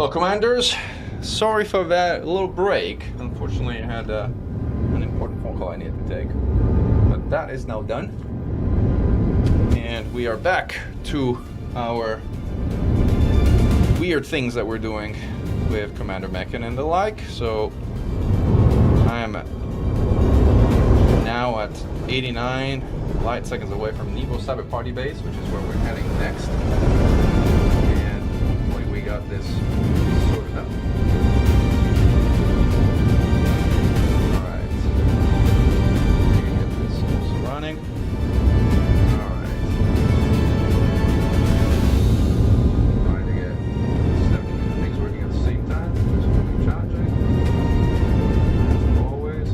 Hello, commanders. Sorry for that little break. Unfortunately, I had an important phone call I needed to take. But that is now done. And we are back to our weird things that we're doing with Commander Mechan and the like. So I am now at 89 light seconds away from Nebo Cyber Party Base, which is where we're heading next. And hopefully we got this sorted out. Alright. Get this also running. Alright. Trying to get 70 things working at the same time. Just charging. As always.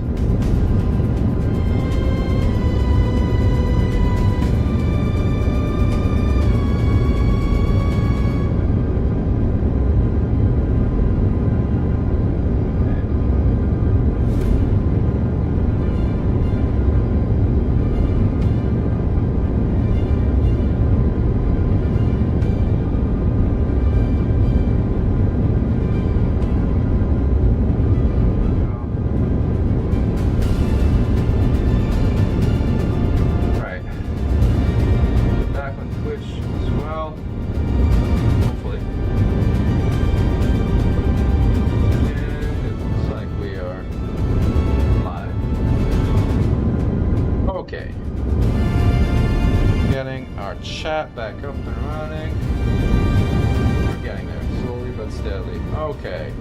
Chat back up and running. We're getting there slowly but steadily. Okay.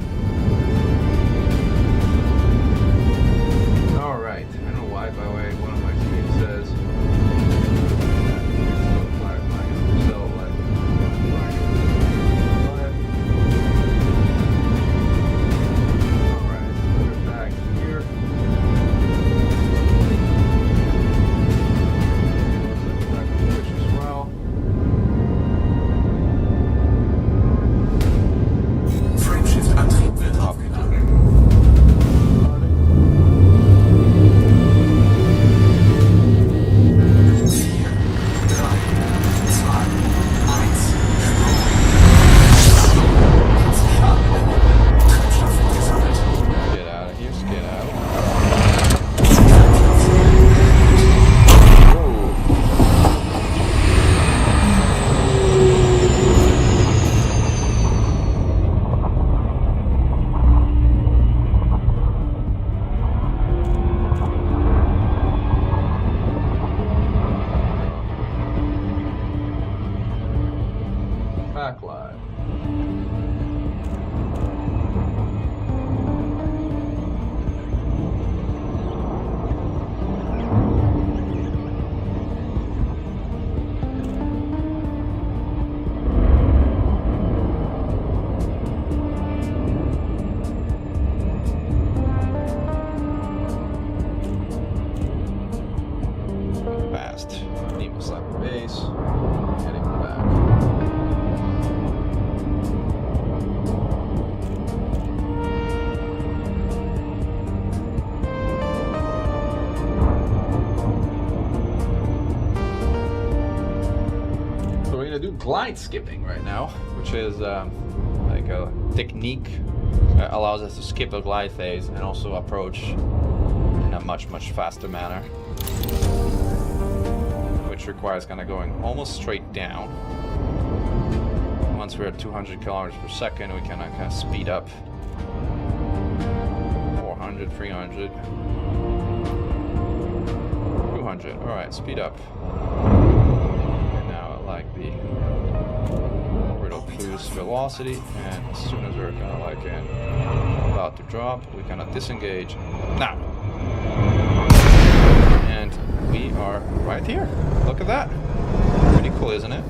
Alright. I don't know why, by the way, one of my streams says alright, we're back here. Glide skipping right now, which is like a technique that allows us to skip the glide phase and also approach in a much faster manner, which requires kind of going almost straight down. Once we're at 200 kilometers per second, we kind of speed up. 400, 300, 200. All right, speed up. And now I like the cruise velocity, and as soon as we're kind of like about to drop, we kind of disengage now, and we are right here. Look at that, pretty cool, isn't it?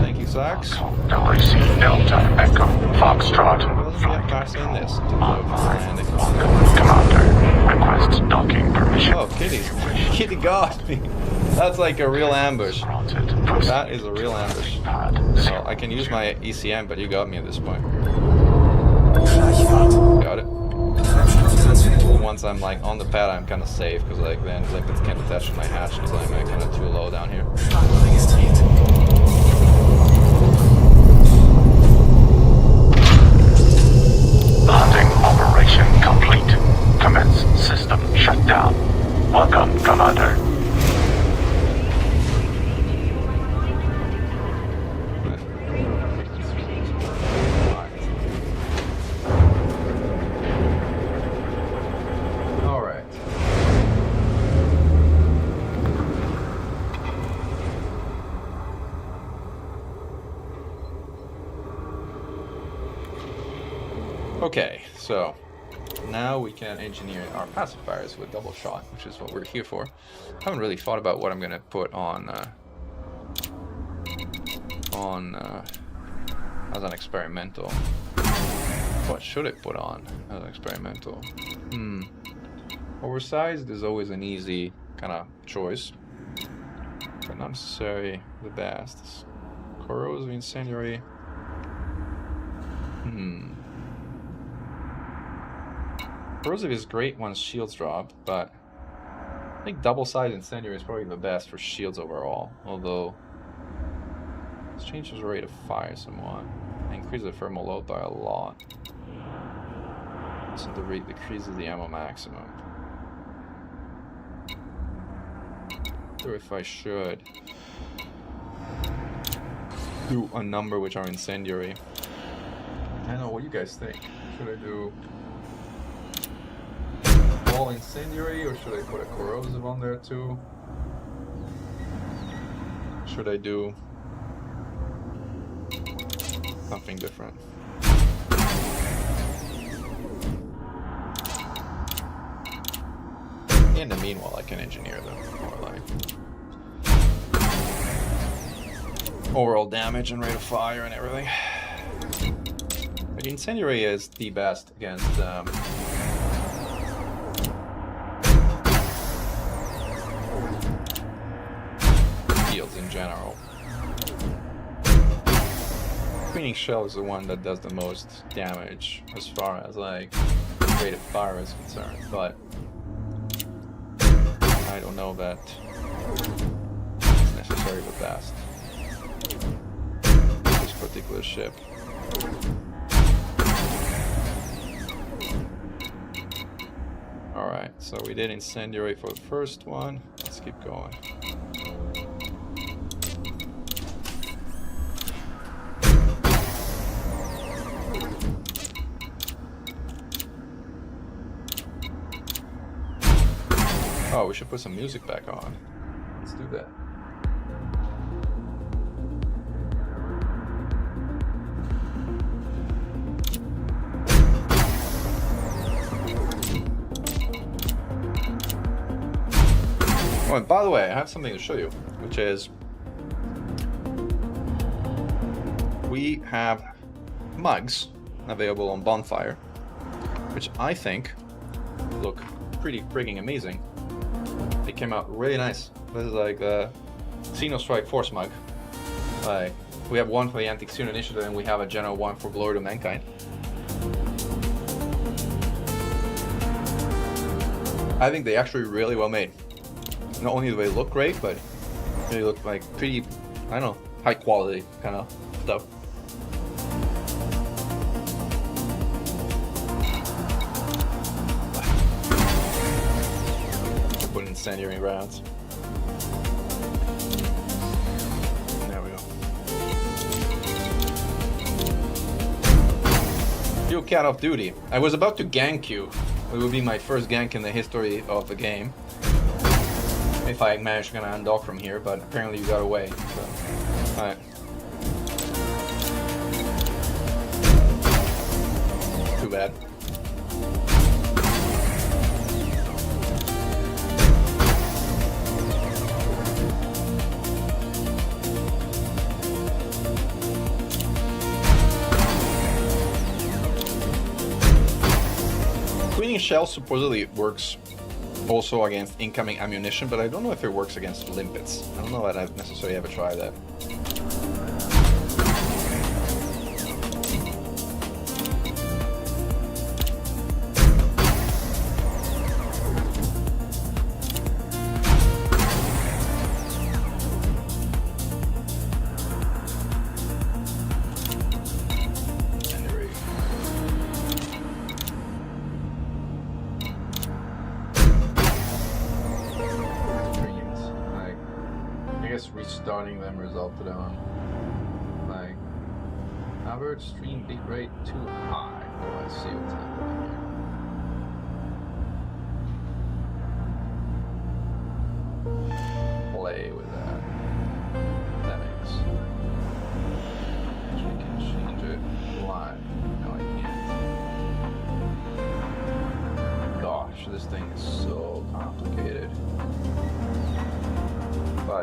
Thank you, Zax. Delta Echo Foxtrot. Passing this to Commander, request docking permission. Oh, Kitty got me. That's like a real ambush. That is a real ambush. Well, I can use my ECM, but you got me at this point. Got it. Once I'm like on the pad, I'm kind of safe because like then limpets can't attach to my hatch because I'm kind of too low down here. Okay, so now we can engineer our pacifiers with double shot, which is what we're here for. I haven't really thought about what I'm gonna put on as an experimental. What should I put on as an experimental? Oversized is always an easy kind of choice, but not necessarily the best. Corrosive, incendiary. Corrosive is great once shields drop, but I think double-sided incendiary is probably the best for shields overall. Although this changes the rate of fire somewhat, increases the thermal load by a lot. So the rate decreases the ammo maximum. So if I should do a number which are incendiary. I don't know, what do you guys think? Should I do all incendiary or should I put a corrosive on there too? Should I do something different? In the meanwhile, I can engineer them more like overall damage and rate of fire and everything. But incendiary is the best against shields in general. Cleaning shell is the one that does the most damage as far as like rate of fire is concerned, but I don't know that it's necessarily the best. This particular ship. Alright, so we did incendiary for the first one. Let's keep going. Oh, we should put some music back on. Let's do that. Oh, and by the way, I have something to show you, which is we have mugs available on Bonfire, which I think look pretty frigging amazing. They came out really nice. This is like the Xenostrike Force mug. Like, we have one for the Anti-Xeno Initiative and we have a general one for Glory to Mankind. I think they actually really well made. Not only do they look great, but they look like pretty, I don't know, high quality kind of stuff. Put incendiary rounds. There we go. You cat off duty. I was about to gank you. It would be my first gank in the history of the game. If I managed to undock from here, but apparently you got away. So. Alright. Too bad. Cleaning shells supposedly works also against incoming ammunition, but I don't know if it works against limpets. I don't know that I've necessarily ever tried that. Restarting them resulted on like average stream bitrate too high. Oh, I see what's happening here. Play with that. That makes. Actually, I can change it live. No, I can't.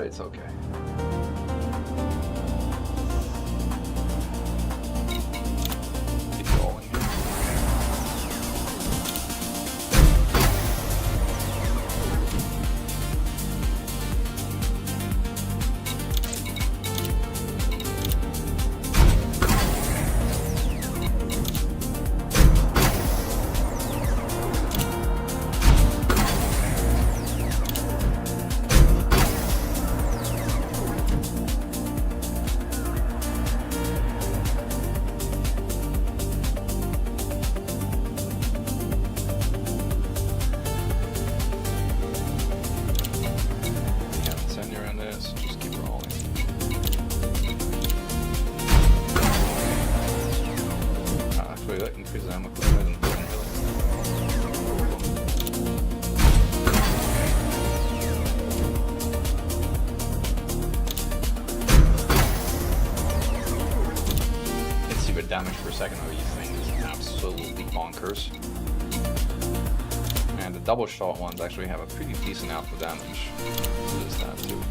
but it's okay. Keep rolling here. Damage per second of these things is absolutely bonkers. And the double shot ones actually have a pretty decent output damage. There's that too.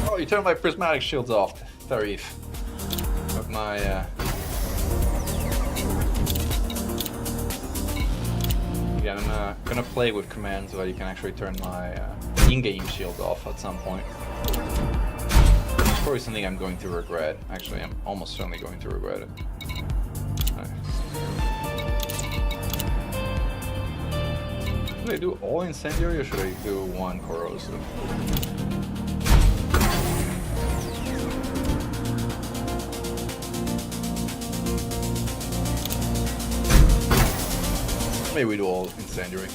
Oh, you turned my prismatic shields off, Tarif. With my yeah, I'm gonna play with commands so that you can actually turn my in-game shield off at some point. It's probably something I'm going to regret. Actually, I'm almost certainly going to regret it. Should I do all incendiary or should I do one corrosive? Maybe we do all incendiary.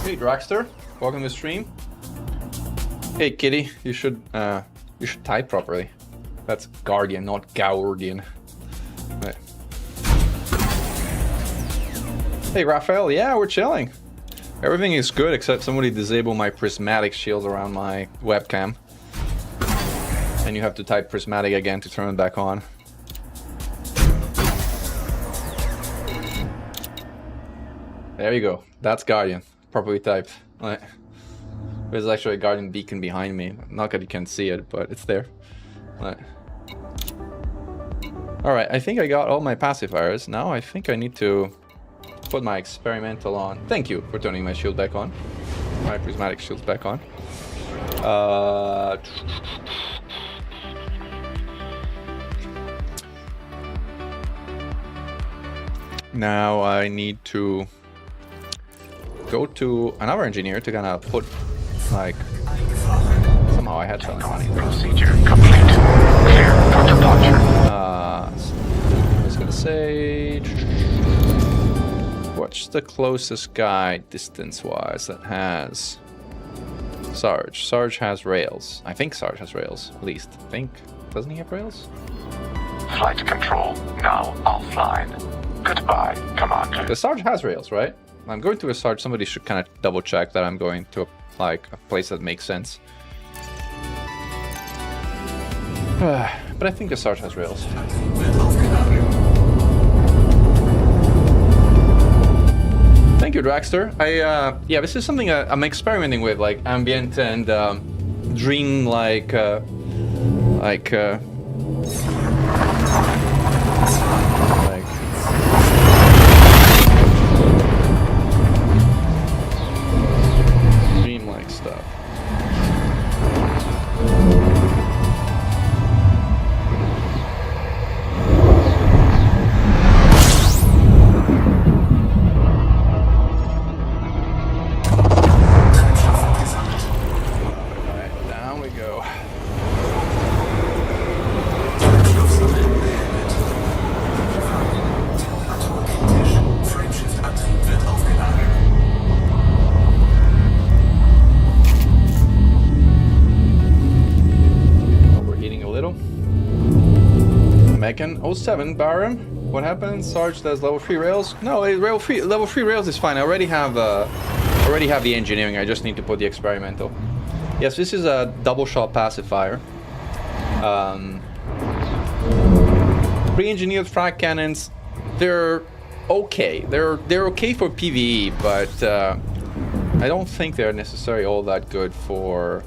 Hey Dragster, welcome to the stream. Hey Kitty, you should type properly. That's Guardian, not Gaurdian. Right. Hey Raphael, yeah, we're chilling. Everything is good except somebody disabled my prismatic shields around my webcam. And you have to type prismatic again to turn it back on. There you go. That's Guardian. Properly typed. Right. There's actually a Guardian beacon behind me. Not that you can see it, but it's there. Right. Alright, I think I got all my pacifiers. Now I think I need to put my experimental on. Thank you for turning my shield back on. My prismatic shield's back on. Now I need to go to another engineer to kind of put, like, somehow I had some money. Procedure complete. Clear for departure. I was gonna say, what's the closest guy distance-wise that has Sarge? Sarge has rails. I think Sarge has rails, at least. I think. Doesn't he have rails? Flight control now offline. Goodbye, Commander. The Sarge has rails, right? I'm going to a Sarge. Somebody should kind of double check that I'm going to like a place that makes sense. But I think the Sarge has rails. Thank you, Dragster. Yeah, this is something I'm experimenting with, like ambient and dream, dreamlike stuff. Alright, down we go. Overheating a little. Mechan 07 Barum. What happened? Sarge does level 3 rails? No, level 3 rails is fine. I already have the engineering. I just need to put the experimental. Yes, this is a double shot pacifier. Pre-engineered frag cannons, they're okay. They're okay for PvE, but I don't think they're necessarily all that good for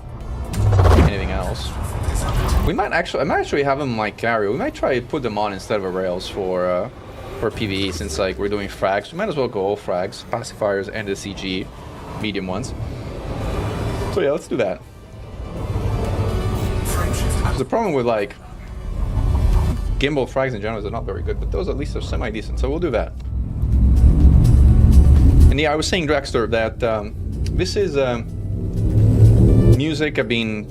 anything else. I might actually have them like carry. We might try to put them on instead of rails for PvE, since like we're doing frags. We might as well go all frags, pacifiers, and the CG medium ones. So yeah, let's do that. The problem with like gimbal frags in general is they're not very good, but those at least are semi-decent, so we'll do that. And yeah, I was saying, Dragster, that this is music I've been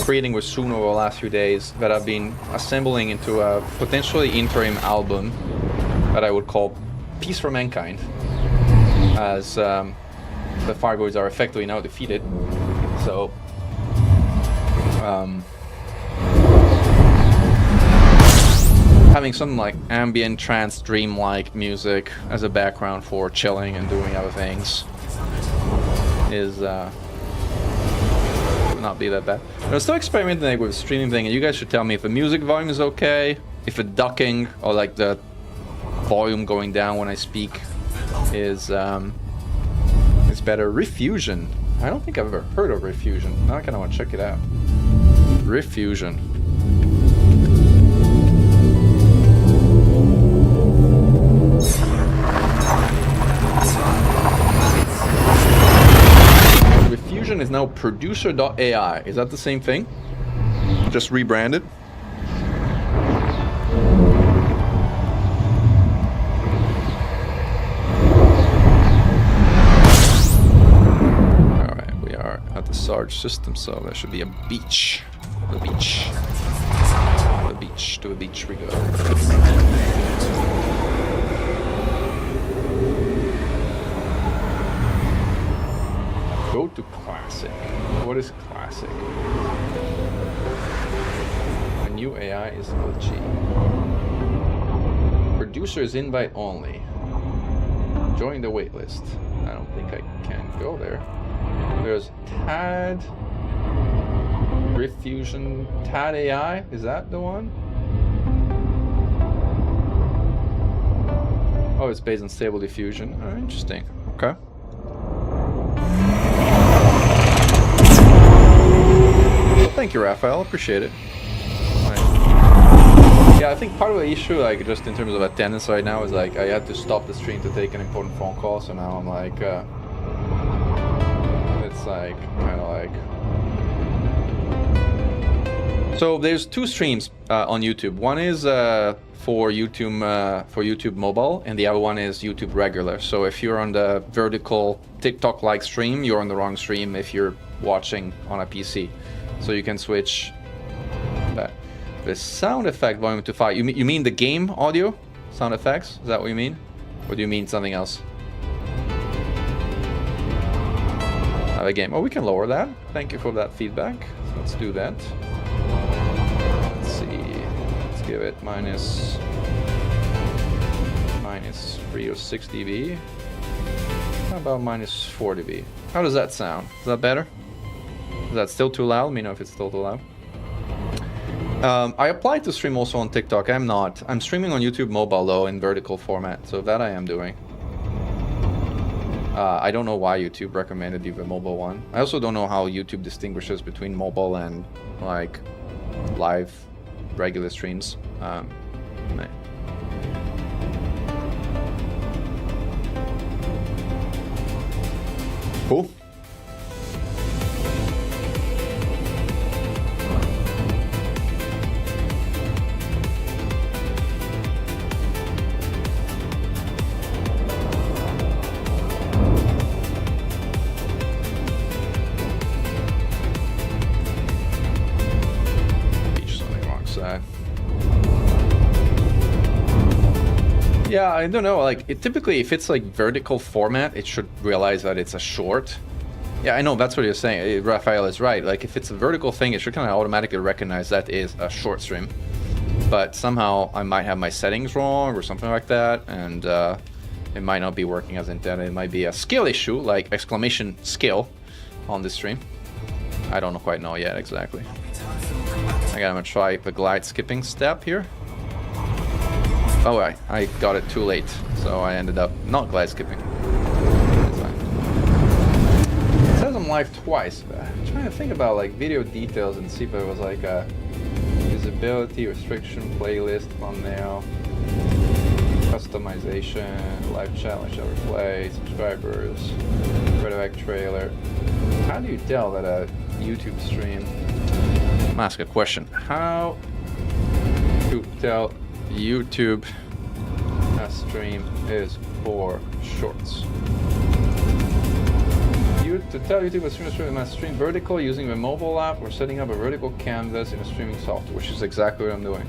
creating with Soon over the last few days that I've been assembling into a potentially interim album that I would call Peace for Mankind, as the Fargoids are effectively now defeated. So having some like ambient trance dream-like music as a background for chilling and doing other things is would not be that bad. But I'm still experimenting with the streaming thing, and you guys should tell me if the music volume is okay, if the ducking or like the volume going down when I speak is better. Refusion. I don't think I've ever heard of Refusion. Now I kind of want to check it out. Refusion. Refusion is now producer.ai. Is that the same thing? Just rebranded? The Sarge system, so there should be a beach. The beach. The beach. To a beach we go. Go to classic. What is classic? A new AI is OG. Producers invite only. Join the waitlist. I don't think I can go there. There's TAD, Refusion, TAD AI, is that the one? Oh, it's based on Stable Diffusion. Oh, interesting. Okay. Well, thank you, Raphael. Appreciate it. Right. Yeah, I think part of the issue, like just in terms of attendance right now, is like I had to stop the stream to take an important phone call, so now I'm like, like kind of like, so there's two streams on YouTube. One is for YouTube mobile, and the other one is YouTube regular. So if you're on the vertical TikTok-like stream, you're on the wrong stream if you're watching on a PC. So you can switch that. The sound effect volume to 5. You mean the game audio sound effects? Is that what you mean, or do you mean something else? The game. Oh, we can lower that. Thank you for that feedback. So let's do that. Let's see. Let's give it minus 3 or 6 dB. How about minus 4 dB? How does that sound? Is that better? Is that still too loud? Let me know if it's still too loud. I applied to stream also on TikTok. I'm not. I'm streaming on YouTube mobile though in vertical format. So that I am doing. I don't know why YouTube recommended you the mobile one. I also don't know how YouTube distinguishes between mobile and like live regular streams. Cool. Yeah, I don't know, like, typically if it's like vertical format, it should realize that it's a short. Yeah, I know, that's what you're saying. Raphael is right. Like, if it's a vertical thing, it should kind of automatically recognize that is a short stream. But somehow I might have my settings wrong or something like that, and it might not be working as intended. It might be a skill issue, like exclamation skill on this stream. I don't quite know yet exactly. I'm gonna try the glide skipping step here. Oh, I got it too late, so I ended up not glide skipping. It's fine. It says I'm live twice, but I'm trying to think about like video details and see if it was like a visibility restriction playlist thumbnail, customization, live chat, live chat replay, subscribers, redirect trailer. How do you tell that a YouTube stream? I'm ask a question. How to tell YouTube a stream is for shorts? To tell YouTube a stream must stream vertical using the mobile app or setting up a vertical canvas in a streaming software, which is exactly what I'm doing.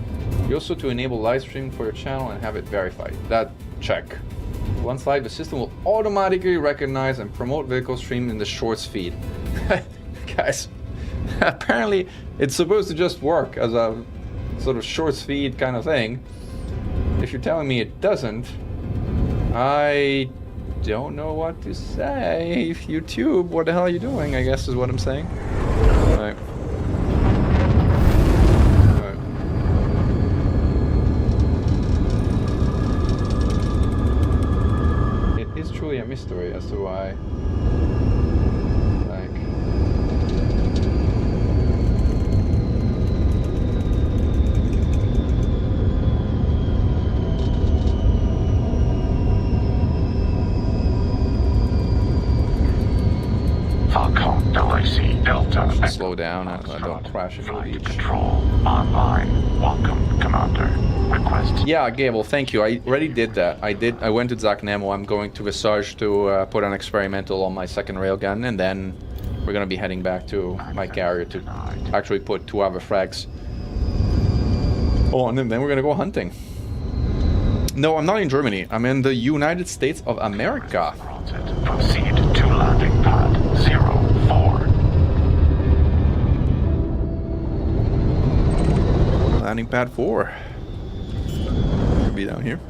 You also to enable live streaming for your channel and have it verified. That check. Once live, the system will automatically recognize and promote vertical stream in the shorts feed. Guys, apparently it's supposed to just work as a sort of shorts feed kind of thing. If you're telling me it doesn't, I don't know what to say. YouTube, what the hell are you doing? I guess is what I'm saying. Right. It is truly a mystery as to why. Slow down, I don't crash into the beach. Control online. Welcome, Commander. Request. Yeah, Gable, thank you. I already did that. I went to Zach Nemo. I'm going to Visage to put an experimental on my second railgun, and then we're gonna be heading back to my carrier to actually put 2 other frags on, and then we're gonna go hunting. No, I'm not in Germany. I'm in the United States of America. Proceed to landing pad 04. Landing pad 4. Could be down here.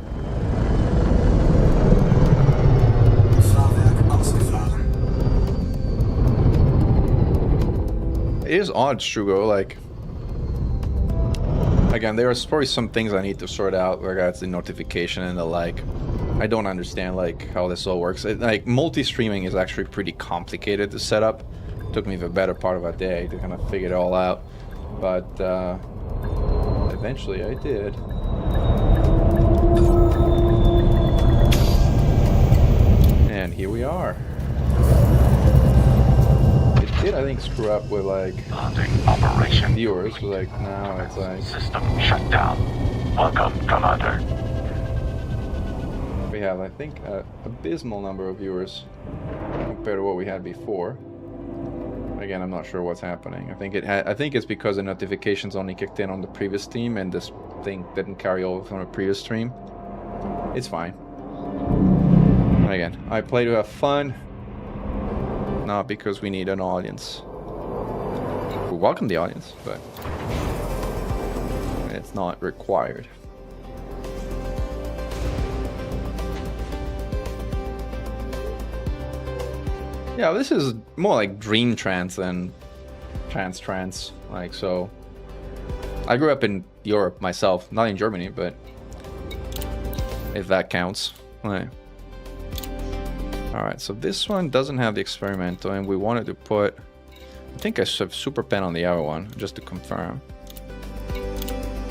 It is odd, Strugo, like... Again, there's probably some things I need to sort out regards the notification and the like. I don't understand like how this all works. Like multi-streaming is actually pretty complicated to set up. It took me the better part of a day to kind of figure it all out, but eventually I did. And here we are. It did, I think, screw up with like operation viewers. So, like now it's like system shut down. Welcome, Commander. We have, I think, an abysmal number of viewers compared to what we had before. Again, I'm not sure what's happening. I think it's because the notifications only kicked in on the previous stream, and this thing didn't carry over from the previous stream. It's fine. And again, I play to have fun, not because we need an audience. We welcome the audience, but it's not required. Yeah, this is more like dream trance than trance. Like, so I grew up in Europe myself, not in Germany, but if that counts. Right. All right, so this one doesn't have the experimental, and we wanted to put, I think I have super pen on the other one, just to confirm.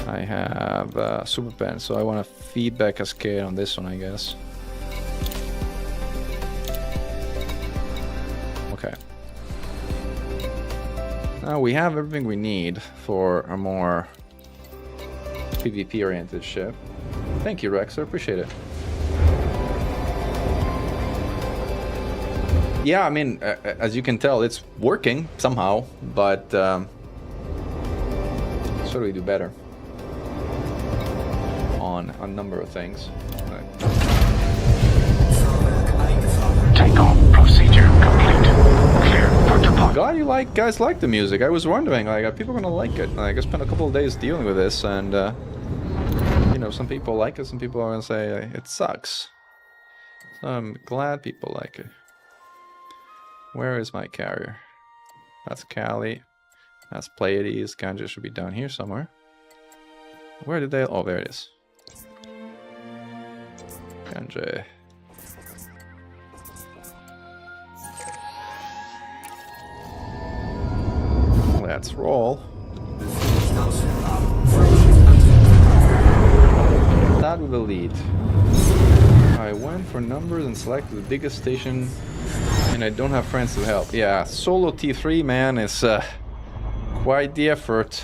I have super pen, so I want a feedback cascade on this one, I guess. Okay. Now we have everything we need for a more PvP-oriented ship. Thank you, Rex. I appreciate it. Yeah, I mean, as you can tell, it's working somehow, but should we do better on a number of things? Takeoff procedure complete. Clear for departure. God, guys like the music. I was wondering, like, are people gonna like it? Like, I spent a couple of days dealing with this, and you know, some people like it, some people are gonna say it sucks. So I'm glad people like it. Where is my carrier? That's Cali. That's Pleiades. Ganja should be down here somewhere. Where did they? Oh, there it is. Kanji. Let's roll. Start with a lead. I went for numbers and selected the biggest station, and I don't have friends to help. Yeah, solo T3, man, is quite the effort.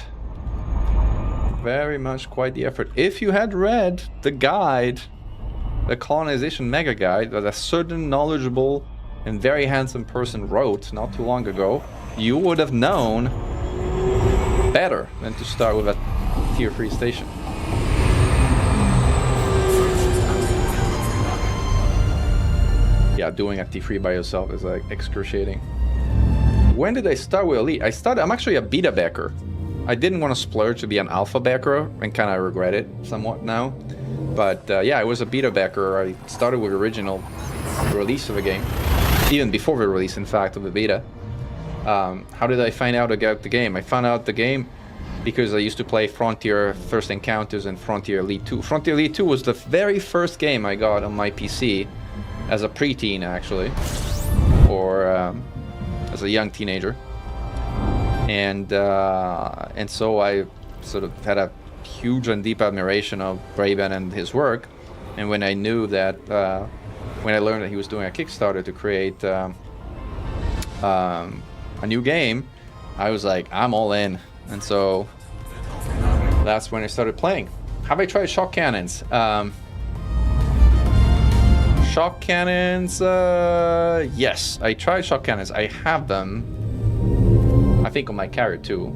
Very much quite the effort. If you had read the guide, the colonization mega guide that a certain knowledgeable and very handsome person wrote not too long ago, you would have known better than to start with a tier 3 station. Yeah, doing a T3 by yourself is like excruciating. When did I start with Elite? I'm actually a beta backer. I didn't want to splurge to be an alpha backer and kind of regret it somewhat now. But yeah, I was a beta backer. I started with the original release of the game. Even before the release, in fact, of the beta. How did I find out about the game? I found out the game because I used to play Frontier First Encounters and Frontier Elite 2. Frontier Elite 2 was the very first game I got on my PC as a preteen, actually. Or as a young teenager. And so I sort of had a huge and deep admiration of Braben and his work. And when I knew that, when I learned that he was doing a Kickstarter to create a new game, I was like, I'm all in. And so that's when I started playing. Have I tried shock cannons? Shock cannons, yes, I tried shock cannons. I have them, I think, on my carrier too.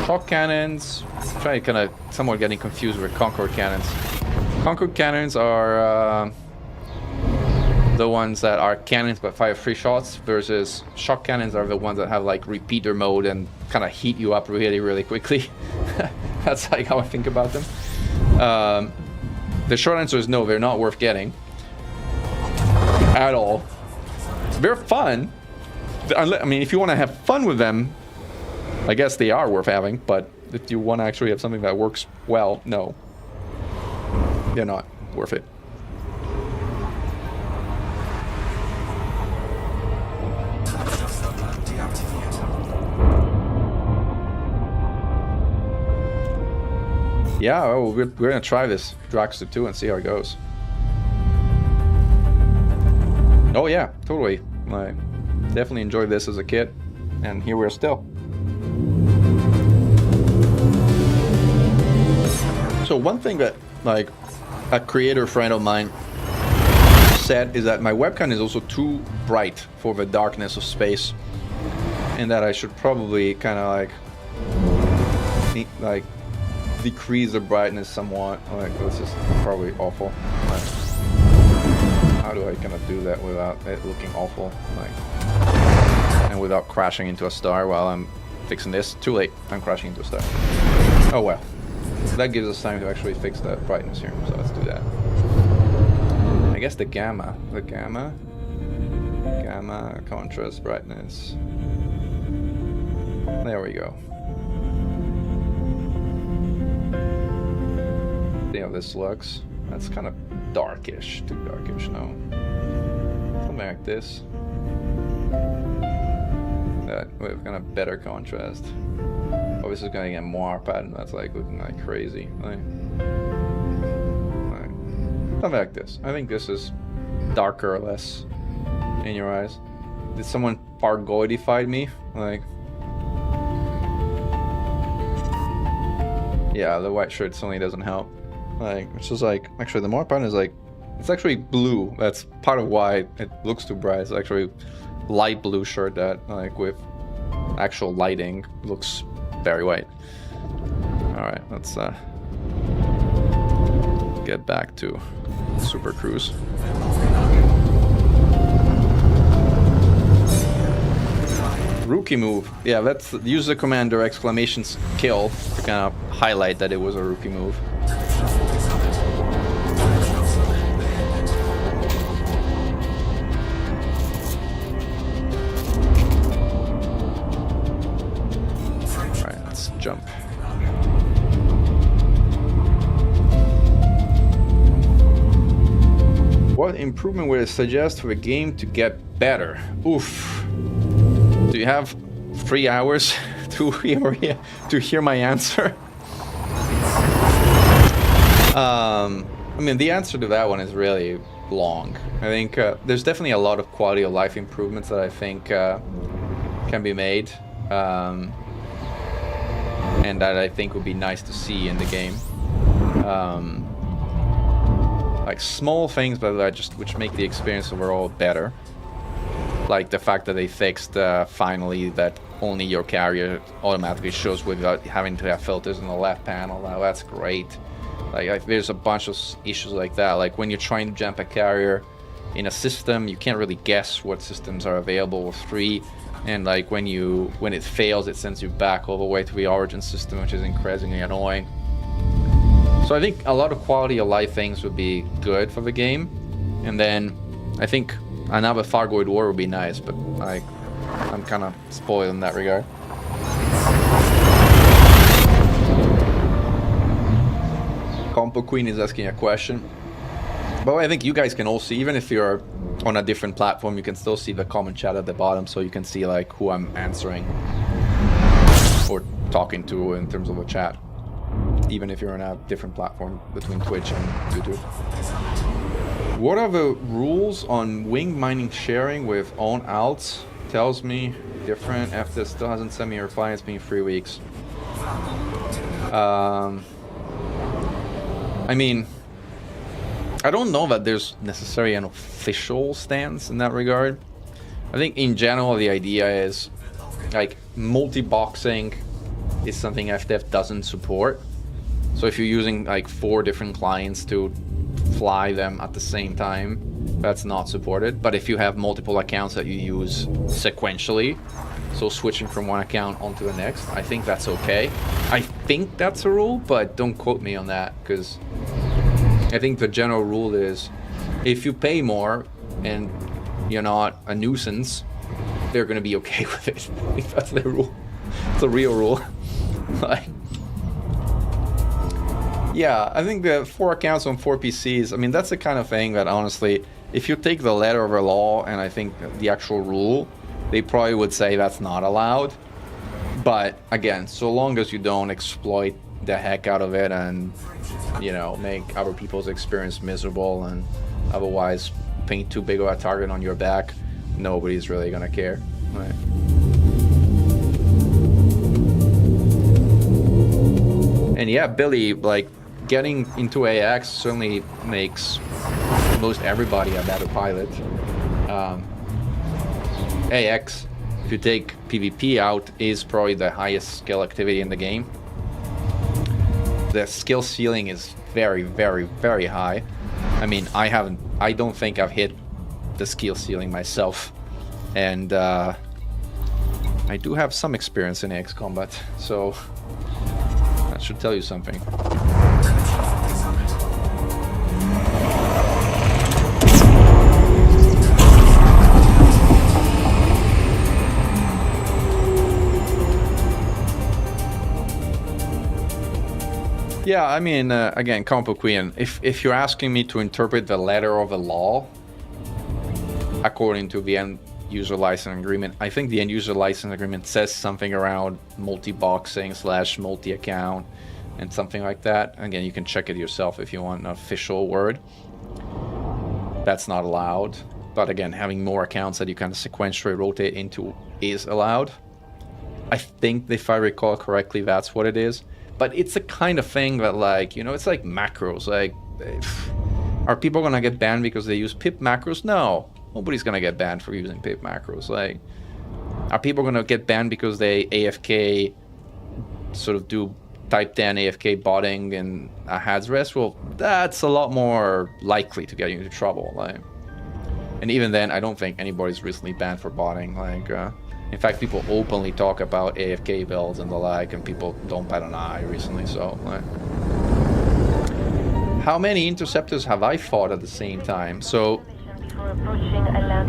Shock cannons, I'm trying to kind of somewhat getting confused with Concord cannons. Concord cannons are the ones that are cannons but fire 3 shots, versus shock cannons are the ones that have like repeater mode and kind of heat you up really, really quickly. That's like how I think about them. The short answer is no, they're not worth getting. At all. They're fun. I mean, if you want to have fun with them, I guess they are worth having, but if you want to actually have something that works well, no. They're not worth it. Yeah, oh, we're gonna try this Dragster 2 and see how it goes. Oh yeah, totally. I definitely enjoyed this as a kid, and here we are still. So one thing that, like, a creator friend of mine said is that my webcam is also too bright for the darkness of space, and that I should probably kind of like decrease the brightness somewhat. Like, this is probably awful. How do I kind of do that without it looking awful, like, and without crashing into a star while I'm fixing this? Too late, I'm crashing into a star. Oh well, that gives us time to actually fix that brightness here, so let's do that. I guess the gamma contrast brightness. There we go. See how this looks. That's kind of darkish, too darkish, no. Something like this. That with kind of better contrast. Oh, this is gonna get more pattern. That's like looking like crazy. Like, something like this. I think this is darker or less in your eyes. Did someone Pargoidify me? Like, yeah, the white shirt certainly doesn't help. Like, it's just like, actually the more pattern is like, it's actually blue. That's part of why it looks too bright. It's actually light blue shirt that, like, with actual lighting looks very white. Alright, let's get back to Super Cruise. Rookie move. Yeah, let's use the commander exclamation kill to kind of highlight that it was a rookie move. Alright, let's jump. what improvement would it suggest for the game to get better? Oof. Do you have 3 hours to hear my answer? I mean, the answer to that one is really long. I think there's definitely a lot of quality of life improvements that I think can be made, and that I think would be nice to see in the game. Like small things, but which make the experience overall better. Like the fact that they fixed finally that only your carrier automatically shows without having to have filters in the left panel. Now that's great. Like there's a bunch of issues like that. Like when you're trying to jump a carrier in a system, you can't really guess what systems are available or free. And like when it fails, it sends you back all the way to the origin system, which is increasingly annoying. So I think a lot of quality of life things would be good for the game. And then I think another Thargoid War would be nice, but I'm kind of spoiled in that regard. Compo Queen is asking a question. But I think you guys can all see, even if you're on a different platform, you can still see the comment chat at the bottom, so you can see like who I'm answering or talking to in terms of a chat, even if you're on a different platform between Twitch and YouTube. What are the rules on wing mining sharing with own alts? Tells me different. After still hasn't sent me a reply. It's been 3 weeks. I mean, I don't know that there's necessarily an official stance in that regard. I think in general the idea is like multi-boxing is something FDev doesn't support. So if you're using like 4 different clients to fly them at the same time, that's not supported. But if you have multiple accounts that you use sequentially, so switching from one account onto the next, I think that's okay. I think that's a rule, but don't quote me on that, because I think the general rule is if you pay more and you're not a nuisance, they're going to be okay with it. I think that's the rule. It's a real rule. Like, yeah, I think the 4 accounts on 4 PCs, I mean, that's the kind of thing that honestly, if you take the letter of the law and I think the actual rule, they probably would say that's not allowed. But again, so long as you don't exploit the heck out of it and, you know, make other people's experience miserable and otherwise paint too big of a target on your back, nobody's really gonna care. Right? And yeah, Billy, like, getting into AX certainly makes most everybody a better pilot. AX, if you take PvP out, is probably the highest skill activity in the game. The skill ceiling is very, very, very high. I mean, I don't think I've hit the skill ceiling myself. And I do have some experience in AX combat, so that should tell you something. Yeah, I mean, again, Compo Queen, if you're asking me to interpret the letter of the law according to the end user license agreement, I think the end user license agreement says something around multi-boxing / multi-account and something like that. Again, you can check it yourself if you want an official word. That's not allowed. But again, having more accounts that you kind of sequentially rotate into is allowed. I think, if I recall correctly, that's what it is. But it's the kind of thing that, like, you know, it's like macros. Like, are people gonna get banned because they use pip macros? No, nobody's gonna get banned for using pip macros. Like, are people gonna get banned because they AFK, sort of do type 10 AFK botting in a HazRes? Well, that's a lot more likely to get you into trouble. Like, and even then, I don't think anybody's recently banned for botting. Like, in fact, people openly talk about AFK builds and the like, and people don't bat an eye recently, so... Like, how many interceptors have I fought at the same time? So,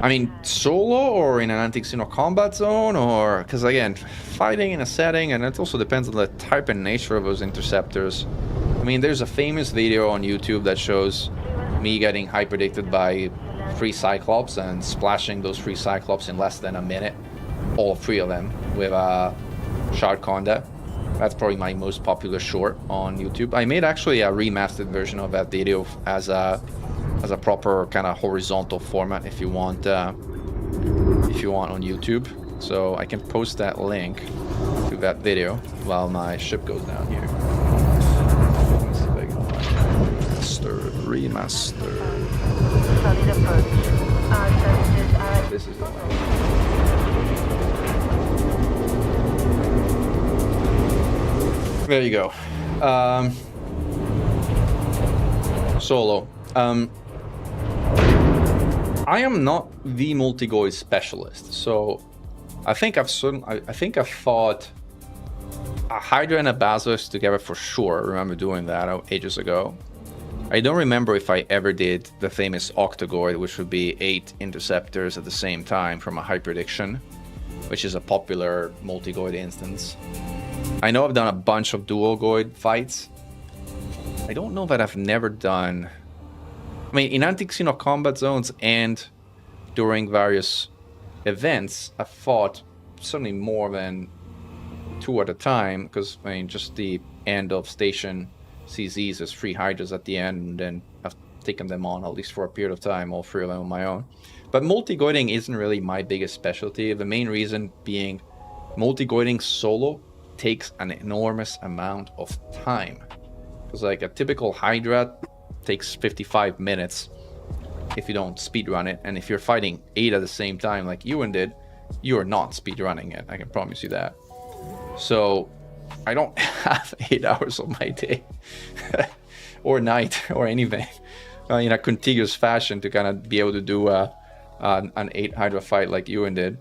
I mean, solo or in an anti-casino combat zone, or... Because again, fighting in a setting, and it also depends on the type and nature of those interceptors. I mean, there's a famous video on YouTube that shows me getting hyperdicted by 3 Cyclops and splashing those 3 Cyclops in less than a minute, all 3 of them with Shard Conda. That's probably my most popular short on YouTube. I made actually a remastered version of that video as a proper kind of horizontal format if you want on YouTube. So I can post that link to that video while my ship goes down here. Let me see if I can find remaster. Solid approach. Our services are... This is the one. There you go. Solo. I am not the multi-GUI specialist, so I think I've fought a Hydra and a Basilisk together for sure. I remember doing that ages ago. I don't remember if I ever did the famous Octogoid, which would be 8 interceptors at the same time from a hyperdiction, which is a popular multi-Goid instance. I know I've done a bunch of dual Goid fights. I don't know that I've never done... I mean, in anti-Xeno combat zones and during various events, I've fought certainly more than 2 at a time, because, I mean, just the end of station CZs is 3 Hydras at the end, and then I've taken them on, at least for a period of time, all 3 of them on my own. But multi-Goiding isn't really my biggest specialty, the main reason being multi-Goiding solo takes an enormous amount of time. Because like a typical Hydra takes 55 minutes if you don't speedrun it, and if you're fighting 8 at the same time like Ewan did, you are not speedrunning it, I can promise you that. So I don't have 8 hours of my day or night or anything in a contiguous fashion to kind of be able to do an 8 Hydra fight like Ewan did.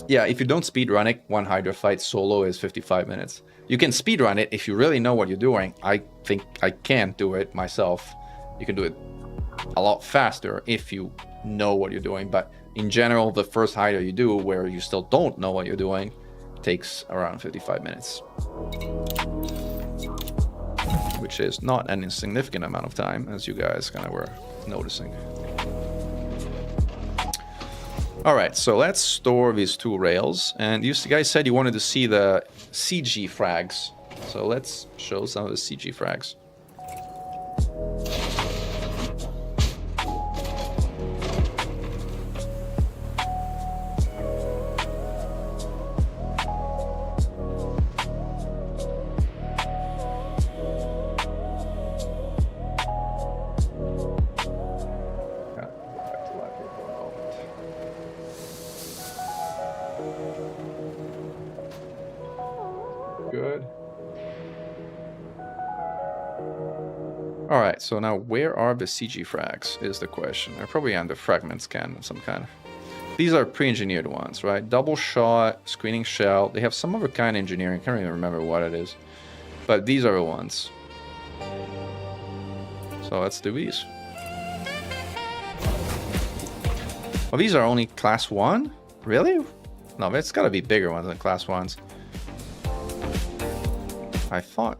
Yeah, if you don't speedrun it, 1 Hydra fight solo is 55 minutes. You can speedrun it if you really know what you're doing. I think I can't do it myself. You can do it a lot faster if you know what you're doing, but in general, the first Hydra you do where you still don't know what you're doing takes around 55 minutes. Which is not an insignificant amount of time, as you guys kind of were noticing. Alright, so let's store these 2 rails. And you guys said you wanted to see the CG frags. So let's show some of the CG frags. Good. Alright, so now where are the CG frags is the question. They're probably on the fragment scan of some kind. These are pre-engineered ones, right? Double shot, screening shell. They have some other kind of engineering. I can't even remember what it is. But these are the ones. So let's do these. Oh, these are only class 1? Really? No, it's gotta be bigger ones than class 1s. I thought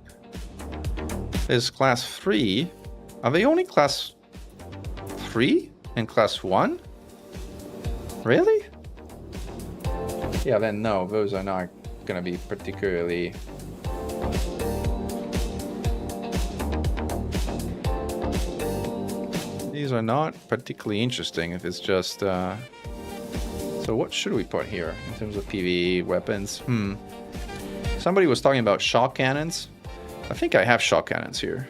there's class 3. Are they only class 3 and class 1? Really? Yeah, then no, those are not gonna be particularly... These are not particularly interesting if it's just... So what should we put here in terms of PvE weapons? Somebody was talking about shock cannons. I think I have shock cannons here.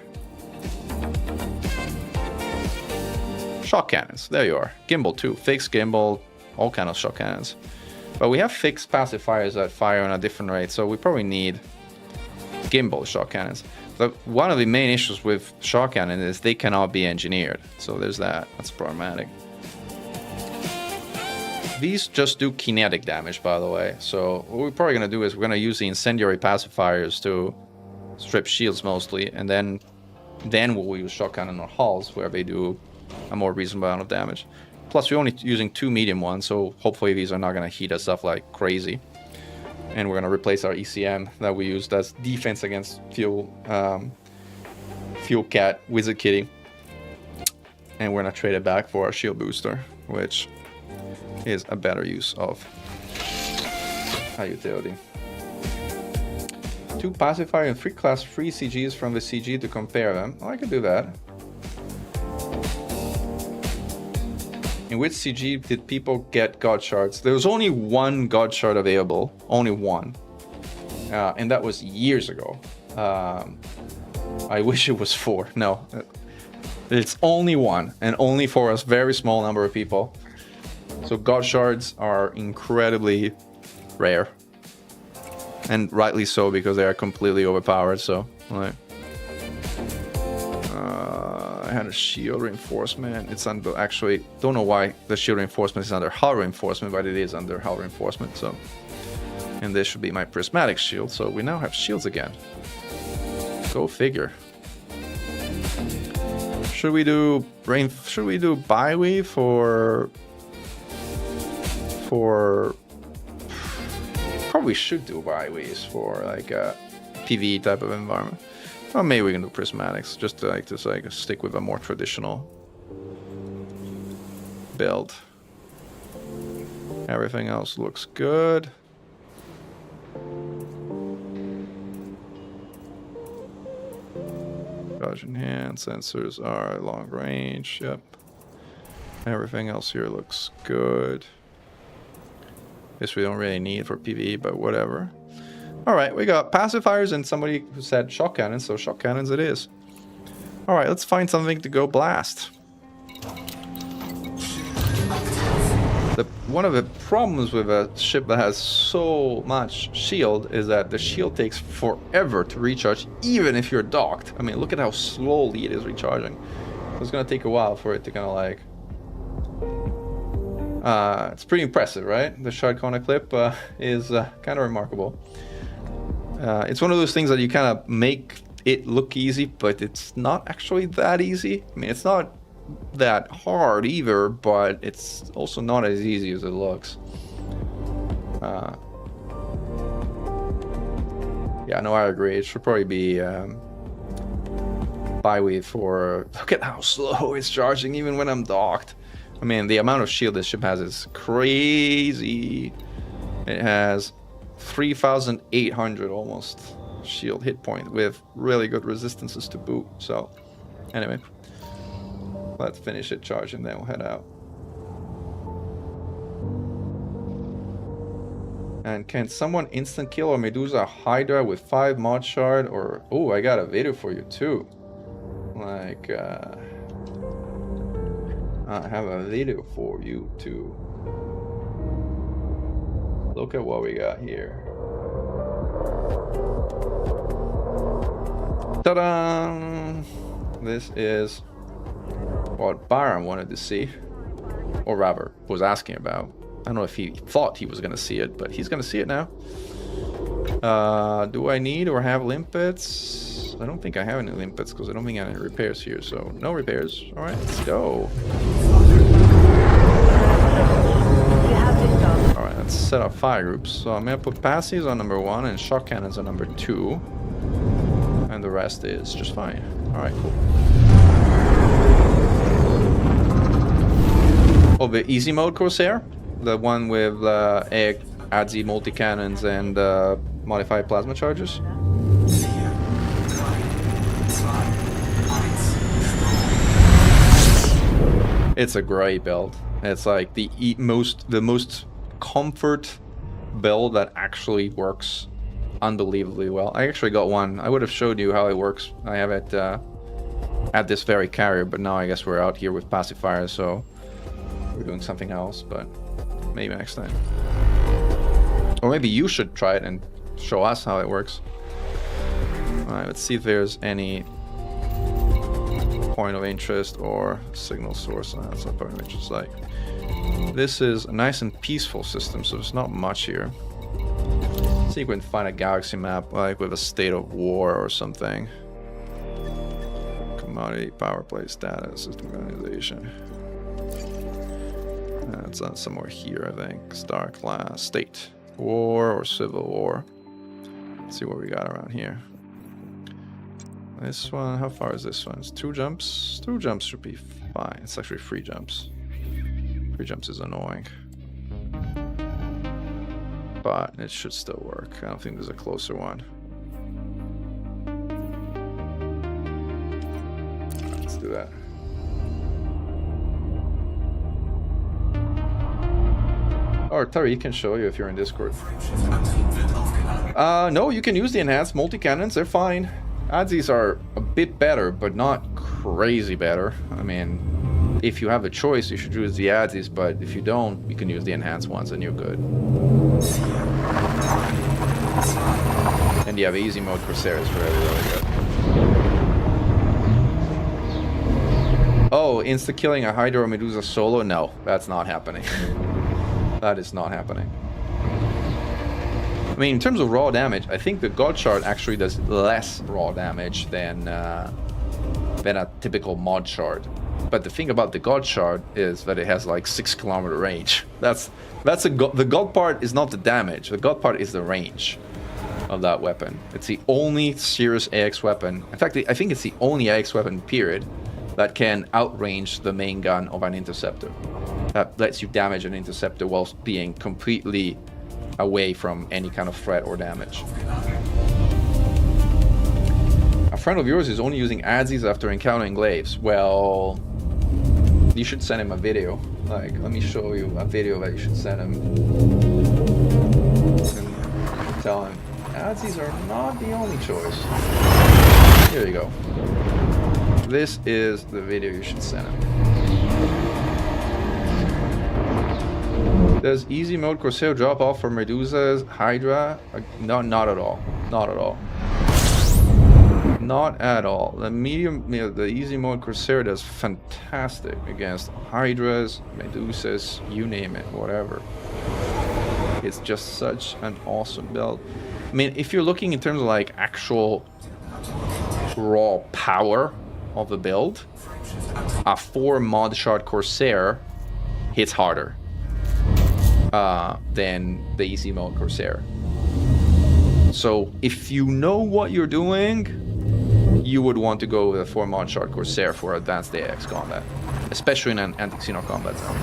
Shock cannons, there you are. Gimbal too, fixed gimbal, all kind of shock cannons. But we have fixed pacifiers that fire on a different rate, so we probably need gimbal shock cannons. But one of the main issues with shock cannons is they cannot be engineered. So there's that, that's problematic. These just do kinetic damage, by the way. So what we're probably going to do is we're going to use the incendiary pacifiers to strip shields mostly, and then we'll use shock cannon on hulls where they do a more reasonable amount of damage. Plus we're only using 2 medium ones, so hopefully these are not going to heat us up like crazy. And we're going to replace our ECM that we used as defense against Fuel Cat Wizard Kitty. and we're gonna trade it back for a shield booster, which is a better use of a utility. 2 pacifier and 3 class 3 CGs from the CG to compare them. Oh, I could do that. In which CG did people get God Shards? There was only one God Shard available, only one. And that was years ago. I wish it was 4. No, it's only one, and only for a very small number of people. So God Shards are incredibly rare. And rightly so, because they are completely overpowered, so like I had a shield reinforcement. It's under, actually don't know why the shield reinforcement is under hull reinforcement, but it is under hull reinforcement. So, and this should be my prismatic shield. So we now have shields again. Go figure. Should we do Byway for probably should do byways for like a PvE type of environment. Or maybe we can do prismatics, just to like stick with a more traditional build. Everything else looks good. Dodge in hand, sensors are long range, yep. Everything else here looks good. This we don't really need for PvE, but whatever. Alright, we got pacifiers and somebody who said shock cannons, so shock cannons it is. Alright, let's find something to go blast. One of the problems with a ship that has so much shield is that the shield takes forever to recharge, even if you're docked. I mean, look at how slowly it is recharging. So it's gonna take a while for it to kind of like... it's pretty impressive, right? The Shard Cone clip is kind of remarkable. It's one of those things that you kind of make it look easy, but it's not actually that easy. I mean, it's not that hard either, but it's also not as easy as it looks. Yeah, no, I agree. It should probably be Byway for... Look at how slow it's charging even when I'm docked. I mean, the amount of shield this ship has is crazy. It has 3,800 almost shield hit point with really good resistances to boot. So, anyway, let's finish it charging, then we'll head out. And can someone instant kill a Medusa Hydra with 5 mod shard? Or, oh, I got a video for you too. Like, I have a video for you too. Look at what we got here. Ta-da! This is what Byron wanted to see, or rather was asking about. I don't know if he thought he was going to see it, but he's going to see it now. Do I need or have limpets? I don't think I have any limpets because I don't think I have any repairs here, so no repairs. All right, let's go. All right, let's set up fire groups. So I'm going to put passives on number 1 and shock cannons on number 2. And the rest is just fine. All right, cool. Oh, the easy mode Corsair? The one with ADSI multi-cannons and modified plasma charges? It's a great build. It's like the most comfort build that actually works unbelievably well. I actually got one. I would have showed you how it works. I have it at this very carrier, but now I guess we're out here with pacifiers, so we're doing something else, but maybe next time. Or maybe you should try it and show us how it works. Alright, let's see if there's any point of interest or signal source. That's not point of interest. Like, this is a nice and peaceful system, so there's not much here. See if we can find a galaxy map like with a state of war or something. Commodity, power play status, system organization. It's somewhere here, I think. Star class, state, war or civil war. Let's see what we got around here. This one, how far is this one? It's 2 jumps. 2 jumps should be fine. It's actually free jumps. Free jumps is annoying. But it should still work. I don't think there's a closer one. Let's do that. Or Tariq can show you if you're in Discord. No, you can use the enhanced multi-cannons, they're fine. HazRes are a bit better, but not crazy better. I mean, if you have a choice, you should use the HazRes, but if you don't, you can use the enhanced ones and you're good. And yeah, the easy mode Corsair is really, really good. Oh, insta-killing a Hydra or Medusa solo? No, that's not happening. That is not happening. I mean, in terms of raw damage, I think the God Shard actually does less raw damage than a typical mod shard. But the thing about the God Shard is that it has like 6-kilometer range. The God part is not the damage. The God part is the range of that weapon. It's the only serious AX weapon. In fact, I think it's the only AX weapon, period, that can outrange the main gun of an interceptor. That lets you damage an interceptor whilst being completely away from any kind of threat or damage. A friend of yours is only using HazRes after encountering glaives. Well, you should send him a video. Like, let me show you a video that you should send him. And tell him, HazRes are not the only choice. Here you go. This is the video you should send him. Does easy mode Corsair drop off for Medusa's Hydra? No, not at all. Not at all. Not at all. The easy mode Corsair does fantastic against Hydras, Medusas, you name it, whatever. It's just such an awesome build. I mean, if you're looking in terms of like actual raw power of the build, a 4 mod shard Corsair hits harder than the easy mode Corsair. So if you know what you're doing, you would want to go with a 4 mod shard Corsair for advanced AX combat, especially in an anti-Xeno combat zone.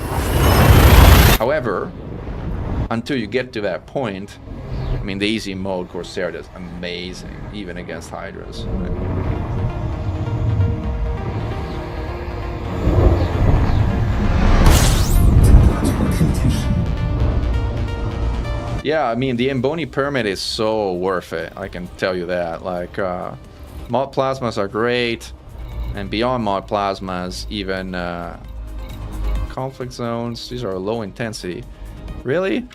However, until you get to that point, I mean, the easy mode Corsair does amazing, even against Hydras. Yeah, I mean, the Emboni permit is so worth it, I can tell you that. Like, mod plasmas are great, and beyond mod plasmas, even conflict zones, these are low intensity. Really?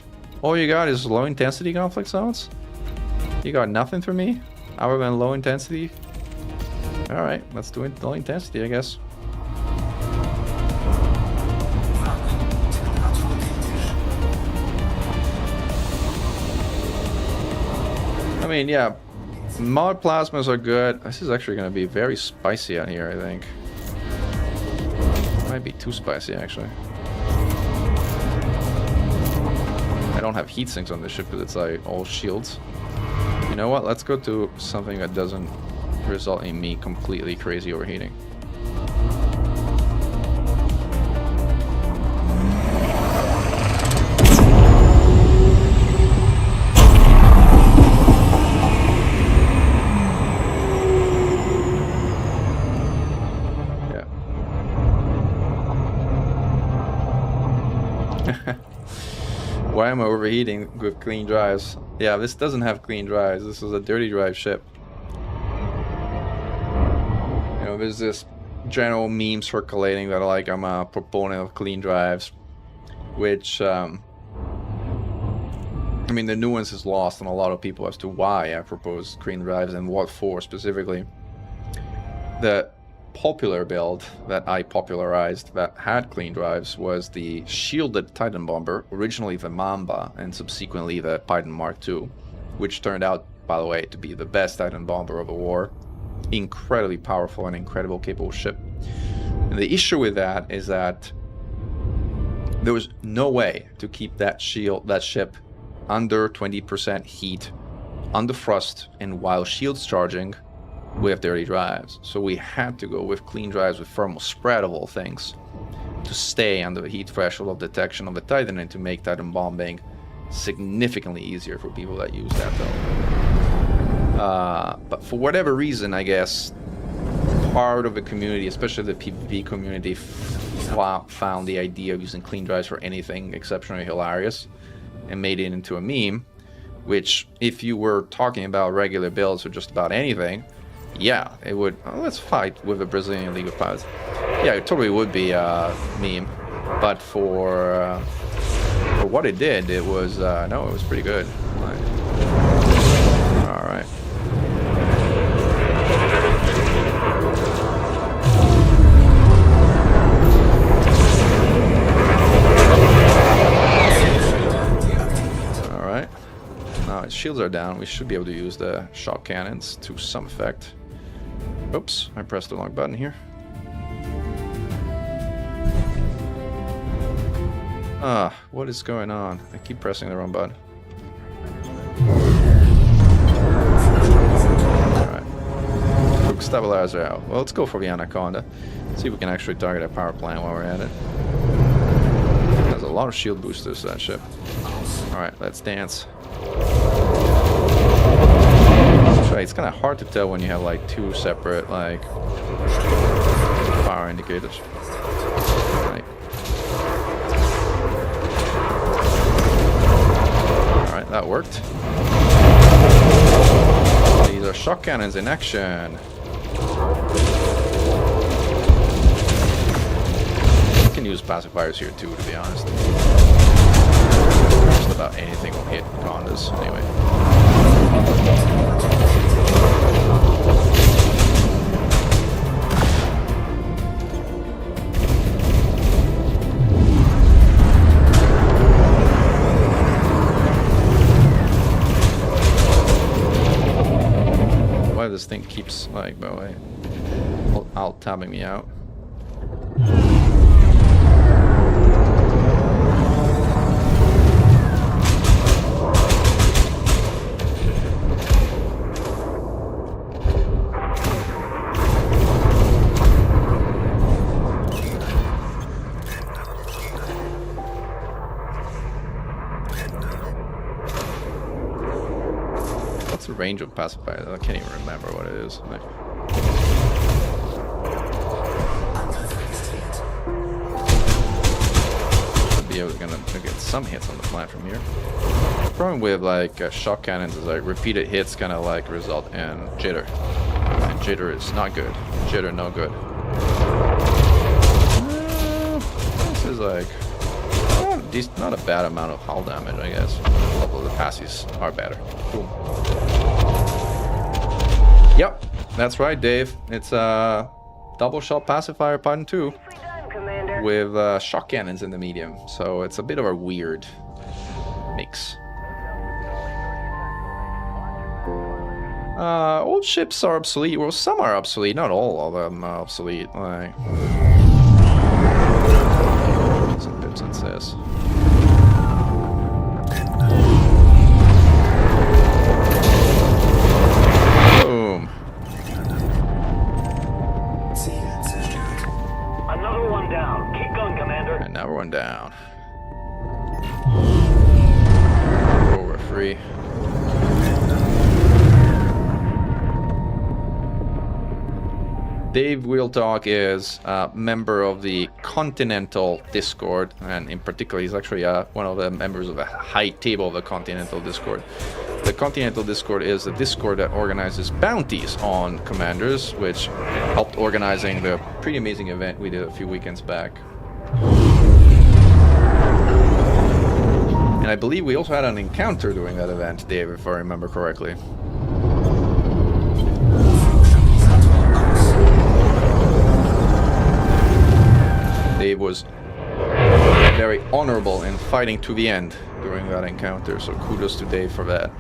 All you got is low intensity conflict zones? You got nothing for me other than low intensity? Alright, let's do it low intensity, I guess. I mean, yeah, mod plasmas are good. This is actually going to be very spicy out here, I think. Might be too spicy, actually. I don't have heat sinks on this ship because it's like all shields. You know what? Let's go to something that doesn't result in me completely crazy overheating. Why am I overheating with clean drives? Yeah, this doesn't have clean drives. This is a dirty drive ship. You know, there's this general meme circulating that like I'm a proponent of clean drives, which I mean, the nuance is lost on a lot of people as to why I propose clean drives and what for specifically. The popular build that I popularized that had clean drives was the shielded Titan bomber, originally the Mamba and subsequently the Titan Mark II, which turned out, by the way, to be the best Titan bomber of the war. Incredibly powerful and incredibly capable ship. And the issue with that is that there was no way to keep that ship under 20% heat, under thrust, and while shields charging with dirty drives. So we had to go with clean drives with thermal spread of all things to stay under the heat threshold of detection of the Titan and to make Titan bombing significantly easier for people that use that though. But for whatever reason, I guess part of the community, especially the PvP community, found the idea of using clean drives for anything exceptionally hilarious and made it into a meme, which if you were talking about regular builds or just about anything, yeah, it would. Oh, let's fight with the Brazilian League of Pilots. Yeah, it totally would be a meme, but for what it did, it was no, it was pretty good. Like, all right. All right. Now its shields are down. We should be able to use the shock cannons to some effect. Oops, I pressed the wrong button here. What is going on? I keep pressing the wrong button. Alright. Quick stabilizer out. Well, let's go for the Anaconda. See if we can actually target a power plant while we're at it. There's a lot of shield boosters, that ship. Alright, let's dance. It's kind of hard to tell when you have like two separate like power indicators. Like, alright, that worked. These are shock cannons in action. You can use pacifiers here too, to be honest. Just about anything will hit condas anyway. Why this thing keeps like, by the way, alt tabbing me out. What's the range of pacifiers? I can't even remember what it is. Like, should be able to get some hits on the plant from here. The problem with like shock cannons is like repeated hits kind of like result in jitter, and jitter is not good. Jitter no good. This is like not a bad amount of hull damage, I guess. Although the passies are better. Boom. Yep, that's right, Dave. It's a double shot pacifier Titan 2 with shock cannons in the medium, so it's a bit of a weird mix. Old ships are obsolete. Well, some are obsolete, not all of them are obsolete. Like, some pips and says. Boom. Another one down. Keep going, Commander. Another one down. Oh, we're free. Dave Wheeltalk is a member of the Continental Discord, and in particular, he's actually one of the members of the high table of the Continental Discord. The Continental Discord is a Discord that organizes bounties on commanders, which helped organizing the pretty amazing event we did a few weekends back. And I believe we also had an encounter during that event, Dave, if I remember correctly. Dave was very honorable in fighting to the end during that encounter, so kudos to Dave for that.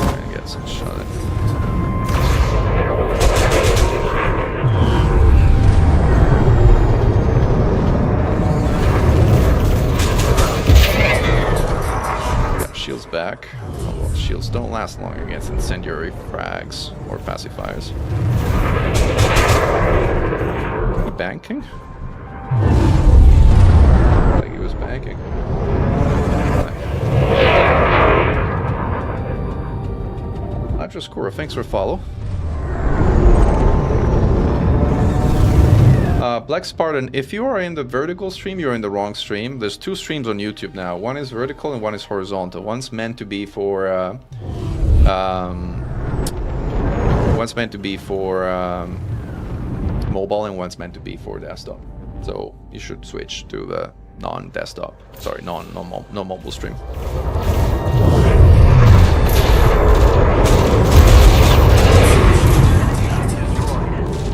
Try and get some shot at. Yeah, shields back. Oh, well, shields don't last long against incendiary frags or pacifiers. Is he banking? Like he was banking. Score, thanks for follow. Black Spartan, if you are in the vertical stream, you're in the wrong stream. There's two streams on YouTube now. One is vertical and one is horizontal. One's meant to be for mobile and one's meant to be for desktop. So you should switch to the non-desktop. Sorry, no mobile stream.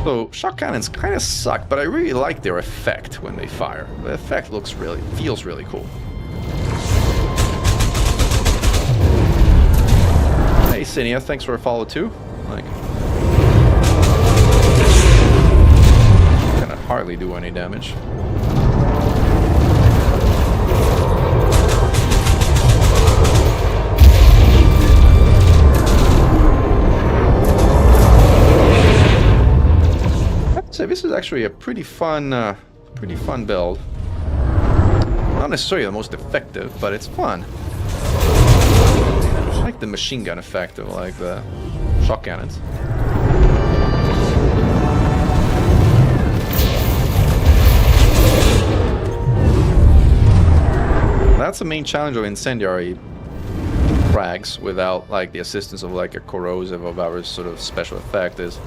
So shock cannons kind of suck, but I really like their effect when they fire. The effect feels really cool. Hey Cinia, thanks for a follow too. Like, gonna hardly do any damage. So this is actually a pretty fun build. Not necessarily the most effective, but it's fun. I like the machine gun effect of like the shock cannons. That's the main challenge of incendiary frags without like the assistance of like a corrosive of our sort of special effect is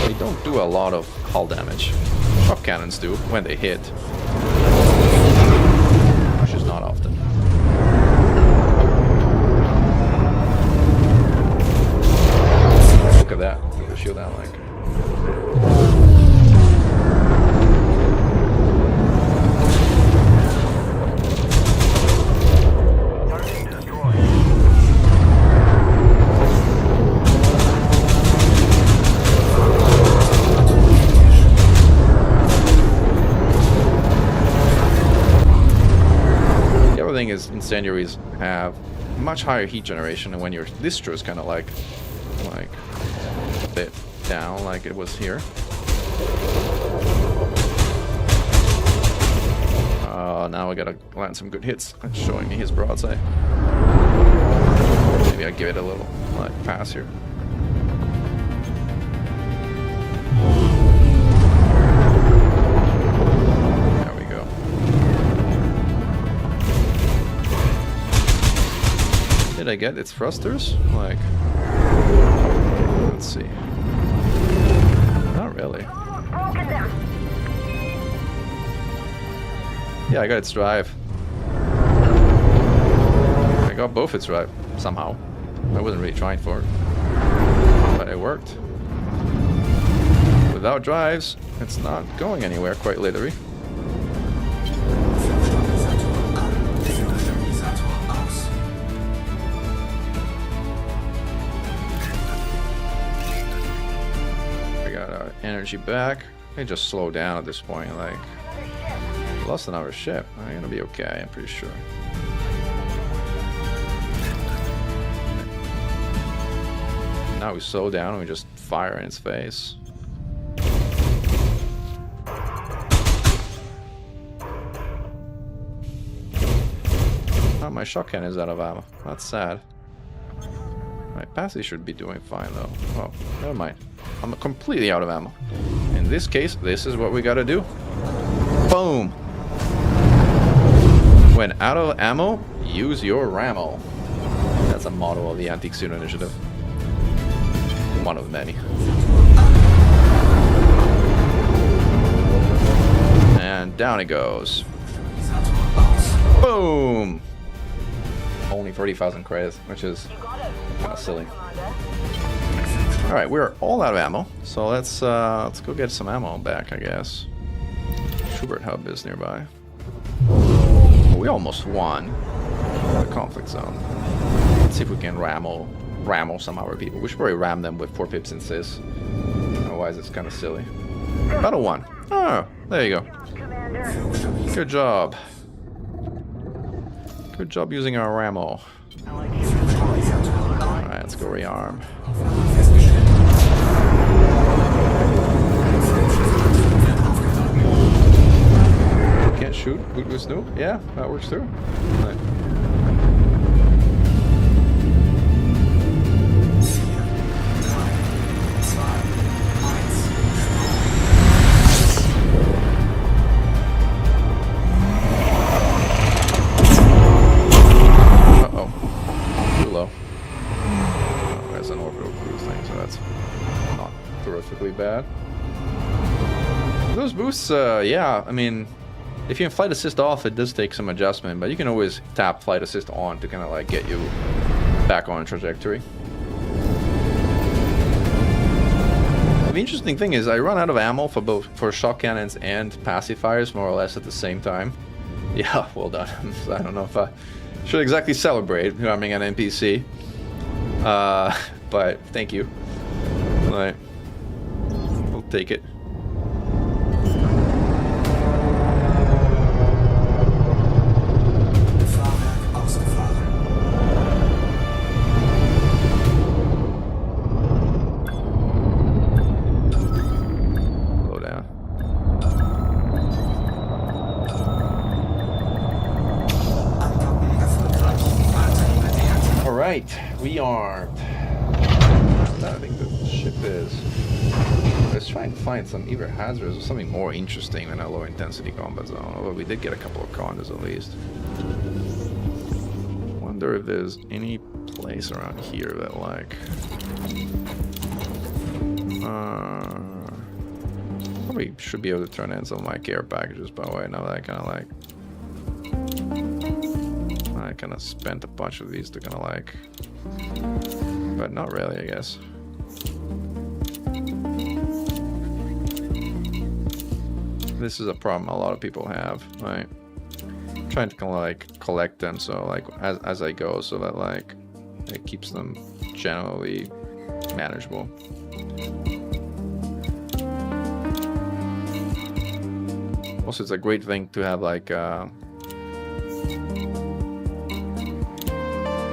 they don't do a lot of hull damage. Shock cannons do when they hit, which is not often. Look at that. Look at the shield down like. Is incendiaries have much higher heat generation, and when your distro is kind of like a bit down like it was here. Now I gotta land some good hits. It's showing me his broadside. Maybe I give it a little like pass here. Did I get its thrusters? Like, let's see. Not really. Yeah, I got its drive. I got both its drive somehow. I wasn't really trying for it, but it worked. Without drives, it's not going anywhere, quite literally. Energy back. They just slow down at this point. Like, lost another ship. I'm gonna be okay, I'm pretty sure. Now we slow down and we just fire in its face. Oh, my shock cannon is out of ammo. That's sad. My passy should be doing fine though. Oh, never mind. I'm completely out of ammo. In this case, this is what we gotta do. Boom! When out of ammo, use your rammo. That's a motto of the Antique Student Initiative. One of many. And down it goes. Boom! Only 30,000 credits, which is kind of silly. All right, we're all out of ammo, so let's go get some ammo back, I guess. Schubert Hub is nearby. We almost won the conflict zone. Let's see if we can rammo some of our people. We should probably ram them with 4 pips and sis. Otherwise, it's kind of silly. Battle 1. Oh, there you go. Good job. Good job using our rammo. Alright, let's go rearm. Can't shoot, boot with Snoop? Yeah, that works too. Right. Bad. Those boosts, yeah, I mean, if you can flight assist off, it does take some adjustment, but you can always tap flight assist on to kind of like get you back on trajectory. The interesting thing is I run out of ammo for both shock cannons and pacifiers more or less at the same time. Yeah, well done. I don't know if I should exactly celebrate harming an NPC, but thank you. Right. Take it. Slow down. All right, we are. I think the ship is. Let's try and find some either HazRes or something more interesting than a low intensity combat zone. Although we did get a couple of condos at least. Wonder if there's any place around here that like probably should be able to turn in some of my care packages by the way. Now that I kind of spent a bunch of these to kind of like, but not really, I guess. This is a problem a lot of people have, right? I'm trying to kind of like collect them so like as I go, so that like it keeps them generally manageable. Also, it's a great thing to have like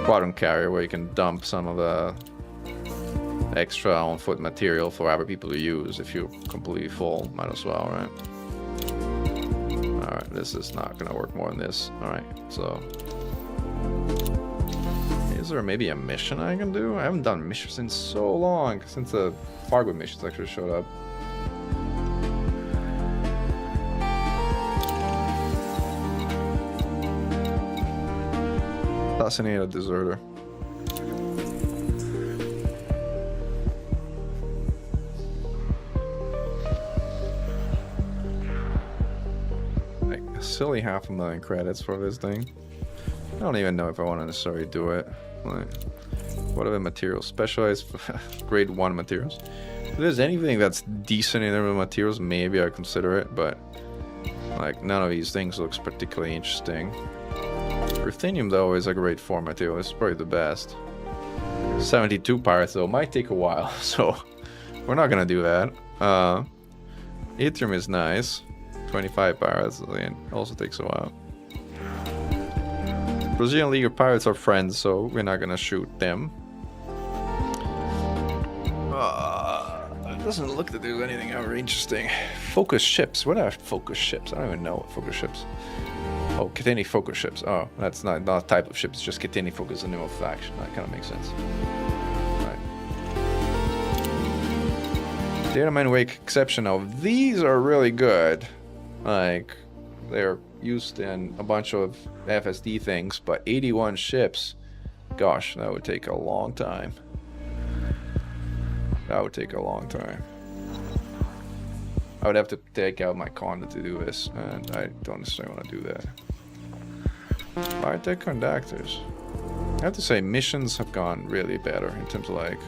quadrant carrier where you can dump some of the extra on foot material for other people to use. If you're completely full, might as well, right? Alright, this is not gonna work more than this. Alright, so is there maybe a mission I can do? I haven't done missions in so long, since the Fargo missions actually showed up. Assassinate a deserter. Like a silly 500,000 credits for this thing. I don't even know if I want to necessarily do it. Like, what are the materials? Specialized grade 1 materials. If there's anything that's decent in terms of materials, maybe I consider it, but like none of these things looks particularly interesting. Ruthenium though is a great form material. It's probably the best. 72 pirates though might take a while, so we're not gonna do that. Yttrium is nice. 25 pirates, and also takes a while. Brazilian League of Pirates are friends, so we're not gonna shoot them. It doesn't look that there's anything ever interesting. Focus ships. What are focus ships? I don't even know what focus ships. Oh, Cateni focus ships. Oh, that's not a type of ship. It's just Cateni focus, a new faction. That kind of makes sense. Right. Data mine wake exceptional. These are really good. Like, they're used in a bunch of FSD things, but 81 ships. Gosh, that would take a long time. That would take a long time. I would have to take out my condo to do this, and I don't necessarily want to do that. Biotech conductors. I have to say, missions have gone really better in terms of like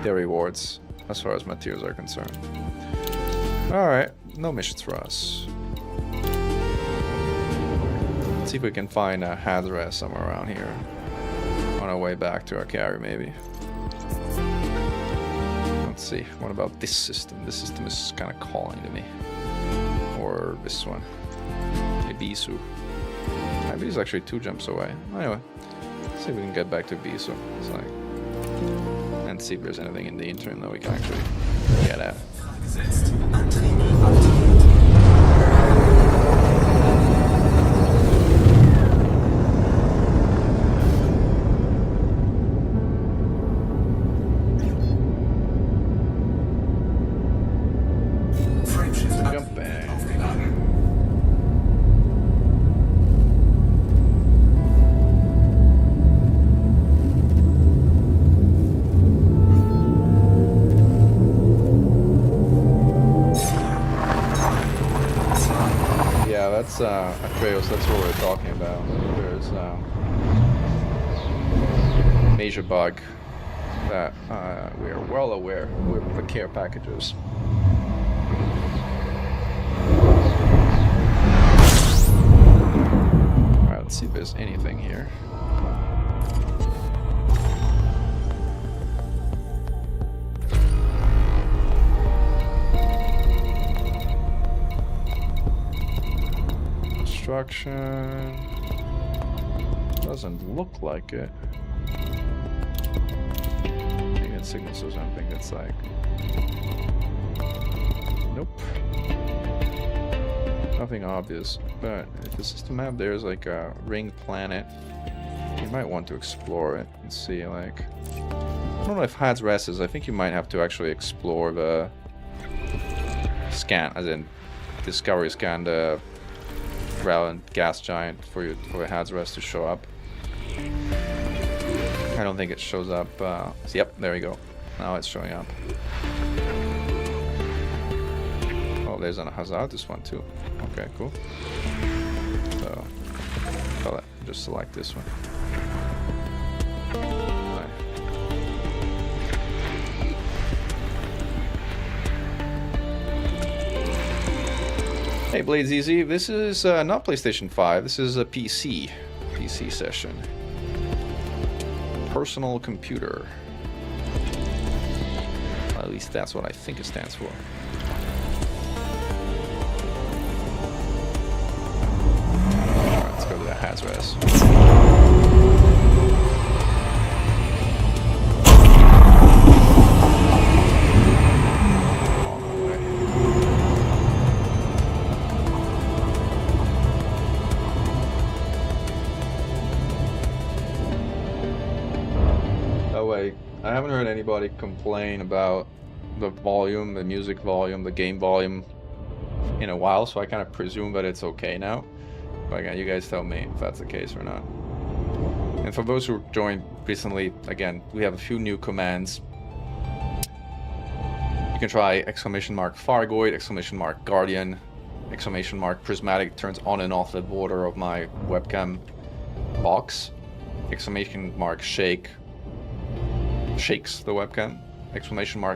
their rewards as far as materials are concerned. Alright, no missions for us. Let's see if we can find a HazRes somewhere around here. On our way back to our carrier, maybe. Let's see, what about this system? This system is kind of calling to me. Or this one. Ibisu. Ibisu is actually 2 jumps away. Anyway, see if we can get back to B. So it's like, and see if there's anything in the interim that we can actually get at. Atreus, that's what we're talking about. There's a major bug that we are well aware with the care packages. Alright, let's see if there's anything here. Doesn't look like it. Maybe it signals or something that's like. Nope. Nothing obvious. But if the system map there's like a ringed planet, you might want to explore it and see like. I don't know if HazRes is. I think you might have to actually explore the scan, as in discovery scan the relevant gas giant for a HazRes to show up. I don't think it shows up. So yep, there we go. Now it's showing up. Oh, there's an HazRes one too. Okay, cool. So, I'll just select this one. Hey Blades Easy, this is not PlayStation 5, this is a PC session. Personal computer. Well, at least that's what I think it stands for. Alright, let's go to the HazRes. I haven't heard anybody complain about the volume, the music volume, the game volume in a while, so I kind of presume that it's okay now. But again, you guys tell me if that's the case or not. And for those who joined recently, again, we have a few new commands. You can try !Fargoid, !Guardian, !Prismatic turns on and off the border of my webcam box, !Shake shakes the webcam,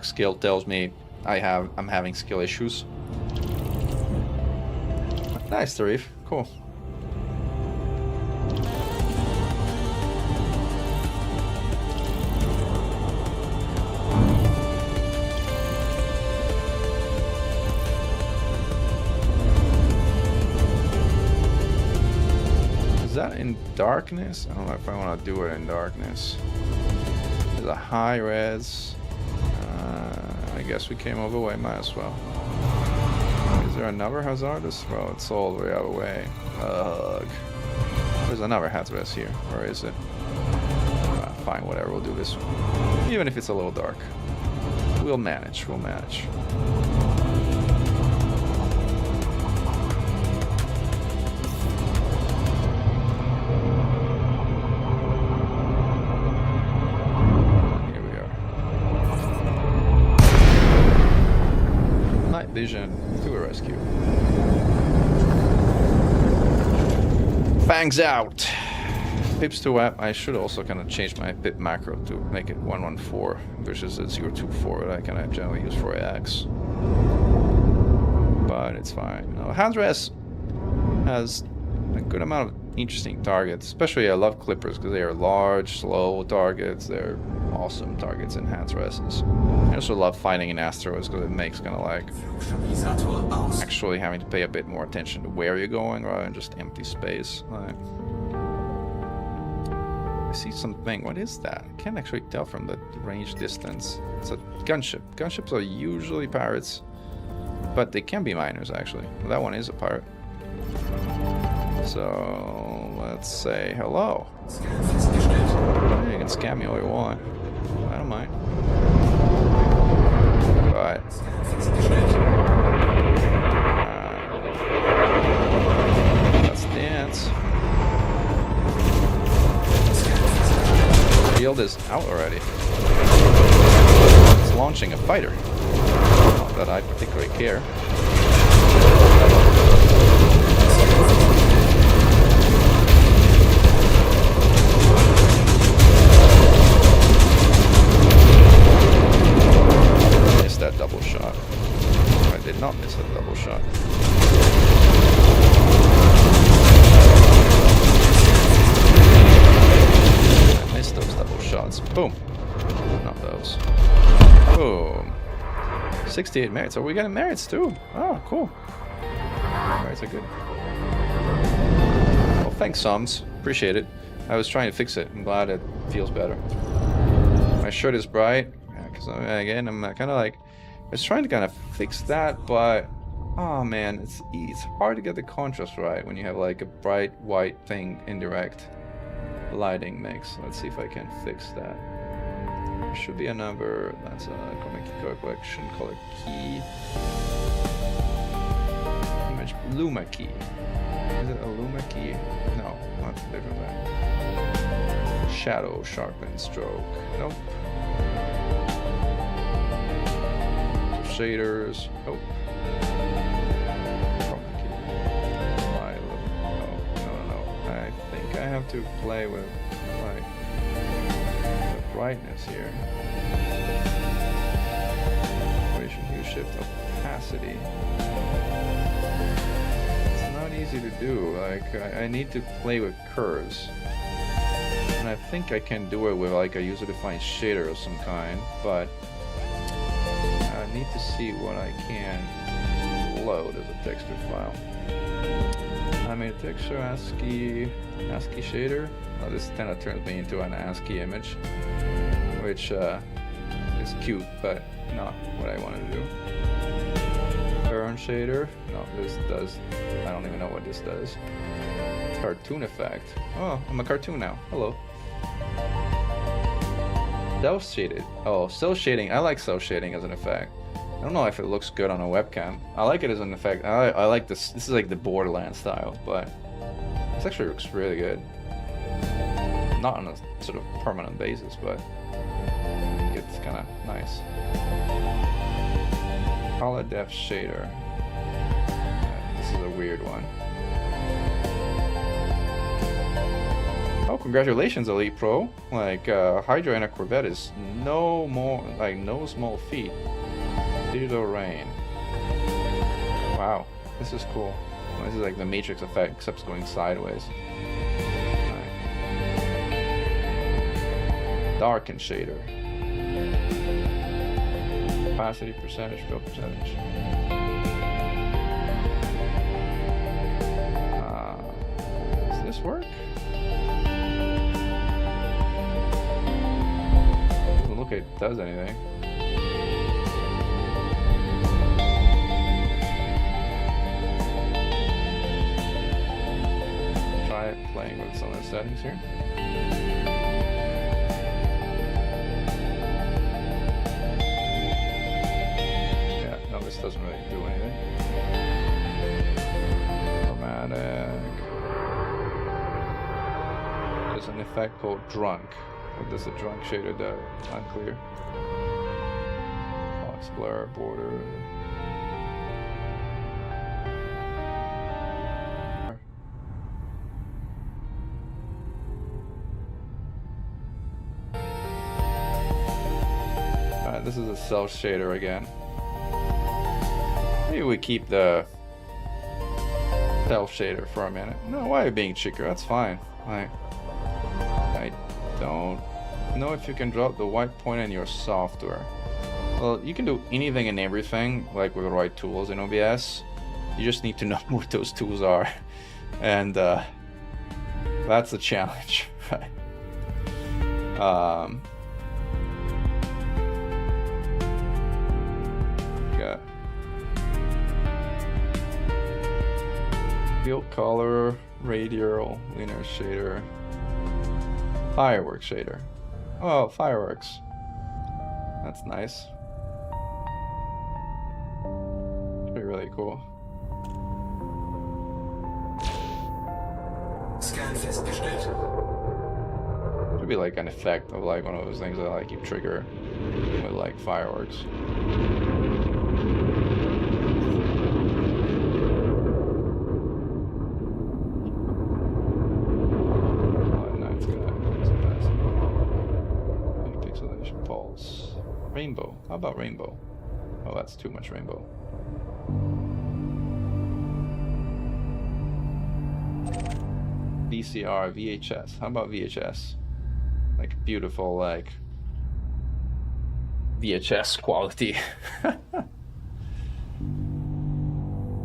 !Skill tells me I'm having skill issues. Nice, Tarif, cool. Is that in darkness? I don't know if I want to do it in darkness. There's a high res. I guess we came all the way, might as well. Is there another HazRes? Well, it's all the way out of the way. Ugh. There's another HazRes here. Where is it? Fine, whatever, we'll do this one. Even if it's a little dark. We'll manage, we'll manage. Vision to a rescue. Fangs out. Pips to app. I should also kind of change my pip macro to make it 114 versus a 024 that I kind of generally use for AX. But it's fine. No, HazRes has a good amount of interesting targets. Especially I love clippers because they are large, slow targets. They're awesome targets in HazRes. I also love fighting in asteroids because it makes kind of like actually having to pay a bit more attention to where you're going rather than just empty space. Like, see something. What is that? I can't actually tell from the range distance. It's a gunship. Gunships are usually pirates, but they can be miners actually. Well, that one is a pirate. So let's say hello. Yeah, you can scam me all you want. I don't mind. But let's dance. Shield is out already. It's launching a fighter. Not that I particularly care. Missed that double shot. I did not miss that double shot. Those double shots. Boom. Not those. Boom. 68 merits. Are we getting merits too? Oh, cool. Merits are good. Well, thanks, Soms. Appreciate it. I was trying to fix it. I'm glad it feels better. My shirt is bright. Because again, I'm kind of like... I was trying to kind of fix that, but... Oh man, it's hard to get the contrast right when you have like a bright white thing indirect lighting mix. Let's see if I can fix that. There should be a number. That's a chroma key collection, color key. Image luma key. Is it a luma key? No, that's a different thing. Shadow, sharpen, stroke. Nope. Shaders. Nope. I have to play with like the brightness here. Equation hue shift opacity. It's not easy to do. Like I need to play with curves, and I think I can do it with like a user-defined shader of some kind, but I need to see what I can load as a texture file. I made a texture ASCII shader. Oh, this kind of turns me into an ASCII image, which is cute, but not what I wanted to do. Burn shader. No, this does. I don't even know what this does. Cartoon effect. Oh, I'm a cartoon now. Hello. Self shaded. Oh, self shading. I like self shading as an effect. I don't know if it looks good on a webcam. I like it as an effect. I like this. This is like the Borderlands style, but this actually looks really good. Not on a sort of permanent basis, but it's kind of nice. Color depth shader. This is a weird one. Oh, congratulations, Elite Pro! Like Hydra in a Corvette is no small feat. Digital rain. Wow, this is cool. This is like the Matrix effect, except it's going sideways. Right. Darken shader. Opacity percentage, fill percentage. Does this work? Doesn't look like it does anything. Playing with some of the settings here. Yeah, no, this doesn't really do anything. Chromatic. There's an effect called drunk. What does the drunk shader do? Unclear. Box blur, border. This is a self shader again. Maybe we keep the self shader for a minute. No, why are you being cheeky? That's fine. I don't know if you can drop the white point in your software. Well, you can do anything and everything, like with the right tools in OBS. You just need to know what those tools are, and that's a challenge, right? Got field color, radial, linear shader, fireworks shader. Oh, fireworks. That's nice. Should be really cool. Scan festgestellt. Should be like an effect of like one of those things that like you trigger with like fireworks. Oh, nice guy. Pixelation pulse. Rainbow. How about rainbow? Oh, that's too much rainbow. VCR, VHS. How about VHS? Like beautiful, like VHS quality.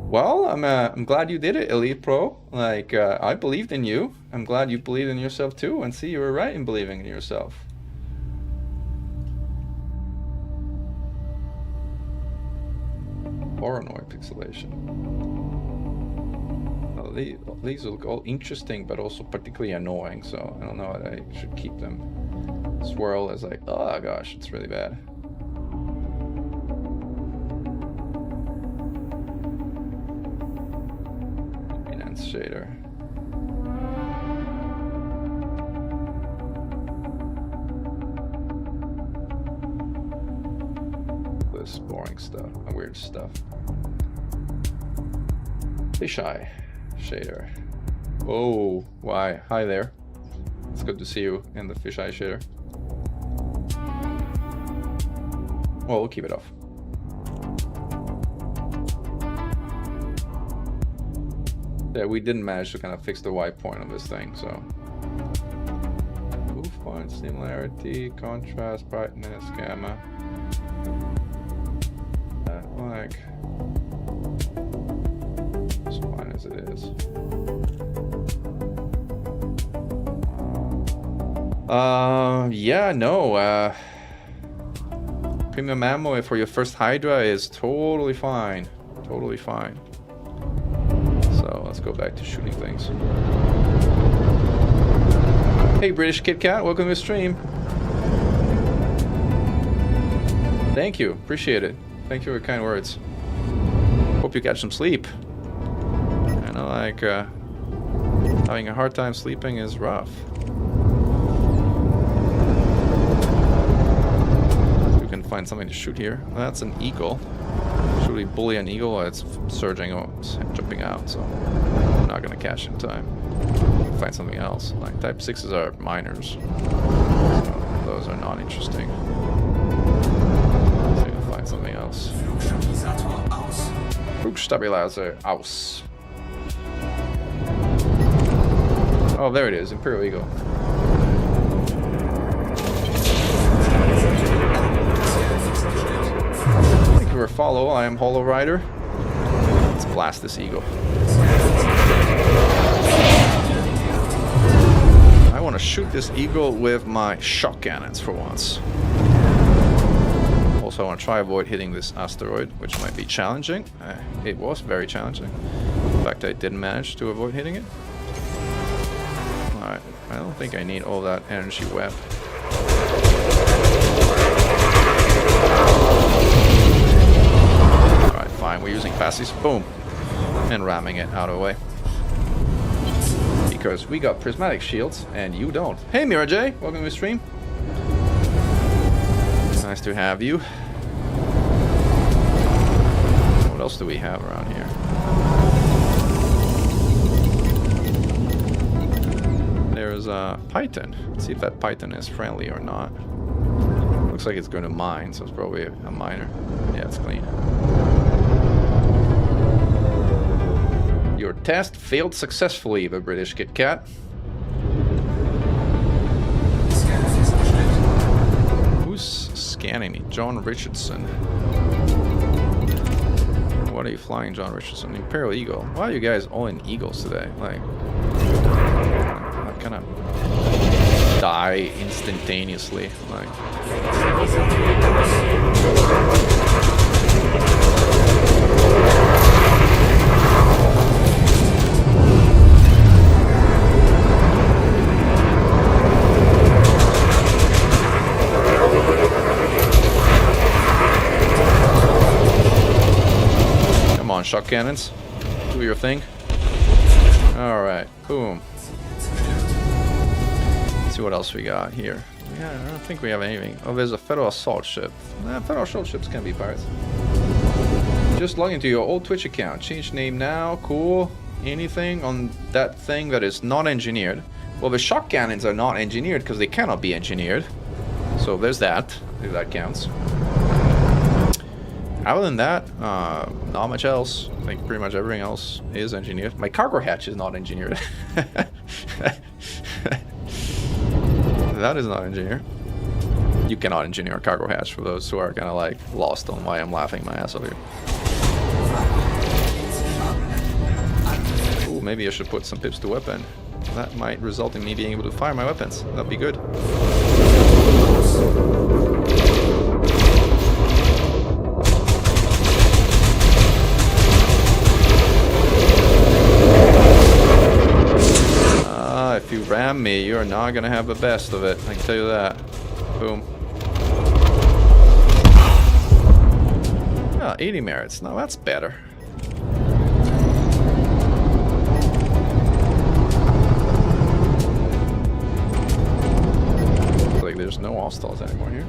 Well, I'm glad you did it, Elite Pro. Like I believed in you. I'm glad you believed in yourself too. And see, you were right in believing in yourself. Paranoid pixelation. Well, these look all interesting, but also particularly annoying. So I don't know that I should keep them. Swirl is like, oh gosh, it's really bad. Luminance shader. This boring stuff, weird stuff. Fisheye shader. Oh, why? Hi there. It's good to see you in the fisheye shader. Well, we'll keep it off. Yeah, we didn't manage to kind of fix the white point on this thing, so. Move point, similarity, contrast, brightness, gamma. Like. As fine as it is. Yeah, no, premium ammo for your first Hydra is totally fine. Totally fine. So let's go back to shooting things. Hey, British Kit Kat, welcome to the stream. Thank you, appreciate it. Thank you for your kind words. Hope you catch some sleep. I know, like, having a hard time sleeping is rough. Find something to shoot here. Well, that's an eagle. Should we bully an eagle? It's surging or jumping out, so I'm not gonna catch in time. Find something else. Like type 6s are minors, so those are not interesting. So we'll find something else. Flugstabilizer aus. Oh, there it is. Imperial Eagle. Follow, I am Hollow Rider. Let's blast this eagle. I want to shoot this eagle with my shock cannons for once. Also, I want to try avoid hitting this asteroid, which might be challenging. It was very challenging. In fact, I didn't manage to avoid hitting it. Alright, I don't think I need all that energy web. Fine, we're using passives, boom, and ramming it out of the way. Because we got prismatic shields, and you don't. Hey Mira J, welcome to the stream. Nice to have you. What else do we have around here? There's a Python. Let's see if that Python is friendly or not. Looks like it's going to mine, so it's probably a miner. Yeah, it's clean. Your test failed successfully, the British Kit Kat. Who's scanning me? John Richardson. What are you flying, John Richardson? Imperial Eagle. Why are you guys all in eagles today? Like, kind of die instantaneously. Like, come on, shock cannons, do your thing. All right, boom. Let's see what else we got here. Yeah, I don't think we have anything. Oh, there's a federal assault ship. Nah, federal assault ships can be pirates. Just log into your old Twitch account. Change name now. Cool. Anything on that thing that is not engineered? Well, the shock cannons are not engineered because they cannot be engineered. So there's that, if that counts. Other than that, not much else. I think pretty much everything else is engineered. My cargo hatch is not engineered. That is not engineered. You cannot engineer a cargo hatch, for those who are kind of like lost on why I'm laughing my ass off here. Ooh, maybe I should put some pips to weapon. That might result in me being able to fire my weapons. That'd be good. If you ram me, you're not gonna have the best of it. I can tell you that. Boom. Ah, 80 merits. Now that's better. Like there's no hostiles anymore here.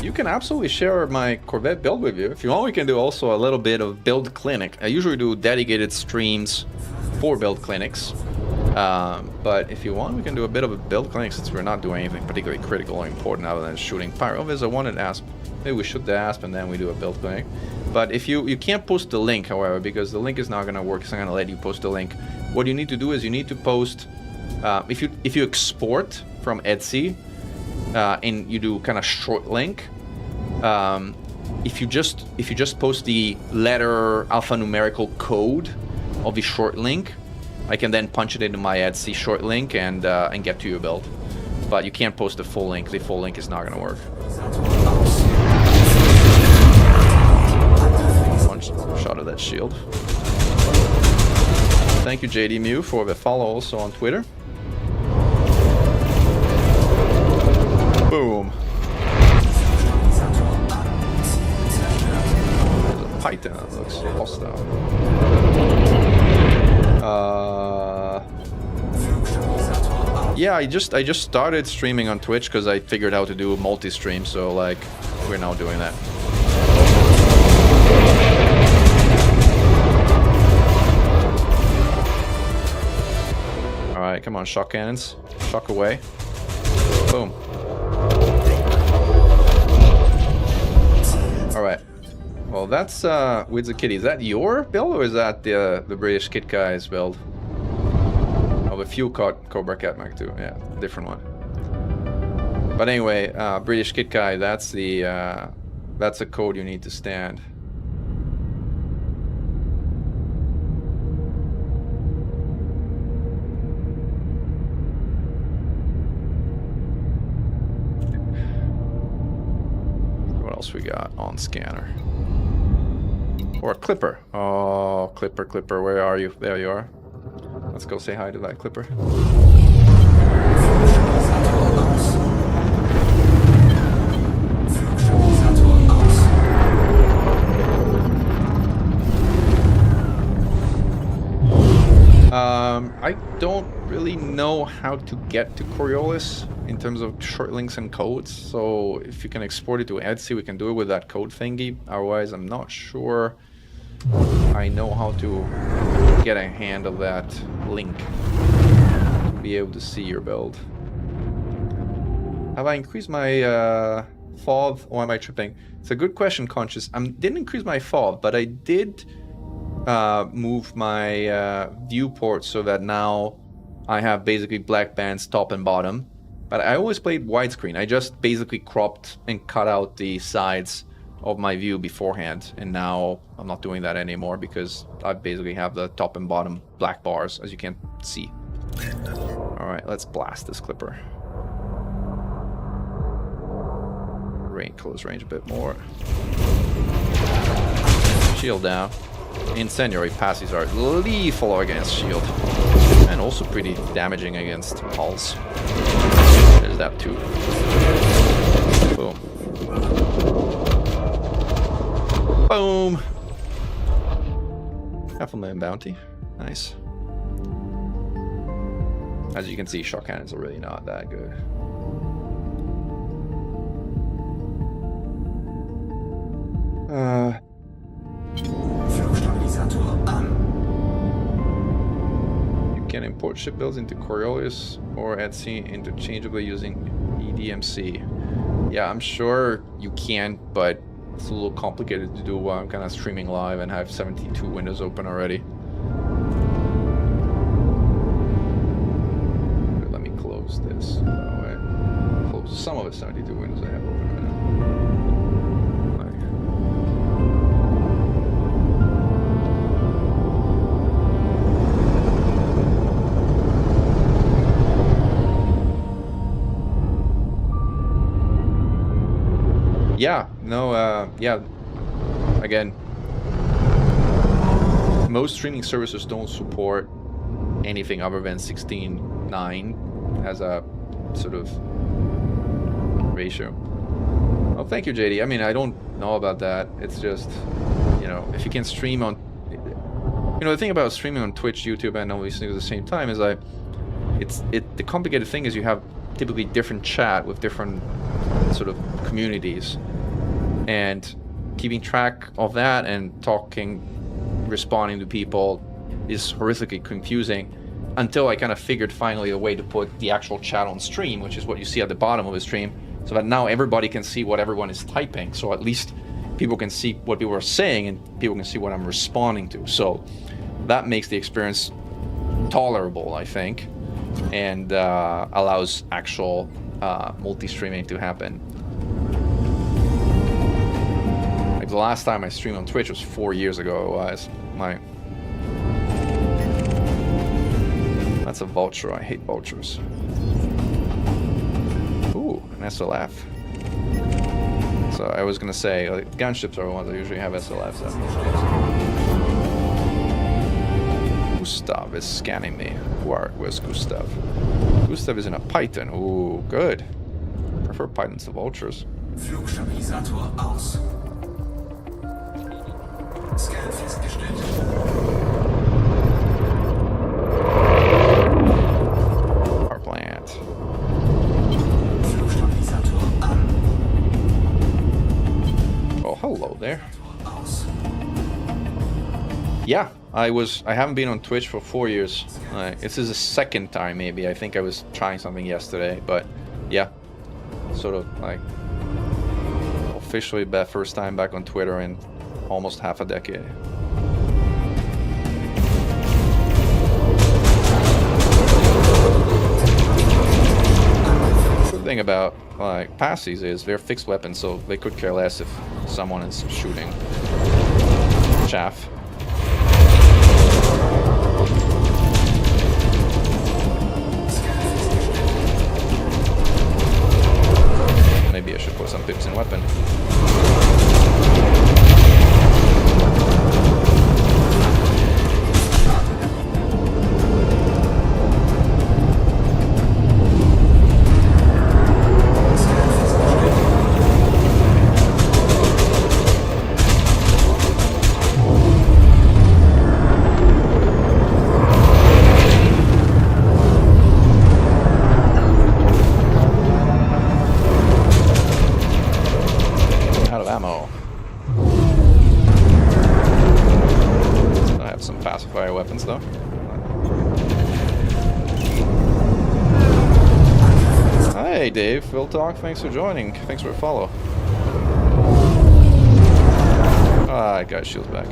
You can absolutely share my Corvette build with you. If you want, we can do also a little bit of build clinic. I usually do dedicated streams for build clinics. But if you want, we can do a bit of a build clinic since we're not doing anything particularly critical or important other than shooting fire. Oh, there's a wanted asp. Maybe we shoot the asp and then we do a build clinic. But if you can't post the link, however, because the link is not going to work. It's not going to let you post the link. What you need to do is you need to post. If you export from Etsy and you do kind of short link. If you just post the letter alphanumerical code of the short link, I can then punch it into my Etsy short link and get to your build. But you can't post the full link. The full link is not going to work. One shot of that shield. Thank you, JD Mew, for the follow also on Twitter. Boom. There's a Python that looks hostile. Yeah, I just started streaming on Twitch because I figured out how to do a multi-stream, so like we're now doing that. All right, come on, shock cannons, shock away, boom. All right. Well, that's with the kitty. Is that your build or is that the British Kit Guy's build? Oh, the Fuel Cobra Cat Mach 2. Yeah, different one. But anyway, British Kit Guy. That's the that's a code you need to stand. What else we got on scanner? Or a Clipper. Oh, Clipper, where are you? There you are. Let's go say hi to that Clipper. I don't really know how to get to Coriolis in terms of short links and codes, so if you can export it to Etsy, we can do it with that code thingy. Otherwise, I'm not sure I know how to get a hand of that link to be able to see your build. Have I increased my FOV or am I tripping? It's a good question, Conscious. I didn't increase my FOV, but I did move my viewport so that now I have basically black bands top and bottom. But I always played widescreen. I just basically cropped and cut out the sides of my view beforehand, and now I'm not doing that anymore because I basically have the top and bottom black bars, as you can see. All Alright, let's blast this clipper. Close range a bit more. Shield down. Incendiary passes are lethal against shield. And also pretty damaging against pulse. There's that too. Boom. Boom! $500,000 bounty. Nice. As you can see, shock cannons are really not that good. You can import ship builds into Coriolis or at sea interchangeably using EDMC. Yeah, I'm sure you can, but it's a little complicated to do while I'm kind of streaming live and have 72 windows open already. Let me close this. That way. Close some of the 72 windows I have open right now. Yeah, no, yeah, again, most streaming services don't support anything other than 16:9 as a sort of ratio. Oh, thank you, JD. I mean, I don't know about that. It's just, you know, if you can stream on, you know, the thing about streaming on Twitch, YouTube, and all these things at the same time is like, the complicated thing is you have typically different chat with different sort of communities, and keeping track of that and responding to people is horrifically confusing until I kind of figured finally a way to put the actual chat on stream, which is what you see at the bottom of the stream, so that now everybody can see what everyone is typing, so at least people can see what people are saying and people can see what I'm responding to. So that makes the experience tolerable, I think, and allows actual multi-streaming to happen. Like the last time I streamed on Twitch was 4 years ago. That's a vulture. I hate vultures. Ooh, an SLF. So I was gonna say, like, gunships are the ones that usually have SLFs. Gustav is scanning me. Where's Gustav? Gustav is in a Python. Ooh, good. Prefer Pythons to vultures. Flugstabilisator aus. Scan festgestellt. Power plant. Flugstabilisator an. Oh, hello there. Yeah, I haven't been on Twitch for 4 years. This is the second time maybe. I think I was trying something yesterday, but yeah, sort of like officially the first time back on Twitter in almost half a decade. The thing about like passies is they're fixed weapons, so they could care less if someone is shooting chaff. Maybe I should put some pips in weapon. Pacifier weapons though. Hey Dave, Phil Talk, thanks for joining. Thanks for a follow. I got shields back.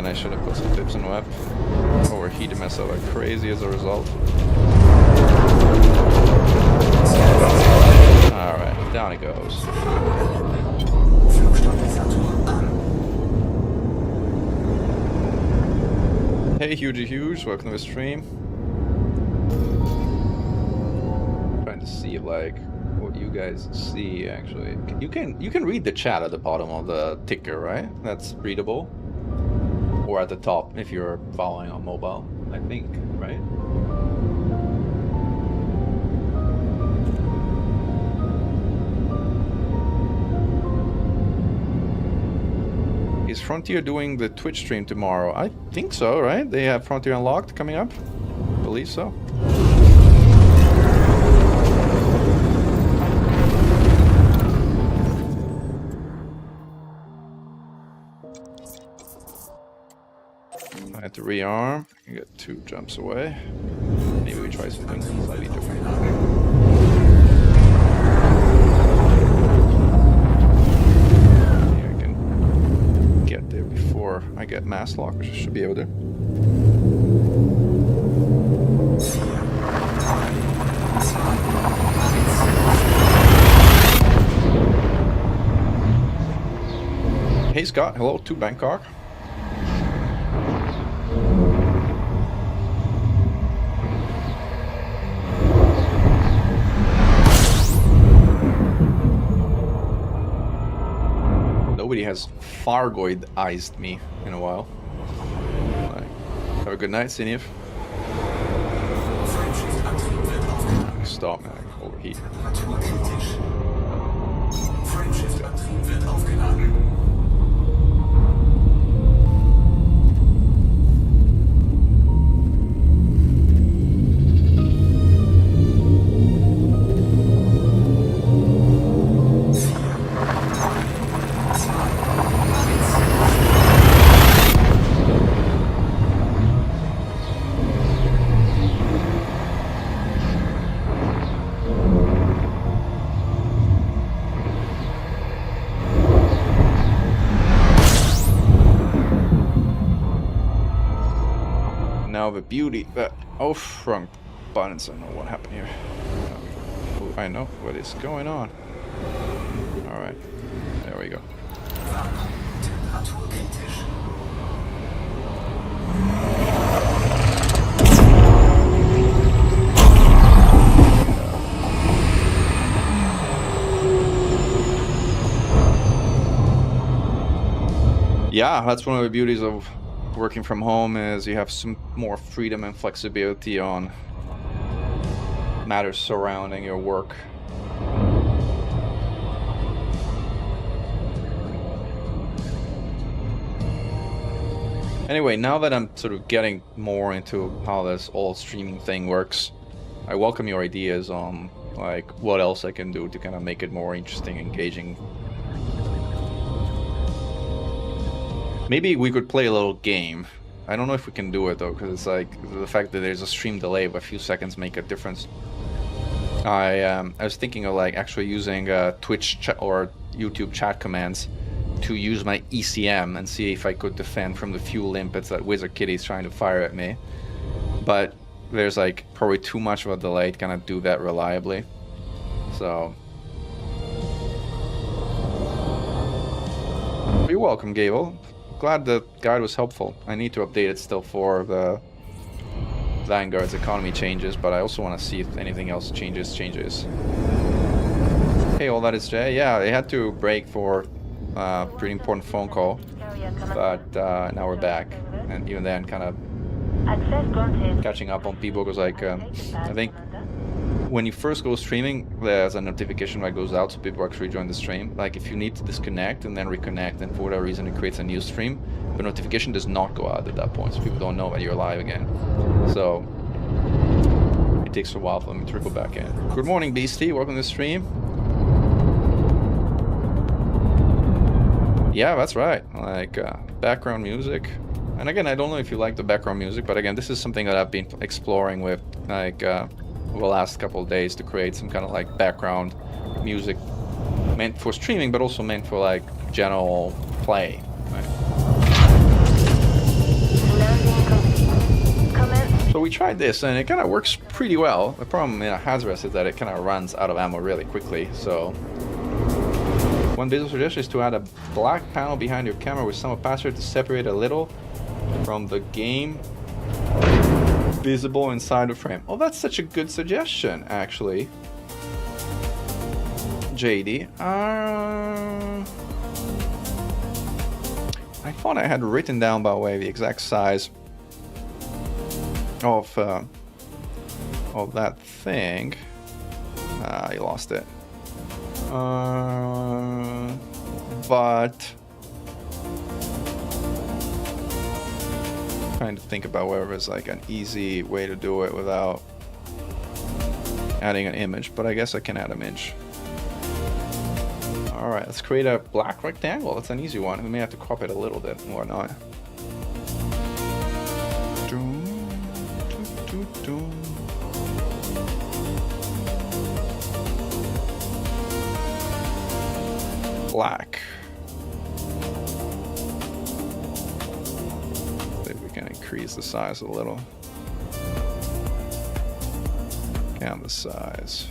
I should have put some tips in web. Overheated myself like crazy. down it goes. Flugstabilisator an. Hey, Huge, welcome to the stream. Trying to see like what you guys see actually. You can read the chat at the bottom of the ticker, right? That's readable. Or at the top if you're following on mobile, I think, right? Is Frontier doing the Twitch stream tomorrow? I think so, right? They have Frontier Unlocked coming up? I believe so. I had to rearm. You get 2 jumps away. Maybe we try something slightly different. Get there before I get mass lock, which I should be able to. Hey Scott, hello to Bangkok. Nobody has Fargoid-ized me in a while. Like, have a good night, Sinif. Stop, man. I overheat. Frameshift-Antrieb wird aufgeladen. Now the beauty that wrong buttons. I don't know what happened here. Oh, I know what is going on. All right, there we go. Temperatur kritisch. Yeah, that's one of the beauties of working from home is you have some more freedom and flexibility on matters surrounding your work. Anyway, now that I'm sort of getting more into how this whole streaming thing works, I welcome your ideas on like what else I can do to kind of make it more interesting, engaging. Maybe we could play a little game. I don't know if we can do it though, because it's like the fact that there's a stream delay of a few seconds make a difference. I was thinking of like actually using Twitch chat or YouTube chat commands to use my ECM and see if I could defend from the few limpets that Wizard Kitty's trying to fire at me. But there's like probably too much of a delay to kind of do that reliably. So you're welcome, Gable. Glad the guide was helpful. I need to update it still for the Vanguard's economy changes, but I also want to see if anything else changes. Hey, all that is Jay. Yeah, they had to break for a pretty important phone call, but now we're back. And even then, kind of catching up on people because, like, I think when you first go streaming, there's a notification that goes out so people actually join the stream. Like if you need to disconnect and then reconnect and for whatever reason it creates a new stream, the notification does not go out at that point, so people don't know that you're live again. So it takes a while for them to trickle back in. Good morning, Beastie. Welcome to the stream. Yeah, that's right. Like background music. And again, I don't know if you like the background music, but again, this is something that I've been exploring with like over the last couple of days to create some kind of like background music meant for streaming, but also meant for like general play. Right? So we tried this and it kind of works pretty well. The problem in HazRes is that it kind of runs out of ammo really quickly. So One visual suggestion is to add a black panel behind your camera with some opacitor to separate a little from the game visible inside the frame. Oh, that's such a good suggestion, actually. JD. I thought I had written down, by the way, the exact size of that thing. I lost it. But trying to think about whether it's like an easy way to do it without adding an image, but I guess I can add an image. All right, let's create a black rectangle. That's an easy one. We may have to crop it a little bit and whatnot. Black. See if we can increase the size a little. Canvas size.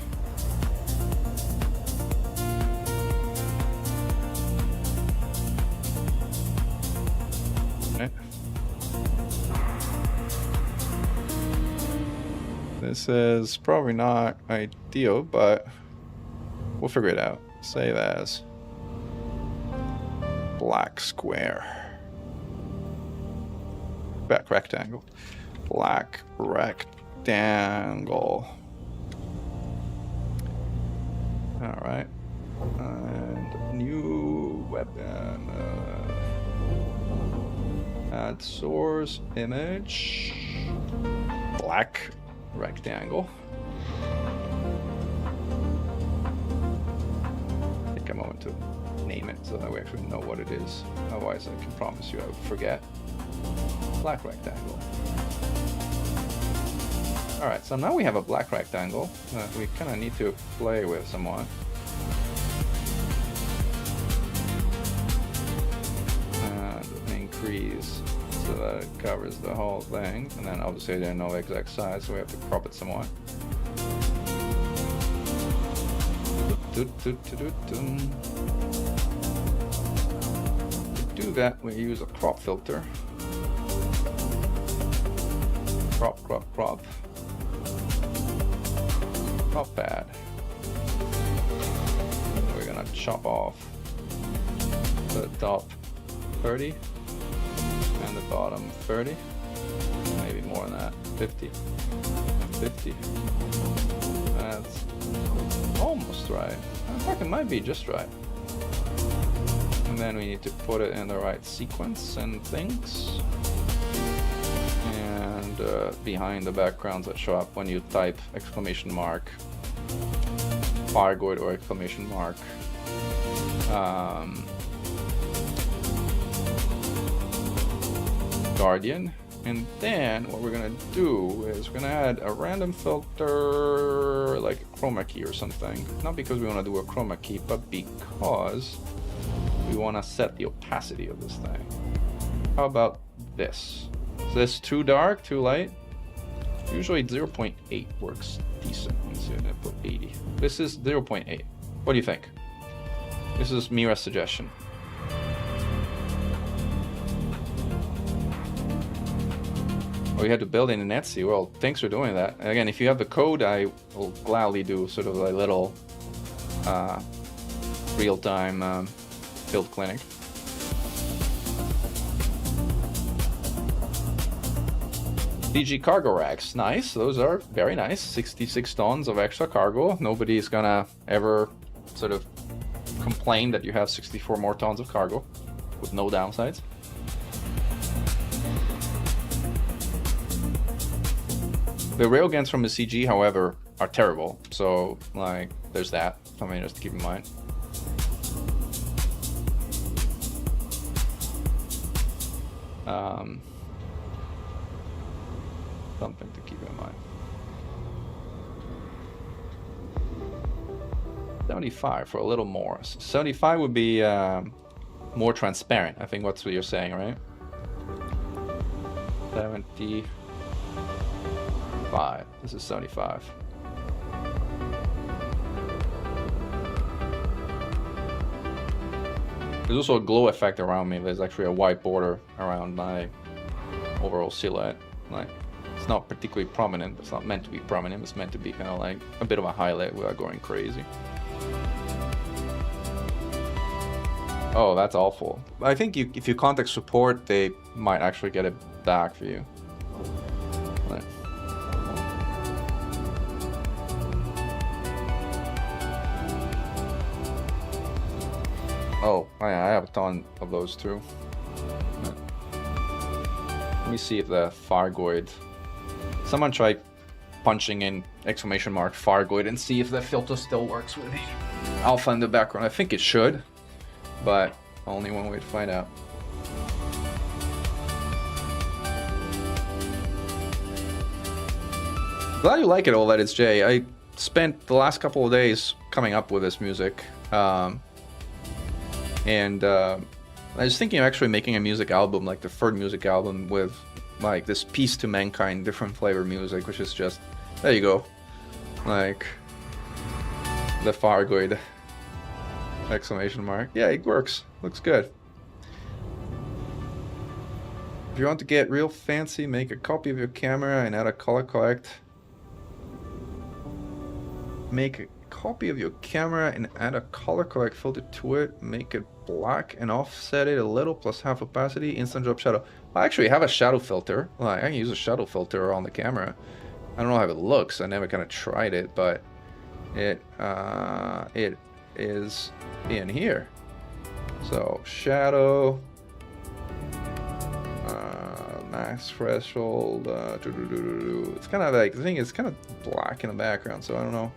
Okay. This is probably not ideal, but we'll figure it out. Save as black square. Back rectangle. Black rectangle. Alright. And new weapon. Add source image. Black rectangle. Take a moment to name it so that we actually know what it is. Otherwise, I can promise you I would forget. Black rectangle. Alright, so now we have a black rectangle that we kind of need to play with somewhat. And increase so that it covers the whole thing. And then obviously they know the exact size, so we have to crop it somewhat. To do that, we use a crop filter. Crop. Crop pad. We're gonna chop off the top 30 and the bottom 30. Maybe more than that. 50. 50. That's almost right. I think it might be just right. And then we need to put it in the right sequence and things. And behind the backgrounds that show up when you type exclamation mark, Fargoid or exclamation mark. Guardian. And then what we're gonna do is we're gonna add a random filter, like a chroma key or something. Not because we want to do a chroma key, but because we want to set the opacity of this thing. How about this? Is this too dark, too light? Usually 0.8 works decent. Let's see, I'm gonna put 80. This is 0.8. What do you think? This is Mira's suggestion. We had to build it in Etsy. Well, thanks for doing that. Again, if you have the code, I will gladly do sort of a little real-time build clinic. DG cargo racks, nice. Those are very nice. 66 tons of extra cargo. Nobody's gonna ever sort of complain that you have 64 more tons of cargo with no downsides. The railguns from the CG, however, are terrible. So, like, there's that. Something just to keep in mind. Something to keep in mind. 75 for a little more. 75 would be more transparent. I think that's what you're saying, right? 75. This is 75. There's also a glow effect around me. There's actually a white border around my overall silhouette. Like, it's not particularly prominent. It's not meant to be prominent. It's meant to be kind of like a bit of a highlight without going crazy. Oh, that's awful. I think if you contact support, they might actually get it back for you. Like, oh, I have a ton of those too. Let me see if the Fargoid. Someone try punching in ! Fargoid and see if the filter still works with the alpha in the background. I think it should, but only one way to find out. Glad you like it all that it's Jay. I spent the last couple of days coming up with this music. And I was thinking of actually making a music album, like the third music album with like this Peace to Mankind, different flavor music, which is just, there you go. Like the Fargoid ! Yeah, it works. Looks good. If you want to get real fancy, make a copy of your camera and add a color correct. Make a copy of your camera and add a color correct filter to it. Make it black and offset it a little plus half opacity. Instant drop shadow. I actually have a shadow filter. Like, I can use a shadow filter on the camera. I don't know how it looks. I never kind of tried it, but it is in here. So shadow, max threshold. It's kind of like, the thing is kind of black in the background, so I don't know.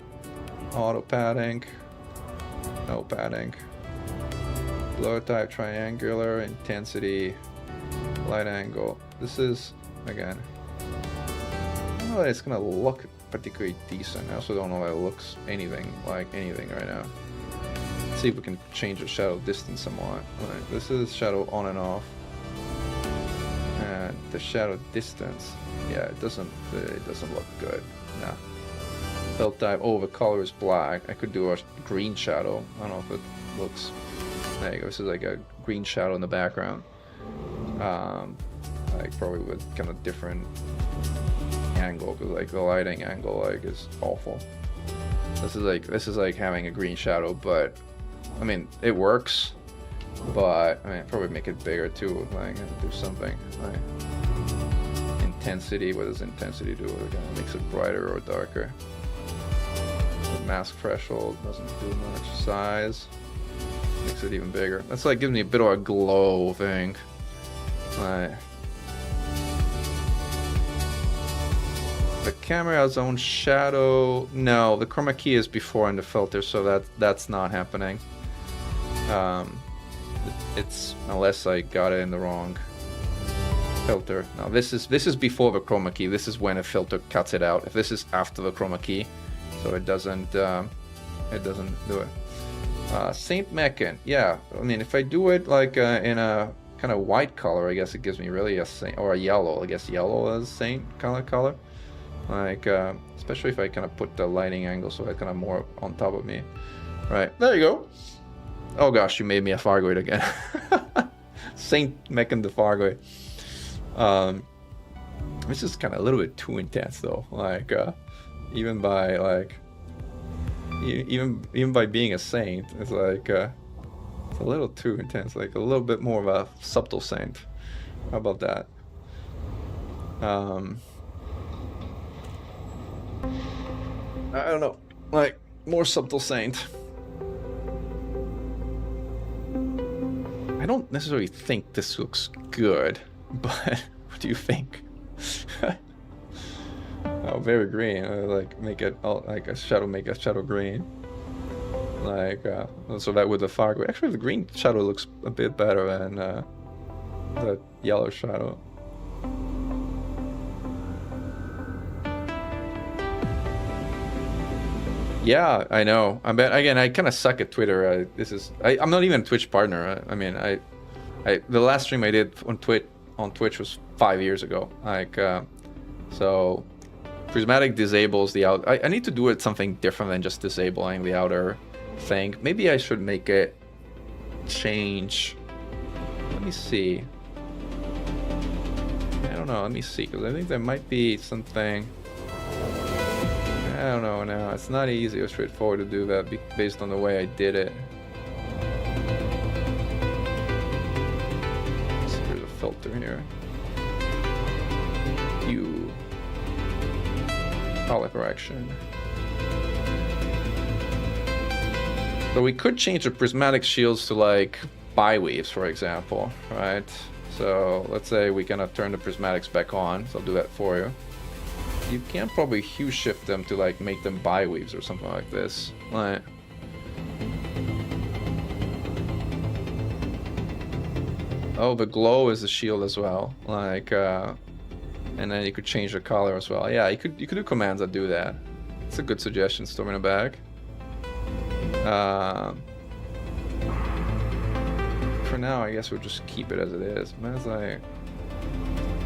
Auto padding, no padding. Blur type triangular, intensity, light angle. This is, again, I don't know that it's gonna look particularly decent. I also don't know that it looks anything like anything right now. Let's see if we can change the shadow distance somewhat. Right, this is shadow on and off. And the shadow distance, yeah, it doesn't look good. Nah. Fill type, oh, the color is black. I could do a green shadow. I don't know if it looks, there you go. This is like a green shadow in the background. Like probably with kind of different angle, because like the lighting angle like is awful. This is like having a green shadow, but I mean it works, but I mean probably make it bigger too. Like do something like intensity. What does intensity do? It kind of makes it brighter or darker. The mask threshold doesn't do much. Size makes it even bigger. That's like giving me a bit of a glow thing. Right. The camera has its own shadow. No, the chroma key is before in the filter, so that's not happening. It's unless I got it in the wrong filter. No, this is before the chroma key. This is when a filter cuts it out. If this is after the chroma key, so it doesn't do it. Saint Mechan. Yeah, I mean if I do it like in a kind of white color, I guess it gives me really a saint, or a yellow. I guess yellow is saint kind of color. Like especially if I kind of put the lighting angle so it's kind of more on top of me. Right, there you go. Oh gosh, you made me a Fargoid again. Saint Mechan the Fargoid. This is kind of a little bit too intense though. Like even by like even by being a saint, it's like it's a little too intense. Like a little bit more of a subtle saint. How about that? I don't know, like more subtle saint. I don't necessarily think this looks good, but what do you think? Oh, very green. Like make it like a shadow, make a shadow green. Like so that with the Fargoid. Actually, the green shadow looks a bit better than the yellow shadow. Yeah, I know. I bet again. I kind of suck at Twitter. I'm not even a Twitch partner. I mean, the last stream I did on Twitch was 5 years ago. Like, so Prismatic disables the out. I need to do it something different than just disabling the outer thing. Maybe I should make it change. Let me see. I don't know. Let me see, because I think there might be something. I don't know now. It's not easy or straightforward to do that based on the way I did it. So there's a filter here. Hue. Color correction. So we could change the prismatic shields to like biweaves, for example, right? So let's say we cannot turn the prismatics back on, so I'll do that for you. You can probably hue shift them to like make them biweaves or something like this. Right. Oh, the glow is the shield as well. Like, and then you could change the color as well. Yeah, you could do commands that do that. It's a good suggestion, Storm in the Bag. For now, I guess we'll just keep it as it is. As I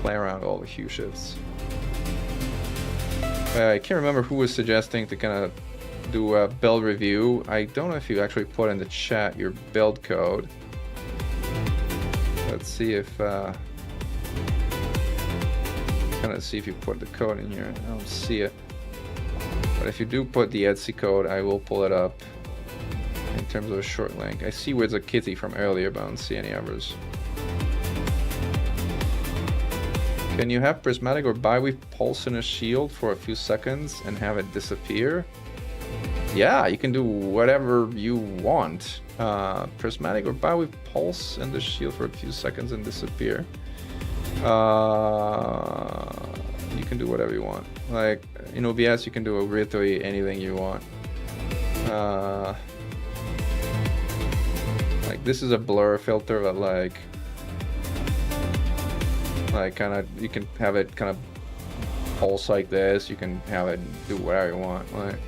play around all the hue shifts. I can't remember who was suggesting to kind of do a build review. I don't know if you actually put in the chat your build code. Let's see if kind of see if you put the code in here. I don't see it, but if you do put the Etsy code, I will pull it up. In terms of a short link, I see where's a kitty from earlier, but I don't see any others. Can you have prismatic or biweave pulse in a shield for a few seconds and have it disappear? Yeah, you can do whatever you want. Prismatic or biweave pulse in the shield for a few seconds and disappear. You can do whatever you want. Like in OBS, you can do literally anything you want. Like this is a blur filter that like kind of, you can have it kind of pulse like this. You can have it do whatever you want. Like,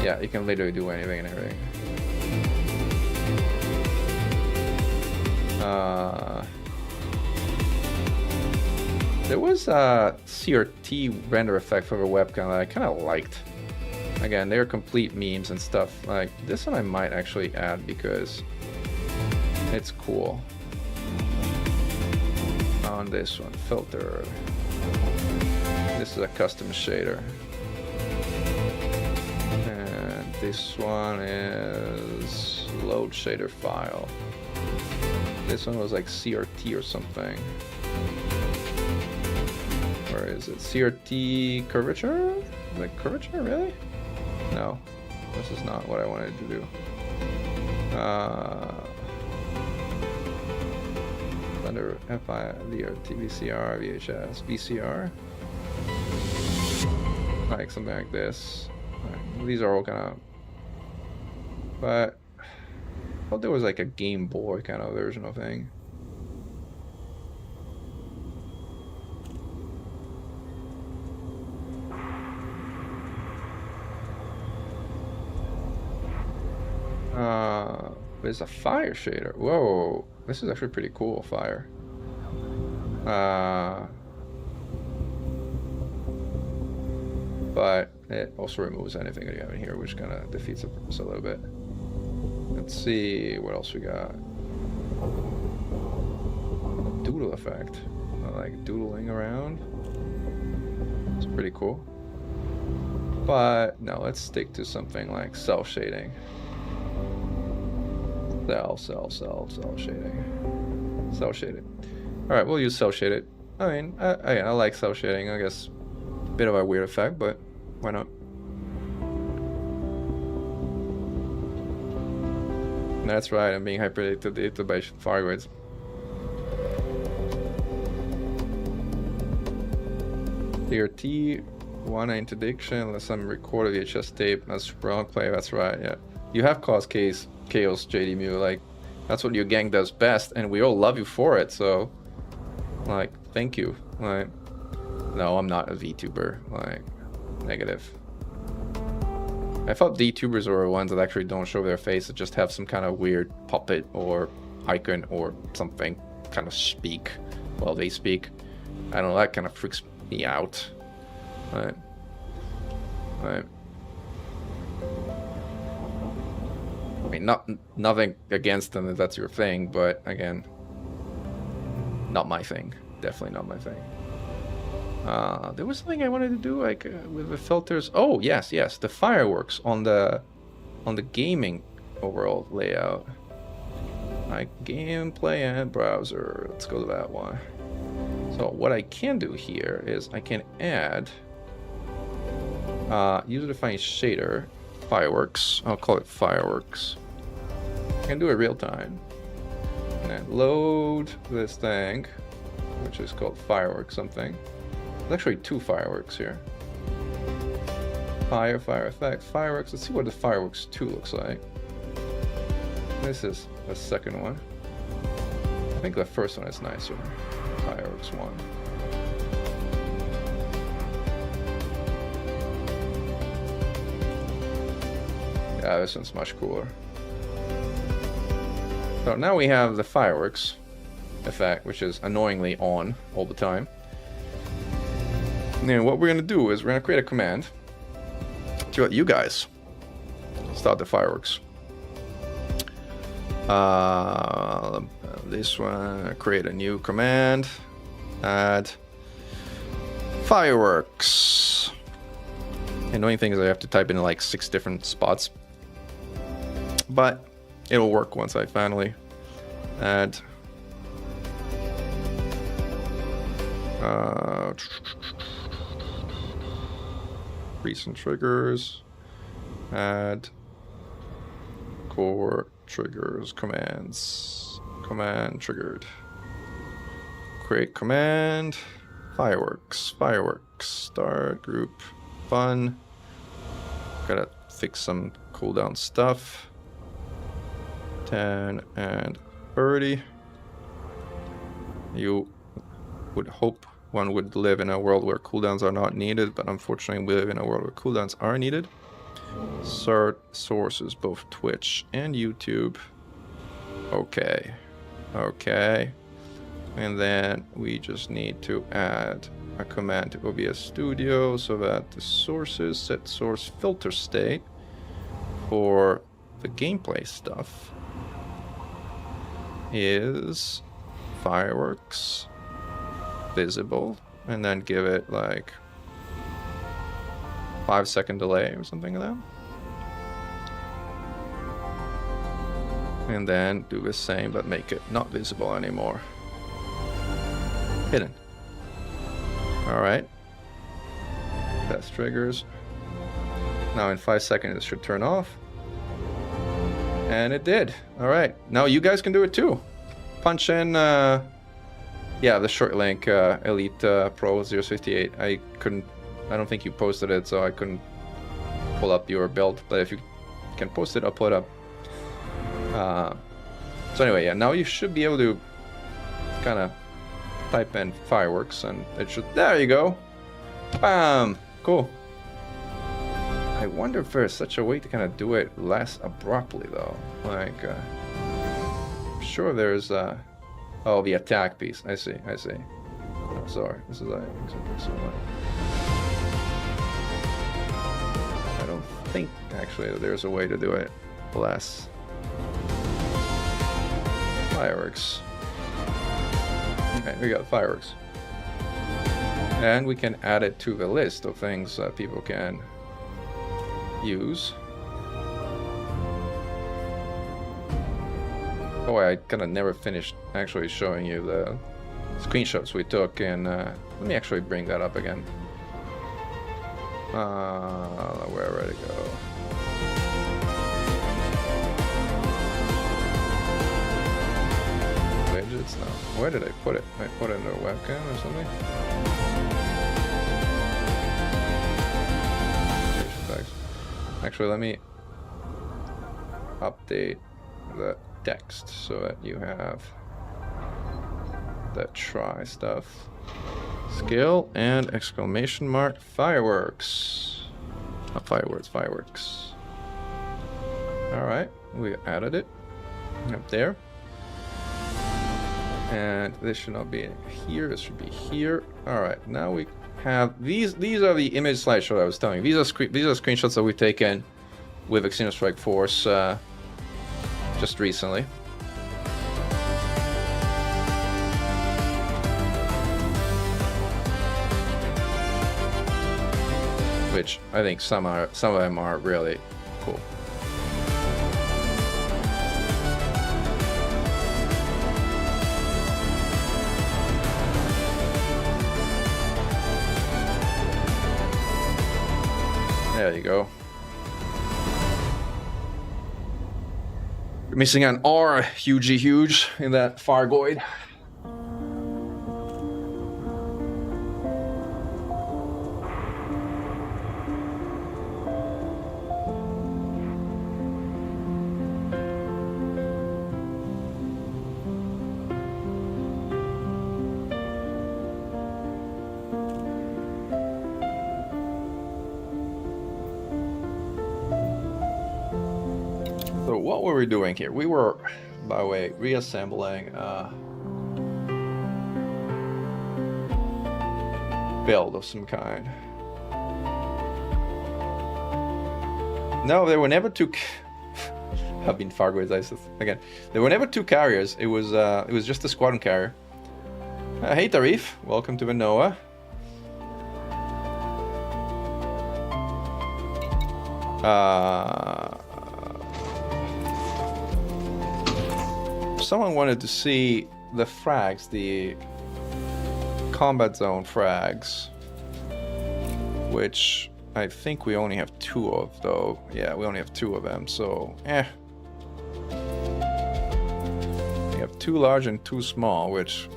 yeah, you can literally do anything and everything. There was a CRT render effect for the webcam that I kind of liked. Again, they're complete memes and stuff. Like this one I might actually add because it's cool. On this one, filter. This is a custom shader. And this one is load shader file. This one was like CRT or something. Where is it? CRT curvature? Like curvature, really? No, this is not what I wanted to do. Under FI, VRT, VCR, VHS, VCR. Like something like this. Right. These are all kind of. But I thought there was like a Game Boy kind of version of thing. There's a fire shader. Whoa, this is actually pretty cool, fire. But it also removes anything that you have in here, which kind of defeats the purpose a little bit. Let's see what else we got. Doodle effect. I like doodling around. It's pretty cool. But no, let's stick to something like cell shading. Cell shading. Cell shaded. Alright, we'll use cell shaded. I mean, I like cell shading. I guess a bit of a weird effect, but why not? That's right, I'm being hyper-dated by Fargoids. DRT, one interdiction, unless I'm recorded VHS tape, that's super long play, that's right, yeah. You have caused chaos, JD Mew, like, that's what your gang does best, and we all love you for it, so, like, thank you. Like, no, I'm not a VTuber, like, negative. I thought VTubers were ones that actually don't show their face, that just have some kind of weird puppet or icon or something kind of speak while they speak. I don't know, that kind of freaks me out. Right. mean, nothing against them if that's your thing, but again, not my thing. Definitely not my thing. There was something I wanted to do, like with the filters. Oh yes, the fireworks on the gaming overall layout. Like gameplay and browser. Let's go to that one. So what I can do here is I can add user-defined shader fireworks. I'll call it fireworks. I can do it real time. And then load this thing, which is called fireworks something. There's actually 2 fireworks here. Fire effect, fireworks. Let's see what the fireworks 2 looks like. This is the second one. I think the first one is nicer. Fireworks 1. Yeah, this one's much cooler. So now we have the fireworks effect, which is annoyingly on all the time. And then what we're going to do is we're going to create a command to let you guys start the fireworks. This one, create a new command, add fireworks. Annoying thing is I have to type in like 6 different spots, but it'll work once I finally add recent triggers, add core triggers, commands, command triggered, create command, fireworks, start group, fun. Gotta fix some cooldown stuff. 10 and 30. You would hope one would live in a world where cooldowns are not needed, but unfortunately we live in a world where cooldowns are needed. Start sources, both Twitch and YouTube. Okay. And then we just need to add a command to OBS Studio so that the sources set source filter state for the gameplay stuff is fireworks visible, and then give it like 5-second delay or something like that. And then do the same but make it not visible anymore. Hidden. Alright. Test triggers. Now in 5 seconds it should turn off. And it did. Alright. Now you guys can do it too. Punch in yeah, the short link, Elite Pro 058. I don't think you posted it, so I couldn't pull up your build. But if you can post it, I'll pull it up. So anyway, yeah, now you should be able to kind of type in fireworks, and it should. There you go. Bam. Cool. I wonder if there's such a way to kind of do it less abruptly, though. Like, I'm sure there's. Oh, the attack piece. I see. Oh, sorry. This is I don't think actually there's a way to do it less. Fireworks. Okay, we got fireworks. And we can add it to the list of things that people can use. Oh, I kind of never finished actually showing you the screenshots we took, and let me actually bring that up again. Where did it go? Widgets now. Where did I put it? I put it in a webcam or something? Actually, let me update the text so that you have that try stuff. Skill and exclamation mark fireworks. Not fireworks, fireworks. Alright, we added it up there. And this should not be here, this should be here. Alright, now we have these are the image slideshow I was telling you. These are screenshots that we've taken with Extreme Strike Force just recently. Which I think some of them are really cool. There you go. We're missing an R, huge in that Fargoid. So what were we doing here? We were, by the way, reassembling build of some kind. No, there were never two. I've been Fargoids ISIS again. There were never two carriers. It was just a squadron carrier. Hey Tarif, welcome to Vanoa. Someone wanted to see the frags, the combat zone frags, which I think we only have 2 of, though. Yeah, we only have 2 of them, so we have 2 large and 2 small, which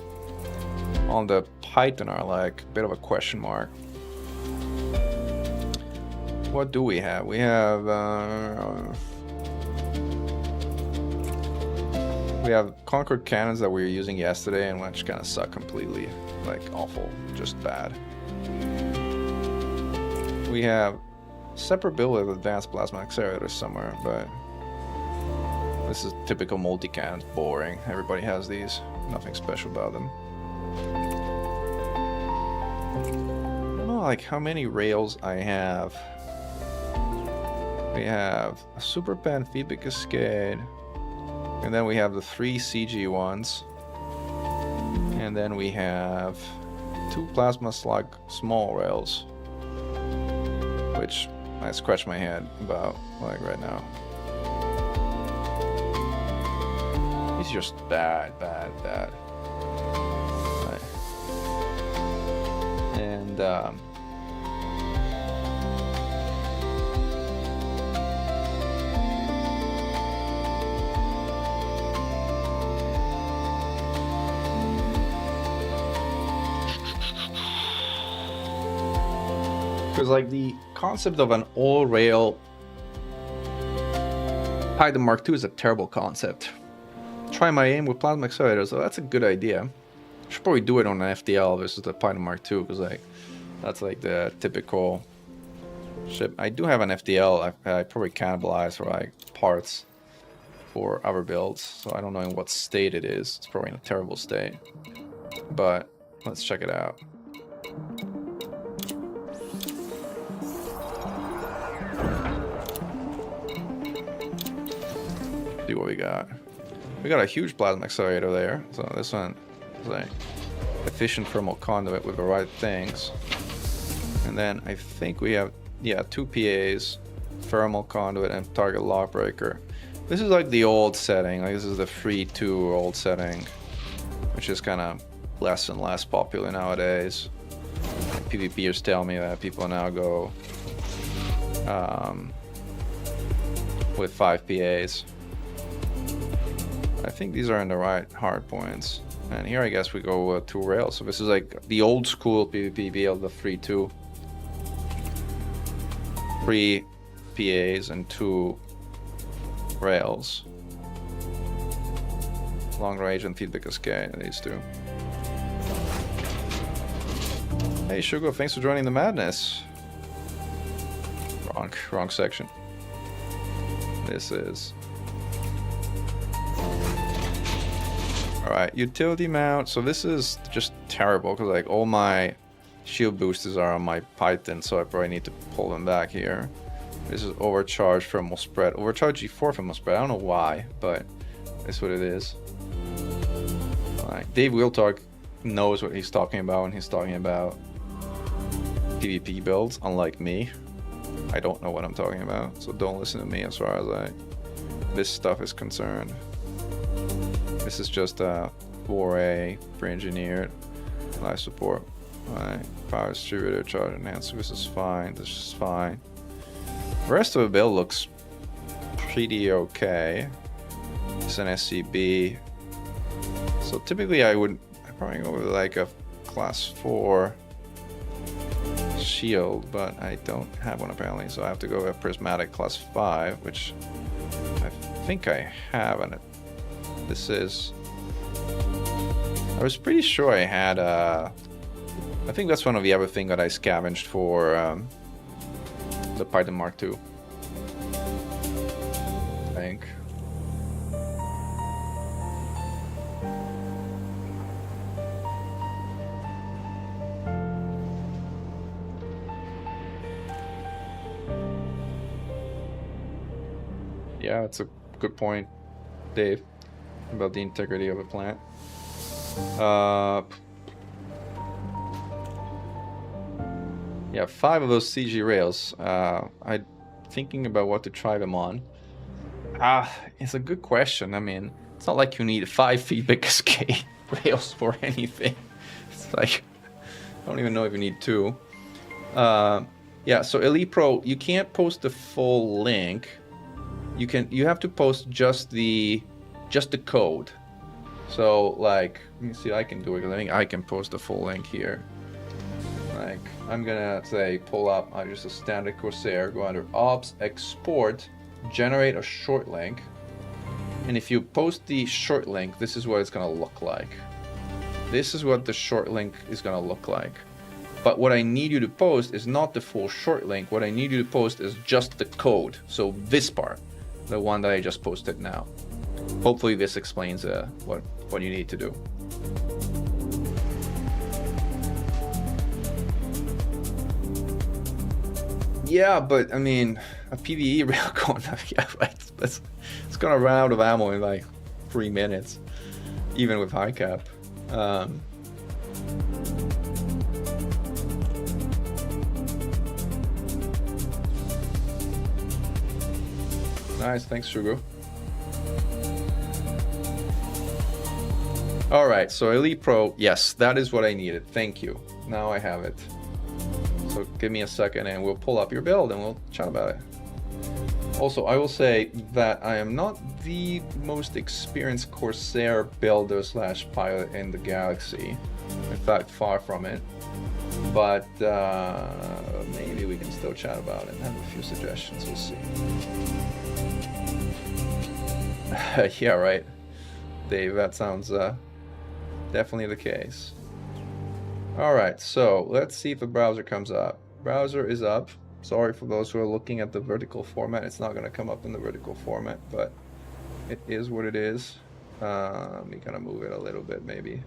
on the Python are like a bit of a question mark. What do we have? We have Concord cannons that we were using yesterday and which kind of suck completely, like awful, just bad. We have separate build of advanced plasma accelerators somewhere, but this is typical multi-cannons, boring. Everybody has these, nothing special about them. I don't know like how many rails I have. We have a Super Pen feedback cascade, and then we have the 3 CG ones, and then we have 2 plasma slug small rails, which I scratch my head about like right now. It's just bad. Right. And because like the concept of an all-rail Python Mark II is a terrible concept. Try my aim with plasma accelerators, so that's a good idea. I should probably do it on an FDL versus the Python Mark II, because like that's like the typical ship. I do have an FDL. I probably cannibalize for like parts for other builds, so I don't know in what state it is. It's probably in a terrible state, but let's check it out. See what we got. We got a huge plasma accelerator there. So this one is like efficient thermal conduit with the right things. And then I think we have, yeah, 2 PAs, thermal conduit and target lock breaker. This is like the old setting. Like this is the 3-2 old setting, which is kind of less and less popular nowadays. Like PvPers tell me that people now go with 5 PAs. I think these are in the right hard points. And here I guess we go with 2 rails. So this is like the old school PvP build, the 3-2. 3 PAs and 2 rails. Long range and feedback cascade, these 2. Hey Sugar, thanks for joining the madness. Wrong section. This is... Alright, utility mount. So this is just terrible because like all my shield boosters are on my Python, so I probably need to pull them back here. This is overcharged thermal spread. Overcharged G4 thermal spread. I don't know why, but that's what it is. Alright, Dave Wiltalk knows what he's talking about when he's talking about PvP builds, unlike me. I don't know what I'm talking about, so don't listen to me as far as this stuff is concerned. This is just a 4A pre-engineered life support. Alright, power distributor, charge enhancer, this is fine, this is fine. The rest of the build looks pretty okay. It's an SCB. So typically I'd probably go with like a class 4 shield, but I don't have one apparently, so I have to go with a prismatic class 5, which I think I have, and this is... I was pretty sure I had I think that's one of the other things that I scavenged for the Python Mark II. I think. Yeah, that's a good point, Dave, about the integrity of a plant. Yeah, 5 of those CG rails. I'm thinking about what to try them on. It's a good question. I mean, it's not like you need 5 feedback escape rails for anything. It's like, I don't even know if you need 2. Yeah, so Elite Pro, you can't post the full link. You have to post just the code. So like, let me see, I can do it because I think I can post the full link here. Like, I'm gonna say pull up just a standard Corsair, go under Ops, Export, generate a short link, and if you post the short link, this is what it's gonna look like. This is what the short link is gonna look like. But what I need you to post is not the full short link. What I need you to post is just the code. So this part, the one that I just posted now. Hopefully this explains what you need to do. Yeah, but I mean, a PvE railgun, yeah, right, it's gonna run out of ammo in like 3 minutes, even with high cap. Nice, thanks, Sugar. Alright, so Elite Pro, yes, that is what I needed. Thank you. Now I have it. So give me a second and we'll pull up your build and we'll chat about it. Also, I will say that I am not the most experienced Corsair builder / pilot in the galaxy. In fact, far from it. But maybe we can still chat about it and have a few suggestions. We'll see. Yeah, right. Dave, that sounds definitely the case. Alright, so let's see if the browser comes up. Browser is up. Sorry for those who are looking at the vertical format. It's not going to come up in the vertical format, but it is what it is. Let me kind of move it a little bit maybe,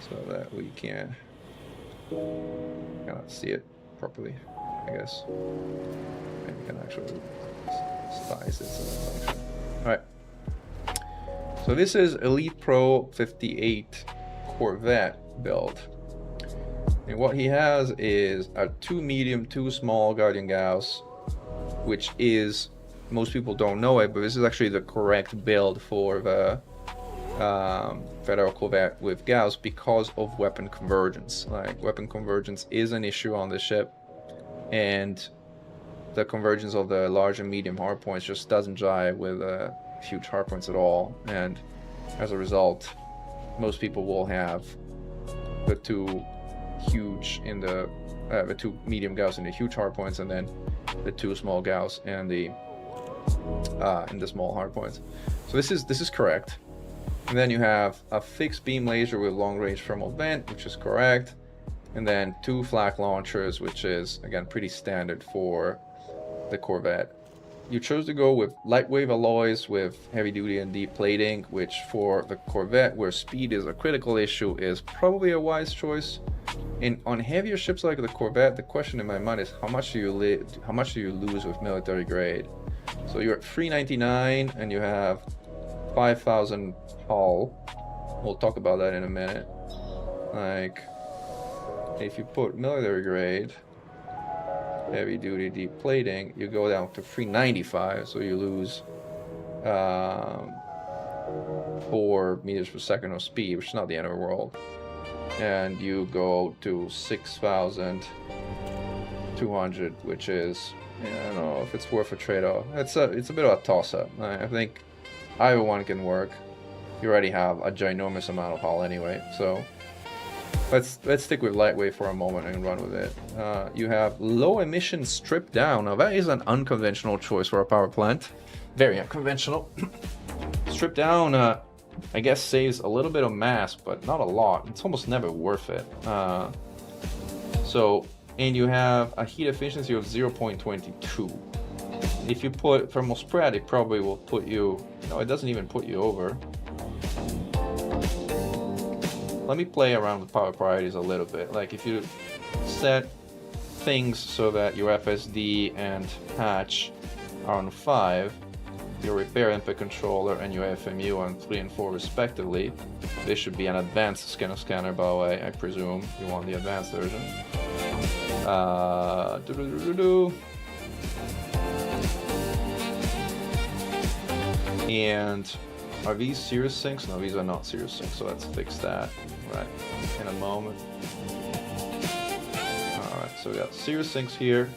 so that we can kind of see it properly, I guess. And we can actually size it so that function. Alright. So this is Elite Pro 58 Corvette build. And what he has is a 2 medium, 2 small Guardian Gauss, which is, most people don't know it, but this is actually the correct build for the Federal Corvette with Gauss because of weapon convergence. Like, weapon convergence is an issue on the ship, and the convergence of the large and medium hardpoints just doesn't jive with huge hardpoints at all, and as a result, most people will have the 2 huge in the 2 medium Gauss in the huge hardpoints, and then the 2 small Gauss and the small hardpoints. So this is correct. And then you have a fixed beam laser with long range thermal vent, which is correct, and then 2 flak launchers, which is again pretty standard for the Corvette. you chose to go with lightweight alloys with heavy duty and deep plating, which for the Corvette, where speed is a critical issue, is probably a wise choice. On heavier ships like the Corvette, the question in my mind is how much do you lose with military grade? So you're at 399 and you have 5,000 hull. We'll talk about that in a minute. Like, if you put military grade, heavy duty deep plating, you go down to 395, so you lose 4 meters per second of speed, which is not the end of the world. And you go to 6,200, which is, I don't know if it's worth a trade-off. It's a bit of a toss-up. I think either one can work. You already have a ginormous amount of hull anyway, so let's stick with lightweight for a moment and run with it. You have low emission stripped down. Now that is an unconventional choice for a power plant. Very unconventional. Stripped down, I guess, saves a little bit of mass, but not a lot. It's almost never worth it. And you have a heat efficiency of 0.22. If you put thermal spread, it probably will put you, no, it doesn't even put you over. Let me play around with power priorities a little bit. Like if you set things so that your FSD and hatch are on 5, your repair input controller and your FMU on 3 and 4 respectively. This should be an advanced scanner, by the way. I presume you want the advanced version. And are these serious sinks? No, these are not serious sinks, so let's fix that right in a moment. Alright, so we got serious sinks here.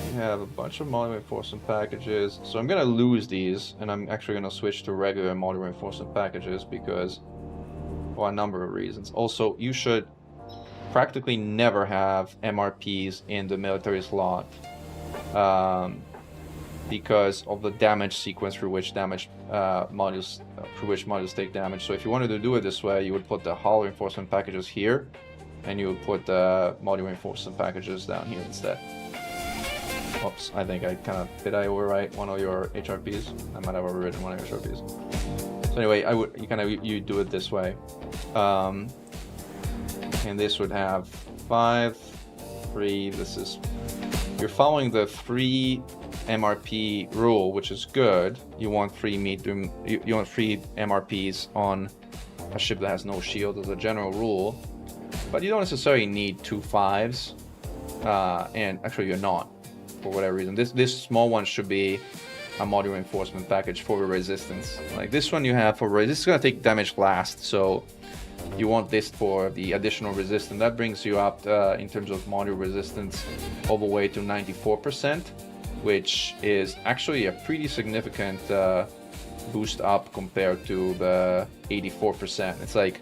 We have a bunch of module reinforcement packages. So I'm gonna lose these, and I'm actually gonna switch to regular module reinforcement packages because, for a number of reasons. Also, you should practically never have MRPs in the military slot because of the damage sequence through which modules take damage. So if you wanted to do it this way, you would put the hull reinforcement packages here, and you would put the module reinforcement packages down here instead. Oops, I think I kind of, did I overwrite one of your HRPs? I might have overwritten one of your HRPs. So anyway, you do it this way. And this would have 5, 3, you're following the 3 MRP rule, which is good. You want 3 MRPs on a ship that has no shield as a general rule, but you don't necessarily need 2 5s, and actually you're not, for whatever reason. This small one should be a module reinforcement package for the resistance. Like this one you have for this is gonna take damage last, so you want this for the additional resistance. That brings you up in terms of module resistance all the way to 94%, which is actually a pretty significant boost up compared to the 84%. It's like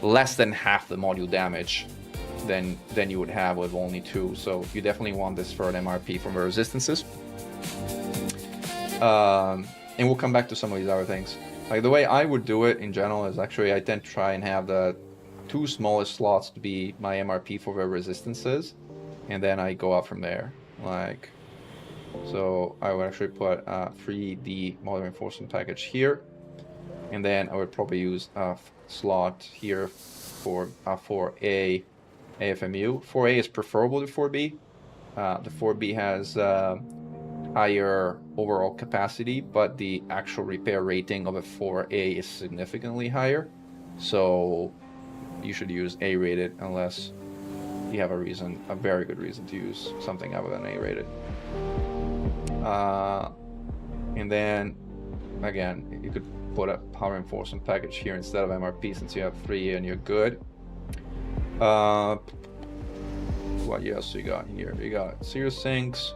less than half the module damage than you would have with only 2. So you definitely want this for an MRP from the resistances. And we'll come back to some of these other things. Like the way I would do it in general is actually I tend to try and have the 2 smallest slots to be my MRP for the resistances, and then I go up from there. Like, so I would actually put a 3D module reinforcement package here, and then I would probably use a slot here for 4A AFMU. 4A is preferable to 4B. The 4B has higher overall capacity, but the actual repair rating of a 4A is significantly higher. So you should use A-rated unless you have a very good reason to use something other than A-rated. And then again, you could put a power reinforcement package here instead of MRP since you have 3 and you're good. What else you got here? You got serious sinks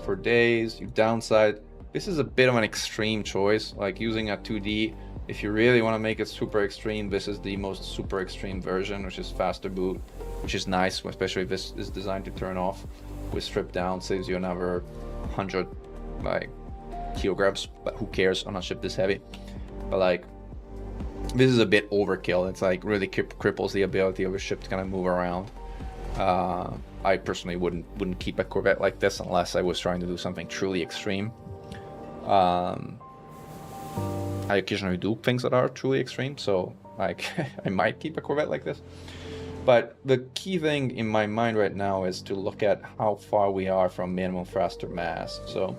for days. You downside. This is a bit of an extreme choice, like using a 2D. If you really want to make it super extreme, this is the most super extreme version, which is faster boot, which is nice, especially if this is designed to turn off with strip down. Saves you another 100 kilograms, but who cares on a ship this heavy? But like, this is a bit overkill. It's like really cripples the ability of a ship to kind of move around. I personally wouldn't keep a Corvette like this unless I was trying to do something truly extreme. I occasionally do things that are truly extreme, so like I might keep a Corvette like this. But the key thing in my mind right now is to look at how far we are from minimum thruster mass. So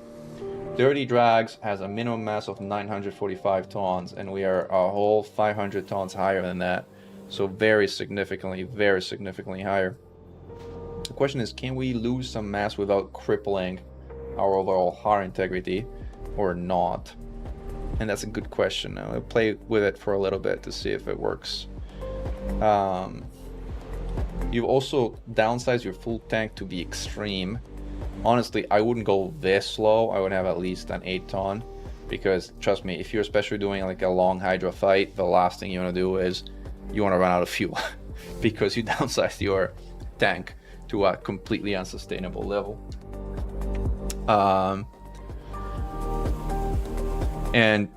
Dirty Drags has a minimum mass of 945 tons, and we are a whole 500 tons higher than that. So very significantly higher. The question is, can we lose some mass without crippling our overall hull integrity or not? And that's a good question. I'll play with it for a little bit to see if it works. You've also downsized your full tank to be extreme. Honestly, I wouldn't go this low. I would have at least an 8 ton, because trust me, if you're especially doing like a long hydro fight, the last thing you want to do is you want to run out of fuel because you downsized your tank to a completely unsustainable level. And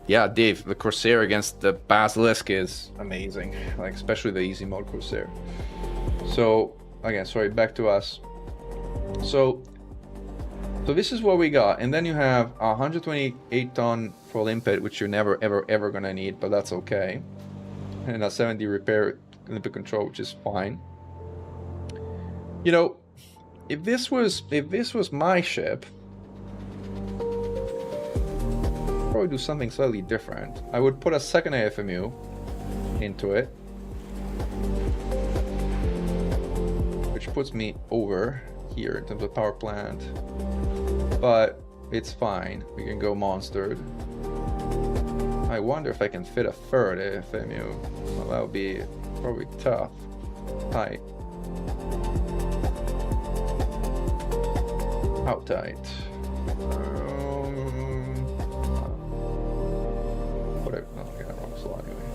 yeah, Dave, the Corsair against the Basilisk is amazing, like especially the easy mode Corsair. So again, sorry, back to us. So this is what we got, and then you have a 128 ton for limpet, which you're never ever gonna need, but that's okay, and a 70 repair limpet control, which is fine. You know, if this was my ship, I'd probably do something slightly different. I would put a second AFMU into it, which puts me over here in terms of power plant, but it's fine. We can go monstered. I wonder if I can fit a third AFMU. Well, that would be probably tough. Tight. How tight? Whatever. No, okay, wrong slot anyway.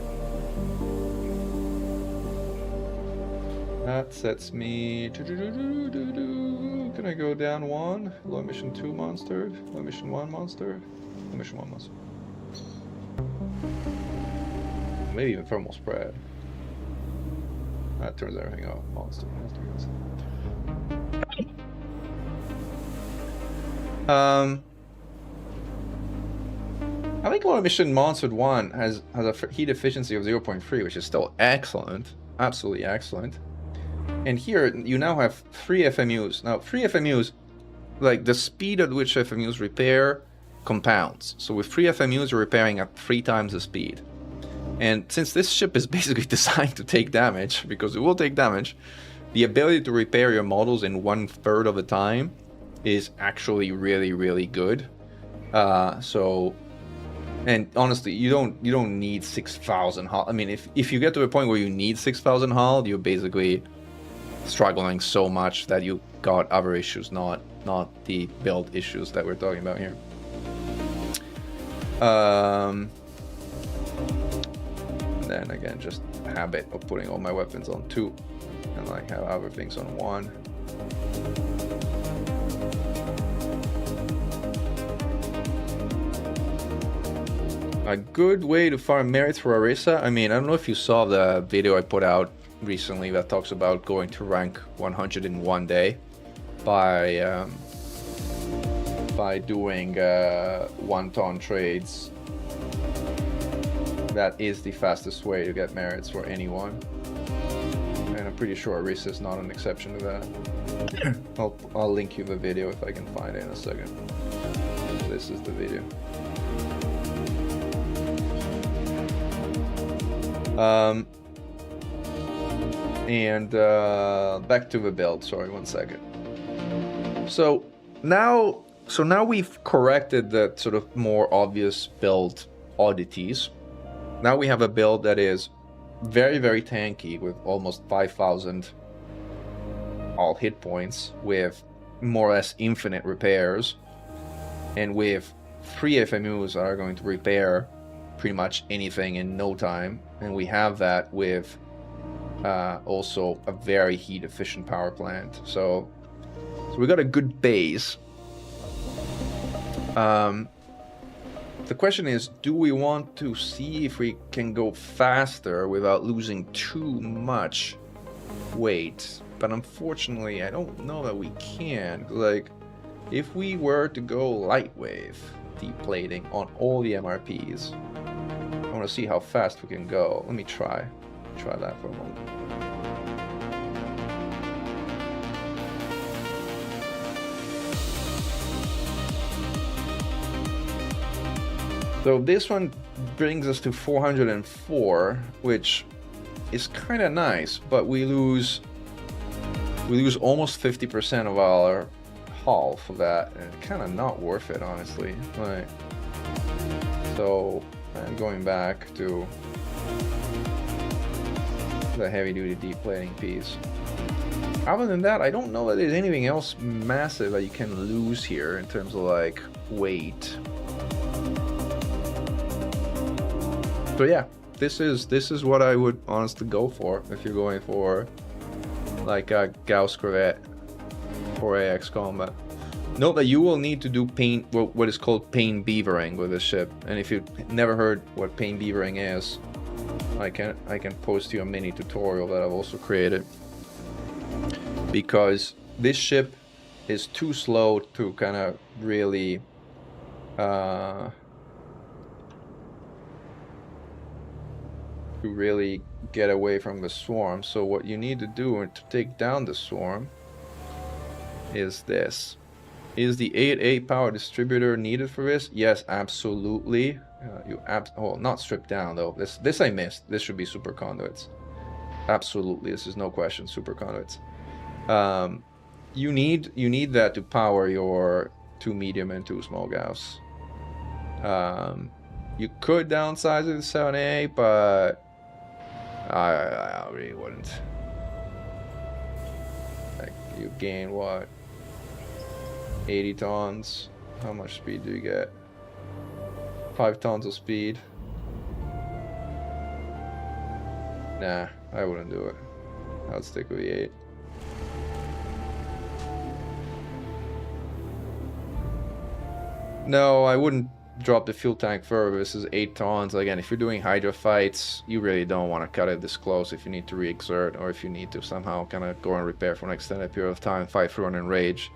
That sets me. Can I go down one? Low emission 2 monster. Low emission 1 monster. Low emission 1 monster. Maybe even thermal spread. That turns everything off. Monster. I think low emission monster 1 has a heat efficiency of 0.3, which is still excellent, absolutely excellent. And here you now have 3 FMUs. Now 3 FMUs, like the speed at which FMUs repair compounds. So with 3 FMUs you're repairing at 3 times the speed. And since this ship is basically designed to take damage, because it will take damage, the ability to repair your models in 1/3 of the time is actually really good. And honestly, you don't need 6,000 hull. I mean, if you get to a point where you need 6,000 hull, you're basically struggling so much that you got other issues, not the build issues that we're talking about here. Then again, just habit of putting all my weapons on 2 and like have other things on 1. A good way to farm merits for Arisa. I mean, I don't know if you saw the video I put out recently that talks about going to rank 100 in 1 day by doing 1 ton trades. That is the fastest way to get merits for anyone, and I'm pretty sure Arisa is not an exception to that. I'll link you the video if I can find it in a second. This is the video. Back to the build. Sorry, 1 second. So now we've corrected the sort of more obvious build oddities. Now we have a build that is very tanky with almost 5,000 all hit points, with more or less infinite repairs, and with 3 FMUs that are going to repair pretty much anything in no time. And we have that with also a very heat efficient power plant. So we got a good base. The question is, do we want to see if we can go faster without losing too much weight but unfortunately, I don't know that we can. Like, if we were to go light wave deplating on all the MRPs, I want to see how fast we can go. Let me try that for a moment. So this one brings us to 404, which is kind of nice, but we lose almost 50% of our hull for that, and kind of not worth it, honestly. Like, so I'm going back to the heavy-duty deplating piece. Other than that, I don't know that there's anything else massive that you can lose here in terms of like weight. So yeah, this is what I would honestly go for if you're going for like a Gauss corvette or AX combat. Note that you will need to do what is called paint beavering with this ship, and if you've never heard what paint beavering is, I can post you a mini tutorial that I've also created, because this ship is too slow to kind of really get away from the swarm. So what you need to do to take down the swarm is this. Is the 8A power distributor needed for this? Yes, absolutely. Not stripped down though. This I missed. This should be super conduits. Absolutely, this is no question. Super conduits. You need that to power your 2 medium and 2 small Gauss. You could downsize it to 7A, but I really wouldn't. Like, you gain what? 80 tons. How much speed do you get? 5 tons of speed. Nah, I wouldn't do it. I'd stick with the 8. No, I wouldn't drop the fuel tank further. This is 8 tons. Again, if you're doing Hydra fights, you really don't want to cut it this close if you need to re-exert, or if you need to somehow kind of go and repair for an extended period of time, fight through an enrage.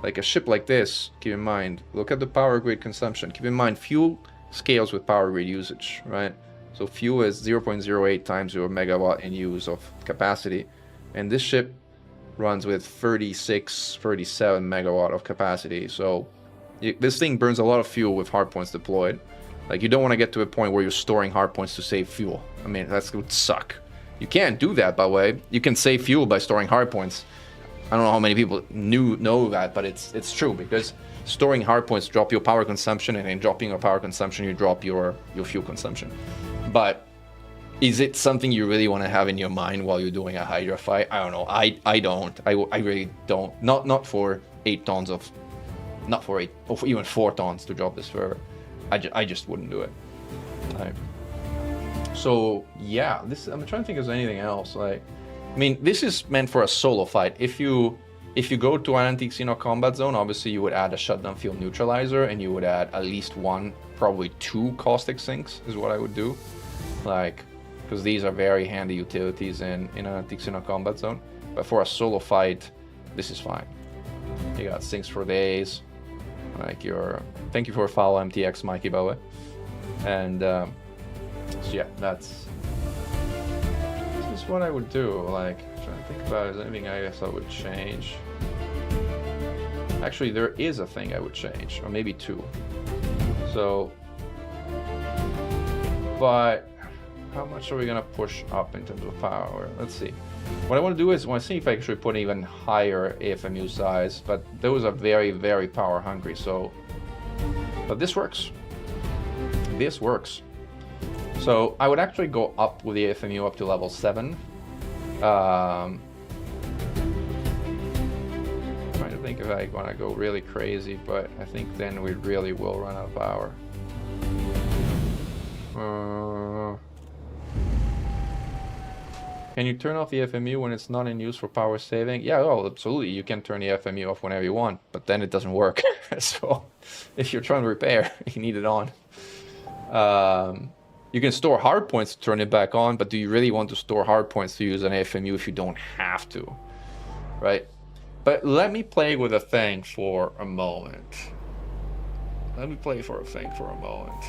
Like a ship like this, keep in mind, look at the power grid consumption. Keep in mind, fuel scales with power grid usage, right? So fuel is 0.08 times your megawatt in use of capacity, and this ship runs with 36, 37 megawatt of capacity. So this thing burns a lot of fuel with hardpoints deployed. Like, you don't want to get to a point where you're storing hardpoints to save fuel. I mean, that would suck. You can't do that, by the way. You can save fuel by storing hardpoints. I don't know how many people know that, but it's true, because storing hardpoints drop your power consumption, and in dropping your power consumption, you drop your fuel consumption. But is it something you really want to have in your mind while you're doing a Hydra fight? I don't know. I don't. I really don't. Not for 8 tons of... Not for 8, or for even 4 tons to drop this further. I just wouldn't do it. Right. So yeah, I'm trying to think if there's anything else. Like, I mean, this is meant for a solo fight. If you go to an antique Xeno combat zone, obviously you would add a shutdown field neutralizer, and you would add at least 1, probably 2 caustic sinks is what I would do. Like, because these are very handy utilities in an antique Xeno combat zone. But for a solo fight, this is fine. You got sinks for days. Like, thank you for follow MTX Mikey, by the way. And so yeah, this is what I would do. Like, trying to think about, is there anything I guess I would change? Actually, there is a thing I would change, or maybe 2. So, but how much are we gonna push up in terms of power? Let's see. What I want to do is I want to see if I actually put even higher AFMU size, but those are very, very power hungry. So, but this works. This works. So I would actually go up with the AFMU up to level 7. Trying to think if I want to go really crazy, but I think then we really will run out of power. Can you turn off the FMU when it's not in use for power saving? Yeah, oh, absolutely. You can turn the FMU off whenever you want, but then it doesn't work. So if you're trying to repair, you need it on. You can store hardpoints to turn it back on, but do you really want to store hardpoints to use an FMU if you don't have to? right? But let me play with a thing for a moment. Let me play for a thing for a moment.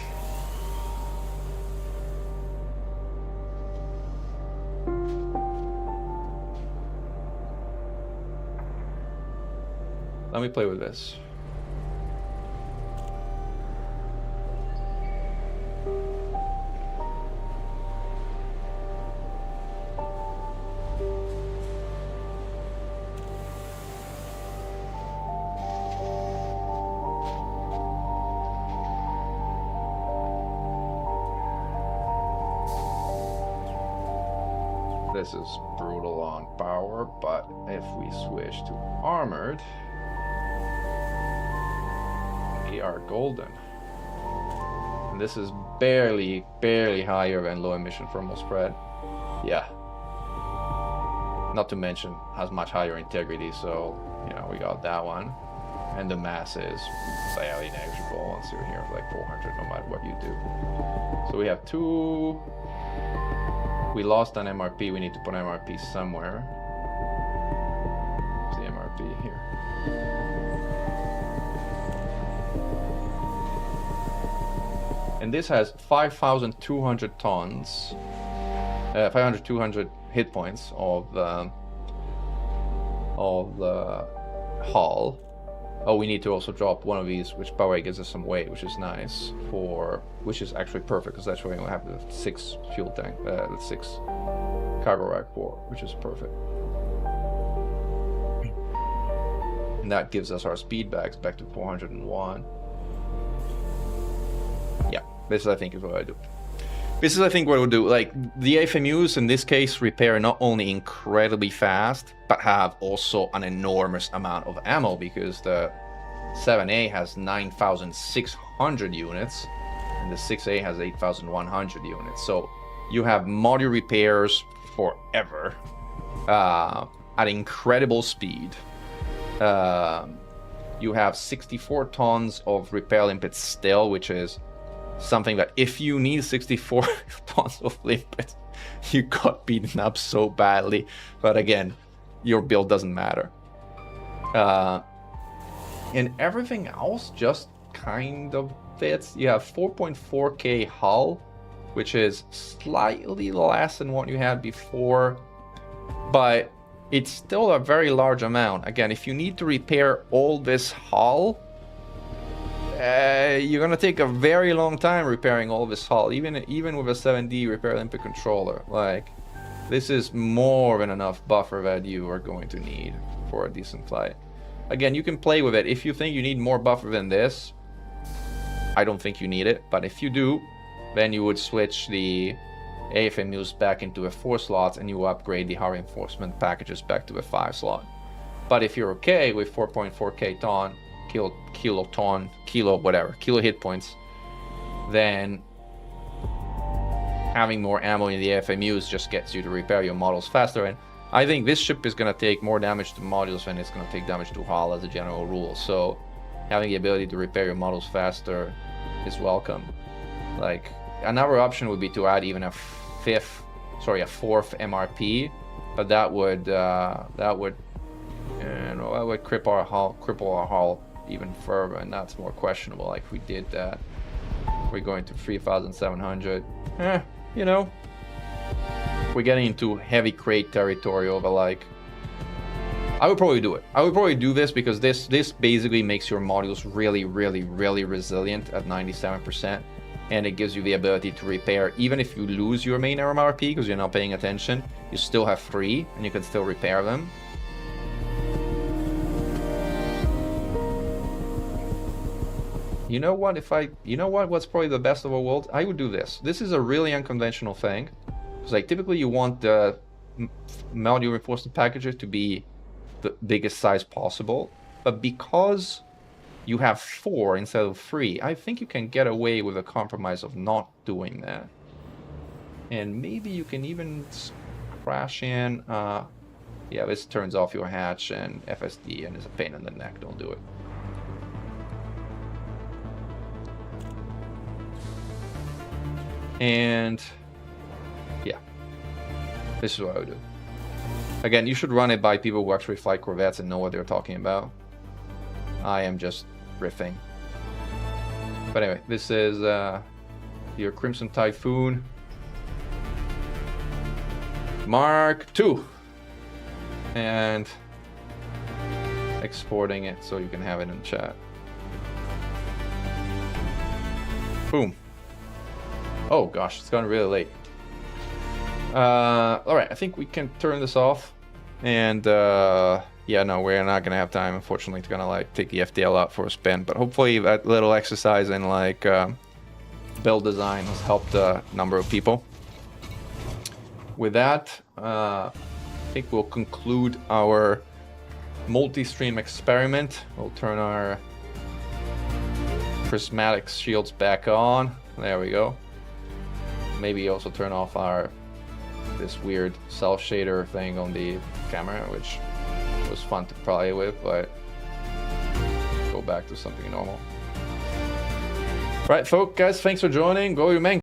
Let me play with this. This is brutal on power, but if we switch to armored, we are golden. And this is barely higher than low emission thermal spread. Yeah. Not to mention has much higher integrity, so you know we got that one. And the mass is barely negligible once you're here for like 400 no matter what you do. So we have two. We lost an MRP, we need to put MRP somewhere. Where's the MRP here? And this has 5,200 tons, 5,200 hit points of the hull. Oh, we need to also drop one of these, which by the way gives us some weight, which is nice which is actually perfect because that's where we have the 6 fuel tank, the 6 cargo rack for, which is perfect. And that gives us our speed bags back to 401. Yeah, this I think is what I do. This is I think what we'll do. Like the FMUs in this case repair not only incredibly fast, but have also an enormous amount of ammo because the 7A has 9,600 units and the 6A has 8,100 units. So you have module repairs forever at incredible speed. You have 64 tons of repair limpets still, which is something that if you need 64 tons of limpets, you got beaten up so badly. But again, your build doesn't matter. And everything else just kind of fits. You have 4.4K hull, which is slightly less than what you had before, but it's still a very large amount. Again, if you need to repair all this hull, you're gonna take a very long time repairing all this hull, even with a 7D repair limpet controller. Like, this is more than enough buffer that you are going to need for a decent flight. Again, you can play with it. If you think you need more buffer than this, I don't think you need it. But if you do, then you would switch the AFMUs back into a 4 slots and you upgrade the high reinforcement packages back to a 5 slot. But if you're okay with 4.4K ton, kilo hit points, then having more ammo in the FMUs just gets you to repair your models faster. And I think this ship is going to take more damage to modules than it's going to take damage to hull as a general rule. So having the ability to repair your models faster is welcome. Like, another option would be to add even a fourth MRP, but that would cripple our hull even further, and that's more questionable. Like, if we did that, we're going to 3,700. You know, we're getting into heavy crate territory over, like, I would probably do it. I would probably do this because this basically makes your modules really resilient at 97%, and it gives you the ability to repair even if you lose your main MRP because you're not paying attention. You still have 3 and you can still repair them. You know what? What's probably the best of all worlds? I would do this. This is a really unconventional thing. Because like typically you want the module reinforcement packages to be the biggest size possible, but because you have 4 instead of 3, I think you can get away with a compromise of not doing that. And maybe you can even crash in. Yeah, this turns off your hatch and FSD and is a pain in the neck. Don't do it. And yeah, this is what I would do. Again, you should run it by people who actually fly Corvettes and know what they're talking about. I am just riffing. But anyway, this is your Crimson Typhoon Mark II. And exporting it so you can have it in chat. Boom. Oh gosh, it's gotten really late. Alright, I think we can turn this off. And yeah, no, we're not gonna have time, unfortunately, to gonna like take the FTL out for a spin. But hopefully that little exercise in like build design has helped a number of people. With that, I think we'll conclude our multi-stream experiment. We'll turn our prismatic shields back on. There we go. Maybe also turn off this weird self shader thing on the camera, which was fun to play with, but go back to something normal. Right, folks, guys, thanks for joining. Go your man.